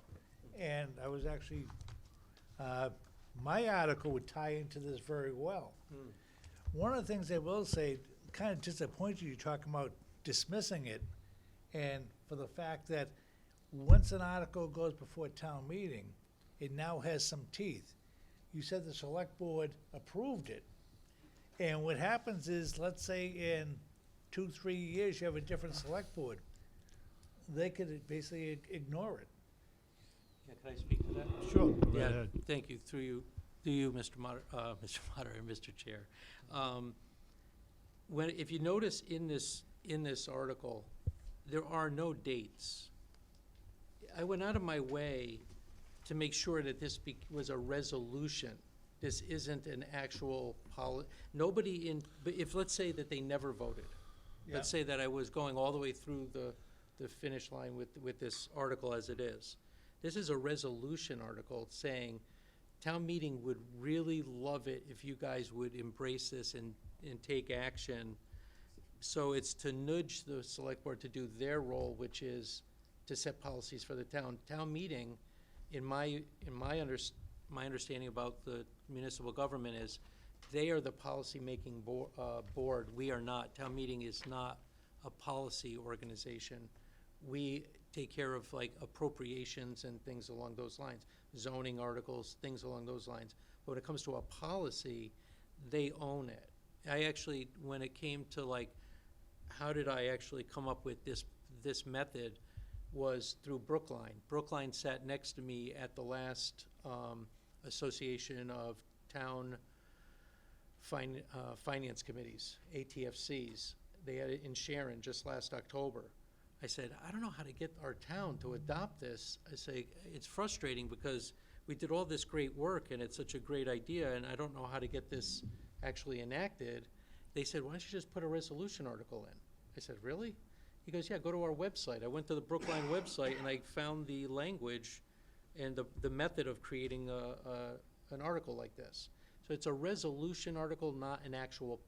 and I was actually, my article would tie into this very well. One of the things I will say, kind of disappointed you talking about dismissing it, and for the fact that once an article goes before town meeting, it now has some teeth. You said the select board approved it. And what happens is, let's say in 2-3 years, you have a different select board. They could basically ignore it. Yeah, can I speak to that? Sure, go right Yeah, ahead. thank you, through you, Mr. Moderator, Mr. Chair. If you notice in this article, there are no dates. I went out of my way to make sure that this was a resolution. This isn't an actual but if, let's say that they never voted. Let's say that I was going all the way through the finish line with this article as it is. This is a resolution article saying, town meeting would really love it if you guys would embrace this and take action. So it's to nudge the select board to do their role, which is to set policies for the town. Town meeting, in my understanding about the municipal government, is they are the policy-making board. We are not. Town meeting is not a policy organization. We take care of like appropriations and things along those lines, zoning articles, things along those lines. But when it comes to a policy, they own it. I actually, when it came to like, how did I actually come up with this method, was through Brookline. Brookline sat next to me at the last Association of Town Finance Committees, ATFCs. They had it in Sharon just last October. I said, I don't know how to get our town to adopt this. I say, it's frustrating because we did all this great work and it's such a great idea, and I don't know how to get this actually enacted. They said, why don't you just put a resolution article in? I said, really? He goes, yeah, go to our website. I went to the Brookline website and I found the language and the method of creating an article like this. So it's a resolution article, not an actual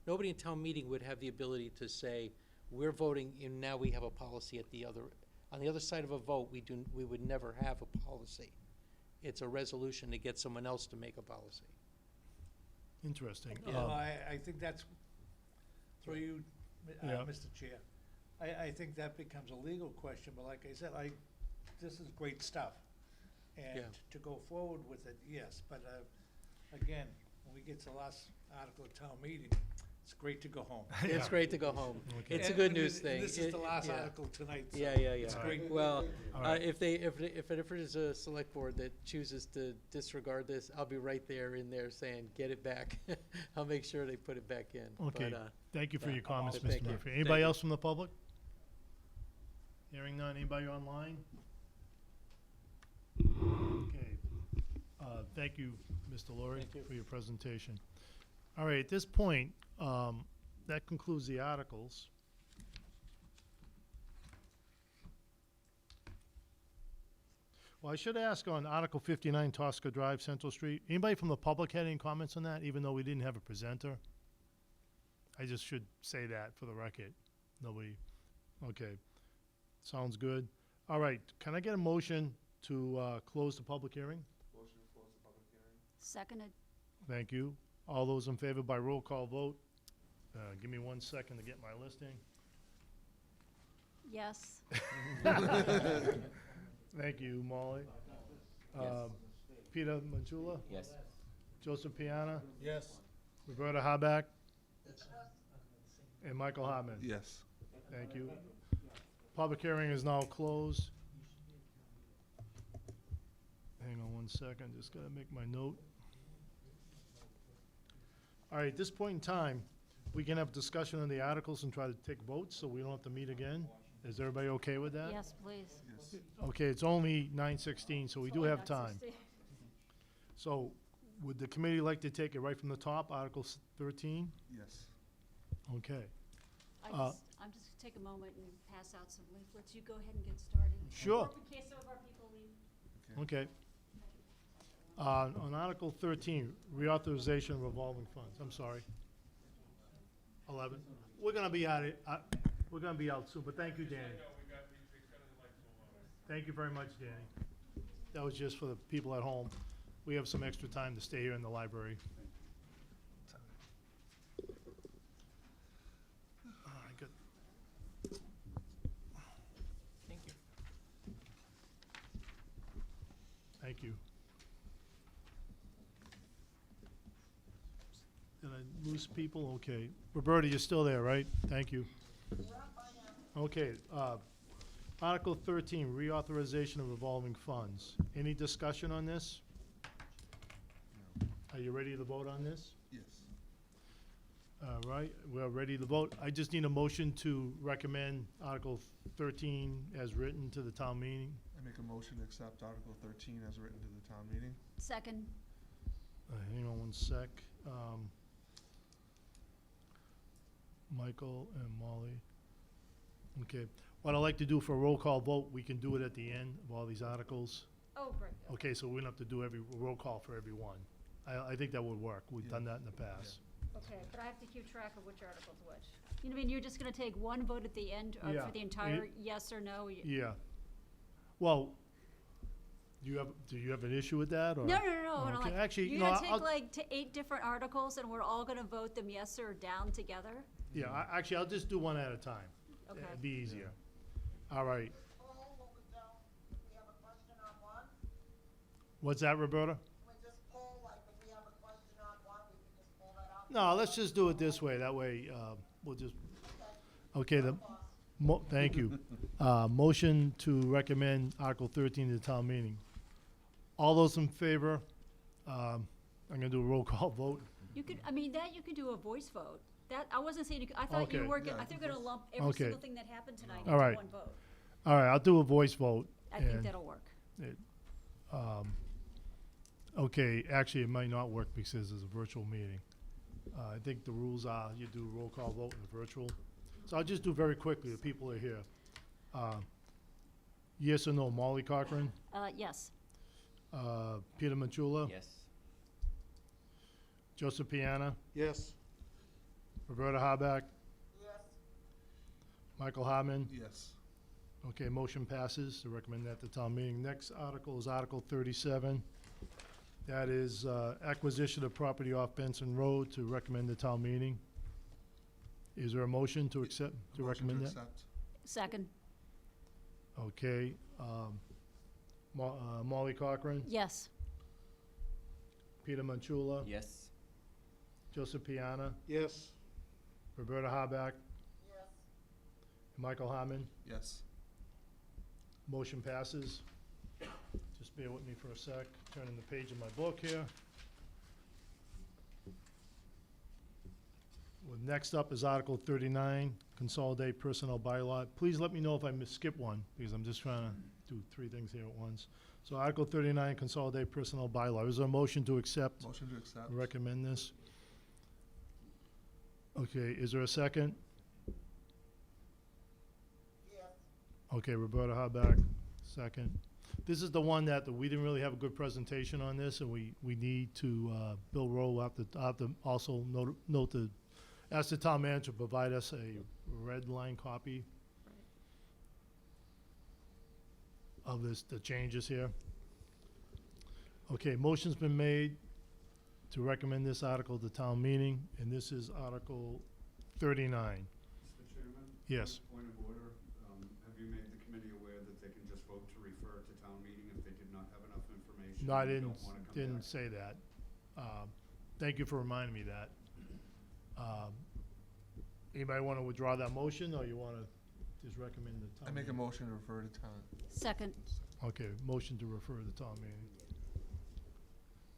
nobody in town meeting would have the ability to say, we're voting and now we have a policy on the other side of a vote, we would never have a policy. It's a resolution to get someone else to make a policy. Interesting. Well, I think that's, through you, Yeah. Mr. Chair, I think that becomes a legal question, but like I said, this is great stuff. And Yeah. to go forward with it, yes, but again, when we get to the last article of town meeting, it's great to go home. It's great to go home. Okay. It's a And- good and news this- thing. This is the last yeah. article tonight, so. Yeah. It's All great. Well, All right. if it is a select board that chooses to disregard this, I'll be right there in there saying, get it back. I'll make sure they put it back in. Okay, But, thank you for yeah. your comments, Thank Mr. you. Murphy. Thank Anybody you. else from the public? Hearing none, anybody online? Okay, thank you, Mr. Laurie, Thank you. for your presentation. All right, at this point, that concludes the articles. Well, I should ask on Article 59, Tosca Drive, Central Street. Anybody from the public had any comments on that, even though we didn't have a presenter? I just should say that for the record. Nobody, okay. Sounds good. All right, can I get a motion to close the public hearing? Motion to close the public hearing. Seconded. Thank you. All those in favor by roll call vote? Give me 1 second to get my listing. Yes. Thank you, Molly. Yes. Peter Manchula? Yes. Joseph Piana? Yes. Roberta Haback? And Michael Hartman? Yes. Thank you. Public hearing is now closed. Hang on 1 second, just gotta make my note. All right, at this point in time, we can have discussion on the articles and try to take votes, so we don't have to meet again. Is everybody okay with that? Yes, please. Yes. Okay, it's only 9:16, so we do Sorry, have not time. 16. So, would the committee like to take it right from the top, Article 13? Yes. Okay. I'm just gonna take a moment and pass out some leaflets. You go ahead and get started. Sure. In case some of our people leave. Okay. On Article 13, reauthorization of revolving funds, I'm sorry. 11. We're gonna be at it, we're gonna be out soon, but thank you, Danny. Thank you very much, Danny. That was just for the people at home. We have some extra time to stay here in the library. I got- Thank you. Did I lose people? Okay. Roberta, you're still there, right? Thank you. Okay, Article 13, reauthorization of revolving funds. Any discussion on this? Are you ready to vote on this? Yes. All right, we're ready to vote. I just need a motion to recommend Article 13 as written to the town meeting. I make a motion to accept Article 13 as written to the town meeting. Second. Hang on 1 sec. Michael and Molly. Okay, what I'd like to do for a roll call vote, we can do it at the end of all these articles. Oh, great. Okay, so we don't have to do every roll call for every one. I think that would work. We've done that in the past. Okay, but I have to keep track of which article's which. You know, I mean, you're just gonna take one vote at the end Yeah, for the entire yes or no? Yeah. Well, do you have an issue with that, or? No, no, Okay, like, actually, you're no, gonna I'll- take like 8 different articles and we're all gonna vote them yes or down together? Yeah, actually, I'll just do one at a time. Okay. It'd be easier. All right. Poll what was down, if we have a question on one, What's that, Roberta? can we just poll, like, if we have a question on one, we can just pull that out? No, let's just do it this way. That way, we'll just, okay, thank you. Motion to recommend Article 13 to the town meeting. All those in favor, I'm gonna do a roll call vote. You could, I mean, that you could do a voice vote. That, I wasn't saying, I thought you Okay. were, Yeah, I think you're gonna lump every Okay. single thing that happened tonight All into right. one vote. All right, I'll do a voice vote. I think and, that'll work. Okay, actually, it might not work because it's a virtual meeting. I think the rules are you do a roll call vote in the virtual. So I'll just do very quickly, the people are here. Yes or no, Molly Cochran, Yes. Peter Manchula, Yes. Joseph Piana, Yes. Roberta Haback, Yes, Michael Hartman. Yes. Okay, motion passes to recommend that at the town meeting. Next article is Article 37. That is acquisition of property off Benson Road to recommend the town meeting. Is there a motion to accept, to Motion recommend that? accept. Second. Okay, Molly Cochran, Yes. Peter Manchula, Yes. Joseph Piana, Yes. Roberta Haback, yes, Michael Harmon. Yes. Motion passes. Just bear with me for a sec, turning the page in my book here. Well, next up is Article 39, Consolidate Personnel Bylaw. Please let me know if I skip one, because I'm just trying to do 3 things here at once. So Article 39, Consolidate Personnel Bylaw. Is there a motion to accept, Motion to accept. recommend this? Okay, is there a second? yes. Okay, Roberta Haback, second. This is the one that we didn't really have a good presentation on this, and we need to, Bill Rowe will have to also note the, ask the town manager to provide us a red line copy. of this, the changes here. Okay, motion's been made to recommend this article to town meeting, and this is Article 39. Mr. Chairman? Yes. Point of order, have you made the committee aware that they can just vote to refer to town meeting if they did not have enough information? No, I and didn't, don't wanna come didn't back? say that. Thank you for reminding me that. Anybody want to withdraw that motion, or you want to just recommend the town? I make a meeting? motion to refer to town. Second. Okay, motion to refer to town meeting.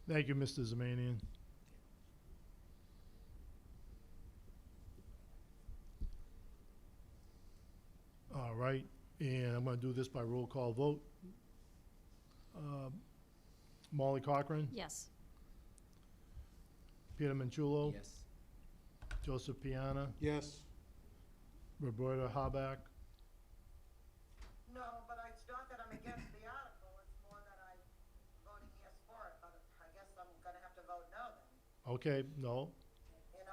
Thank you, Mr. Zemanian. All right, and I'm gonna do this by roll call vote. Molly Cochran, Yes. Peter Manchulo, Yes. Joseph Piana, Yes. Roberta Haback, No, but it's not that I'm against the article, it's more that I'm voting yes for it, but I guess I'm gonna have to vote no then, okay, no, you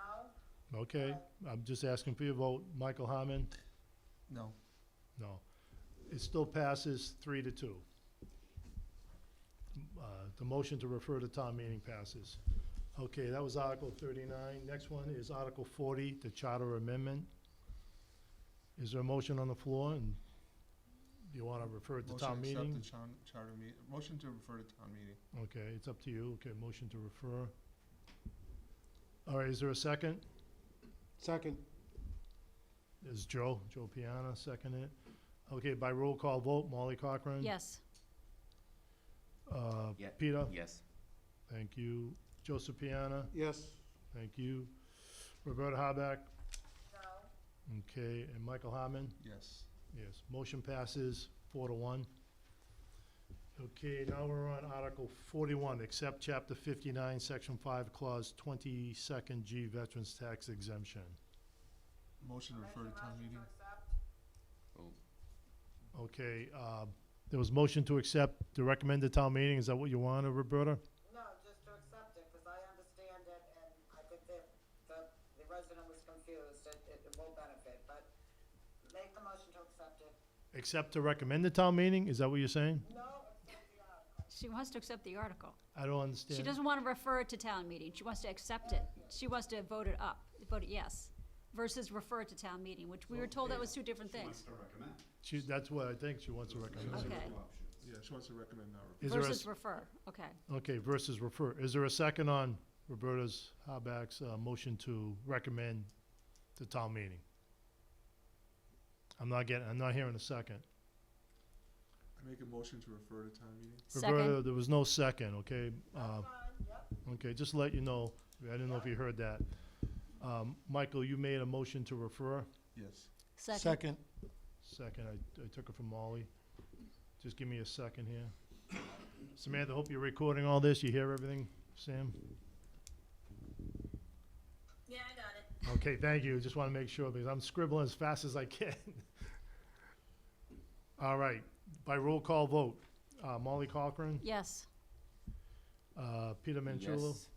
know? okay, I'm just asking for your vote. Michael Harmon, No. no. It still passes 3-2. The motion to refer to town meeting passes. Okay, that was Article 39. Next one is Article 40, the Charter Amendment. Is there a motion on the floor, and do you want to refer it to Motion town to accept meeting? the charter motion to refer to town meeting. Okay, it's up to you. Okay, motion to refer. All right, is there a second? Second. Is Joe Piana, second it? Okay, by roll call vote, Molly Cochran? Yes. Yeah. Peter? Yes. Thank you. Joseph Piana? Yes. Thank you. Roberta Haback? No, Okay, and Michael Harmon? Yes. Yes, motion passes 4-1. Okay, now we're on Article 41, accept Chapter 59, Section 5, Clause 22nd G, Veterans Tax Exemption. Motion to refer to town meeting. Oh, Okay, there was motion to accept, to recommend to town meeting. Is that what you wanted, Roberta? no, just to accept it, because I understand it, and I think that the resident was confused, it will benefit, but make the motion to accept it. Accept to recommend to town meeting? Is that what you're saying? No, accept the article. She wants to accept the article. I don't understand. She doesn't want to refer it to town meeting. She wants to accept it. She wants to vote it up, vote it yes, versus refer it to town meeting, which we were told that was two different things. She wants to recommend. That's what I think she wants to recommend. Okay. Yeah, she wants to recommend not refer. Is there a Versus refer, okay. Okay, versus refer. Is there a second on Roberta's Haback's motion to recommend to town meeting? I'm not hearing a second. I make a motion to refer to town meeting. Roberta, Second. there was no second, okay? Fine, yep. Okay, just to let you know, I didn't know if you heard that. Michael, you made a motion to refer? Yes. Second. Second, I took it from Molly. Just give me a second here. Samantha, hope you're recording all this. You hear everything, Sam? Yeah, I got it. Okay, thank you. Just want to make sure, because I'm scribbling as fast as I can. All right, by roll call vote, Molly Cochran, Yes. Peter Manchulo, Yes.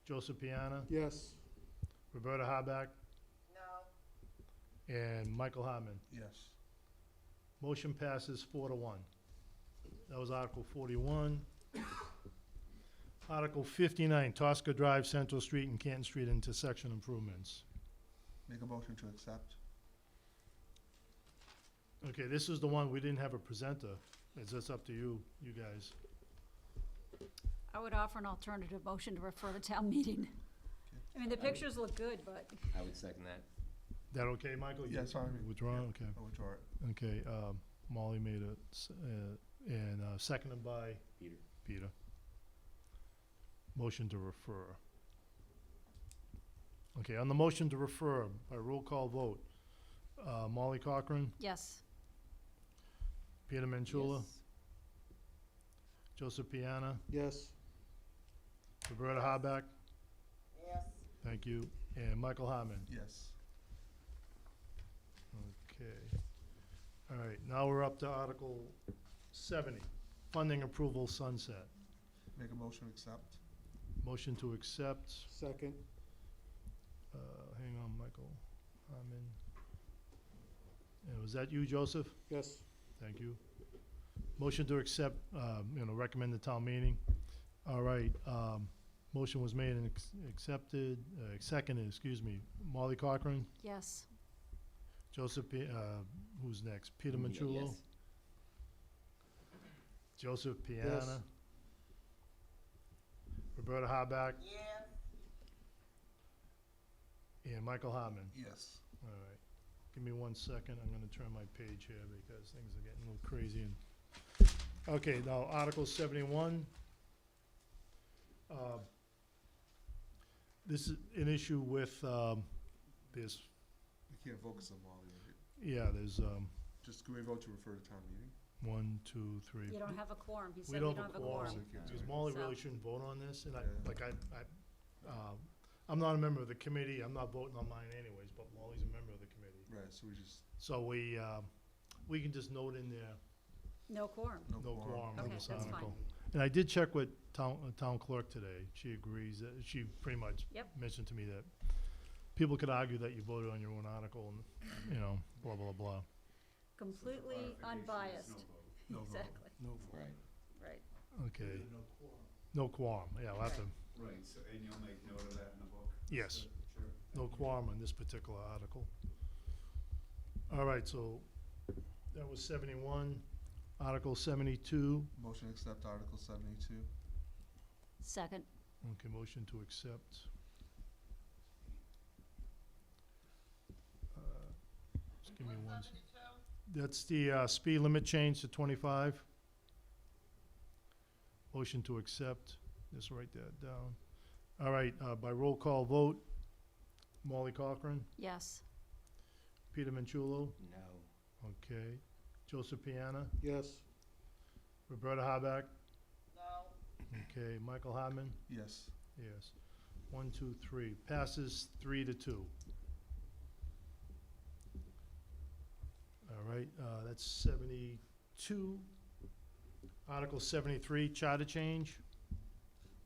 Joseph Piana, Yes. Roberta Haback, No, and Michael Harmon. Yes. Motion passes 4-1. That was Article 41. Article 59, Tosca Drive, Central Street and Canton Street intersection improvements. Make a motion to accept. Okay, this is the one, we didn't have a presenter. It's just up to you, you guys. I would offer an alternative motion to refer to town meeting. I mean, the pictures look good, but I would second that. That okay, Michael? You Yes, fine. Withdraw, Yeah. okay. I'll withdraw it. Okay, Molly made it, and seconded by Peter. Peter. Motion to refer. Okay, on the motion to refer, by roll call vote, Molly Cochran, yes. Peter Manchula, Yes. Joseph Piana, Yes. Roberta Haback, yes, thank you, and Michael Harmon. Yes. Okay. All right, now we're up to Article 70, funding approval sunset. Make a motion to accept. Motion to accept, Second. hang on, Michael Harmon. And was that you, Joseph? Yes. thank you. Motion to accept, recommend the town meeting. All right, motion was made and accepted, seconded, excuse me. Molly Cochran, Yes. Joseph, who's next? Peter Yeah, Manchulo? yes. Joseph Piana? Roberta Harback? Yeah, And Michael Hartman? Yes. All right. Give me 1 second. I'm gonna turn my page here because things are getting a little crazy and, okay, now Article 71. This is an issue with, this, We can't focus on Molly, right? yeah, there's, Just, can we vote to refer to town meeting? 1, 2, 3. You don't have a quorum. He We said we don't don't have a quorum. So we can't do Because it. Molly So- really shouldn't vote on this, and Yeah. I'm not a member of the committee, I'm not voting on mine anyways, but Molly's a member of the committee. Right, so we just, So we can just note in there, No quorum. no no quorum. quorum on Okay, this that's fine. article. And I did check with town clerk today, she agrees, that she pretty much Yep. mentioned to me that people could argue that you voted on your own article and, blah, blah, blah. Completely unbiased. No vote. Exactly, Right. right. Okay. No quorum, yeah, we'll have to, Right, so, and you'll make note of that in the book? yes, Sure. no quorum on this particular article. All right, so that was 71. Article 72, Motion to accept Article 72. Second. okay, motion to accept. Just give me one. 172? That's the speed limit change to 25. Motion to accept, just write that down. All right, by roll call vote, Molly Cochran, Yes. Peter Manchulo, No. okay, Joseph Piana, Yes. Roberta Harback, No. okay, Michael Hartman, Yes. yes. 1, 2, 3, passes 3 to 2. All right, that's 72. Article 73, charter change.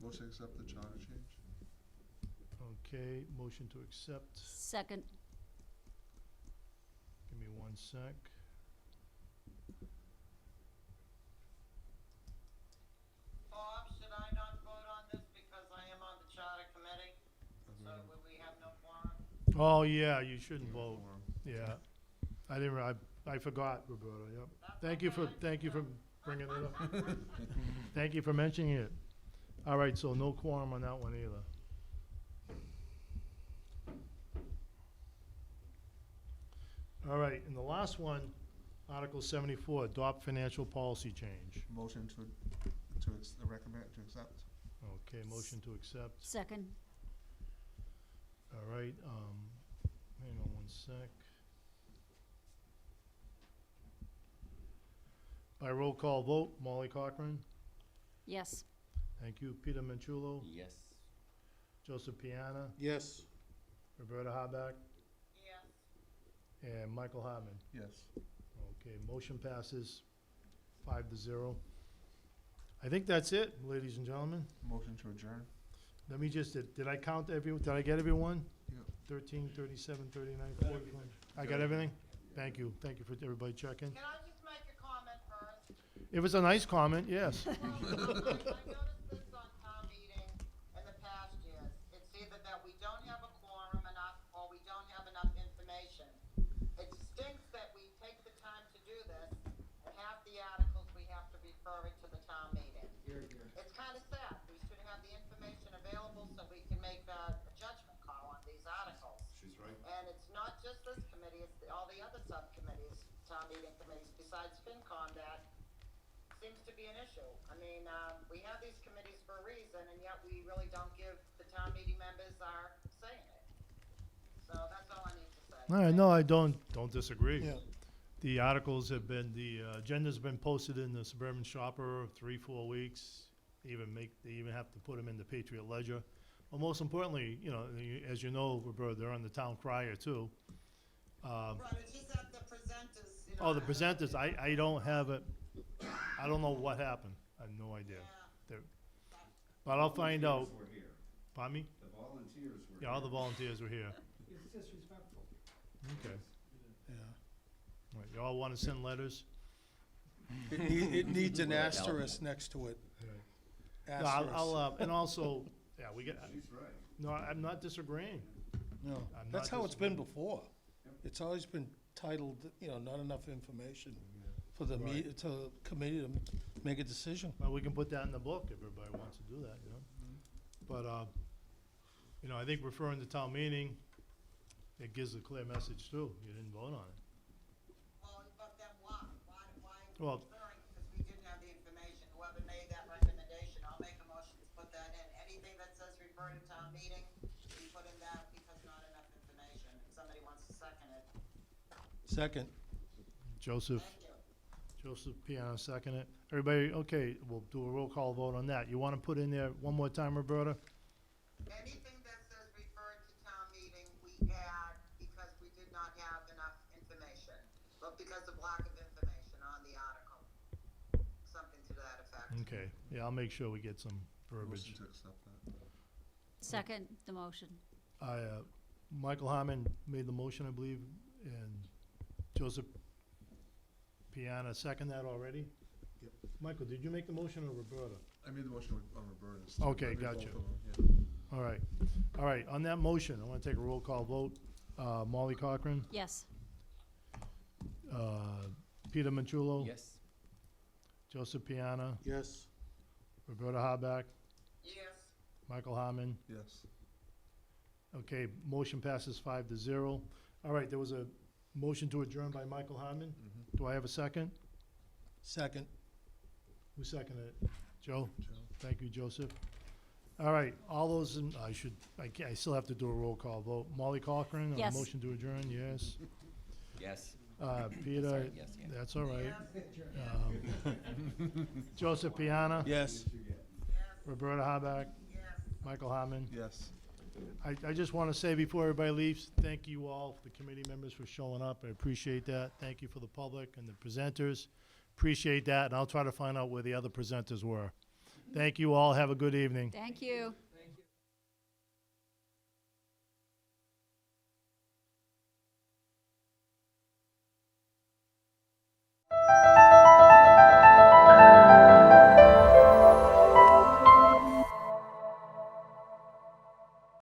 Motion to accept the charter change. Okay, motion to accept. Second. Give me 1 sec. Bob, should I not vote on this because I am on the charter committee? So would we have no quorum? Oh, yeah, you shouldn't vote. Quorum. Yeah. I didn't, I forgot, Roberta, yep. That's Thank you okay. for bringing it up. Thank you for mentioning it. All right, so no quorum on that one either. All right, and the last one, Article 74, adopt financial policy change. Motion to recommend, to accept. Okay, motion to accept. Second. All right, hang on 1 sec. By roll call vote, Molly Cochran, Yes. thank you. Peter Manchulo, Yes. Joseph Piana, Yes. Roberta Harback, Yes. and Michael Hartman. Yes. Okay, motion passes 5 to 0. I think that's it, ladies and gentlemen. Motion to adjourn. Let me just, did I count did I get everyone? Yep. 13, 37, 39, 41. I got everything? Thank you for everybody checking. Can I just make a comment first? It was a nice comment, yes. Well, I noticed this on town meeting in the past years. It's either that we don't have a quorum enough, or we don't have enough information. It stinks that we take the time to do this, and half the articles we have to refer it to the town meeting. It's kinda sad. We should have the information available so we can make a judgment call on these articles. She's right. And it's not just this committee, it's all the other subcommittees, town meeting committees besides FinCom that seems to be an issue. I mean, we have these committees for a reason, and yet we really don't give the town meeting members our say in it. So that's all I need to say. All right, no, I don't disagree. Yeah. The articles have been, the agenda's been posted in the Suburban Shopper 3-4 weeks. They even have to put them in the Patriot Ledger. Well, most importantly, as you know, Roberta, they're on the Town Crier too. Right, it's just that the presenters, Oh, the presenters, I don't have it, I don't know what happened, I have no idea. They're- But I'll find out. Volunteers were here. Pardon me? The volunteers were here. Yeah, all the volunteers were here. It's disrespectful. Okay. Yeah. All right, you all want to send letters? It needs an Will it help? asterisk next to it. No, Asterisk. and also, yeah, we got, no, I'm not disagreeing. No, I'm that's not how it's been disagreeing. before. It's always been titled, not enough information for the Right. to the committee to make a decision. Well, we can put that in the book if everybody wants to do that, you know? But, I think referring to town meeting, it gives a clear message too. You didn't vote on it. Well, but then why? Why Well- referring, because we didn't have the information, whoever made that recommendation, I'll make a motion to put that in. Anything that says refer to town meeting, we put in that because not enough information. If somebody wants to second it, Second. Joseph, thank you. Joseph Piano, second it. Everybody, okay, we'll do a roll call vote on that. You want to put in there one more time, Roberta? Anything that says refer to town meeting, we add because we did not have enough information, but because of lack of information on the article. Something to that effect. Okay, yeah, I'll make sure we get some verbiage. Motion to accept that. Second the motion. Michael Harmon made the motion, I believe, and Joseph Piana second that already? Yep. Michael, did you make the motion or Roberta? I made the motion on Roberta's. Okay, I made both gotcha. of them, yeah. All right, on that motion, I want to take a roll call vote. Molly Cochran, Yes. Peter Manchulo. Yes. Joseph Piana, Yes. Roberta Harback, Yes. Michael Harmon. Yes. Okay, motion passes 5-0. All right, there was a motion to adjourn by Michael Harmon. Do I have a second? Second. Who seconded it? Joe? Joe. Thank you, Joseph. All right, all those in, I still have to do a roll call vote. Molly Cochran, on the Yes. motion to adjourn, yes. Yes. Peter, Sorry, yes, yeah. that's all right. Joseph Piana, Yes. Roberta Harback, Yes. Michael Harmon. Yes. I just want to say before everybody leaves, thank you all, the committee members, for showing up. I appreciate that. Thank you for the public and the presenters. Appreciate that, and I'll try to find out where the other presenters were. Thank you all. Have a good evening. Thank you.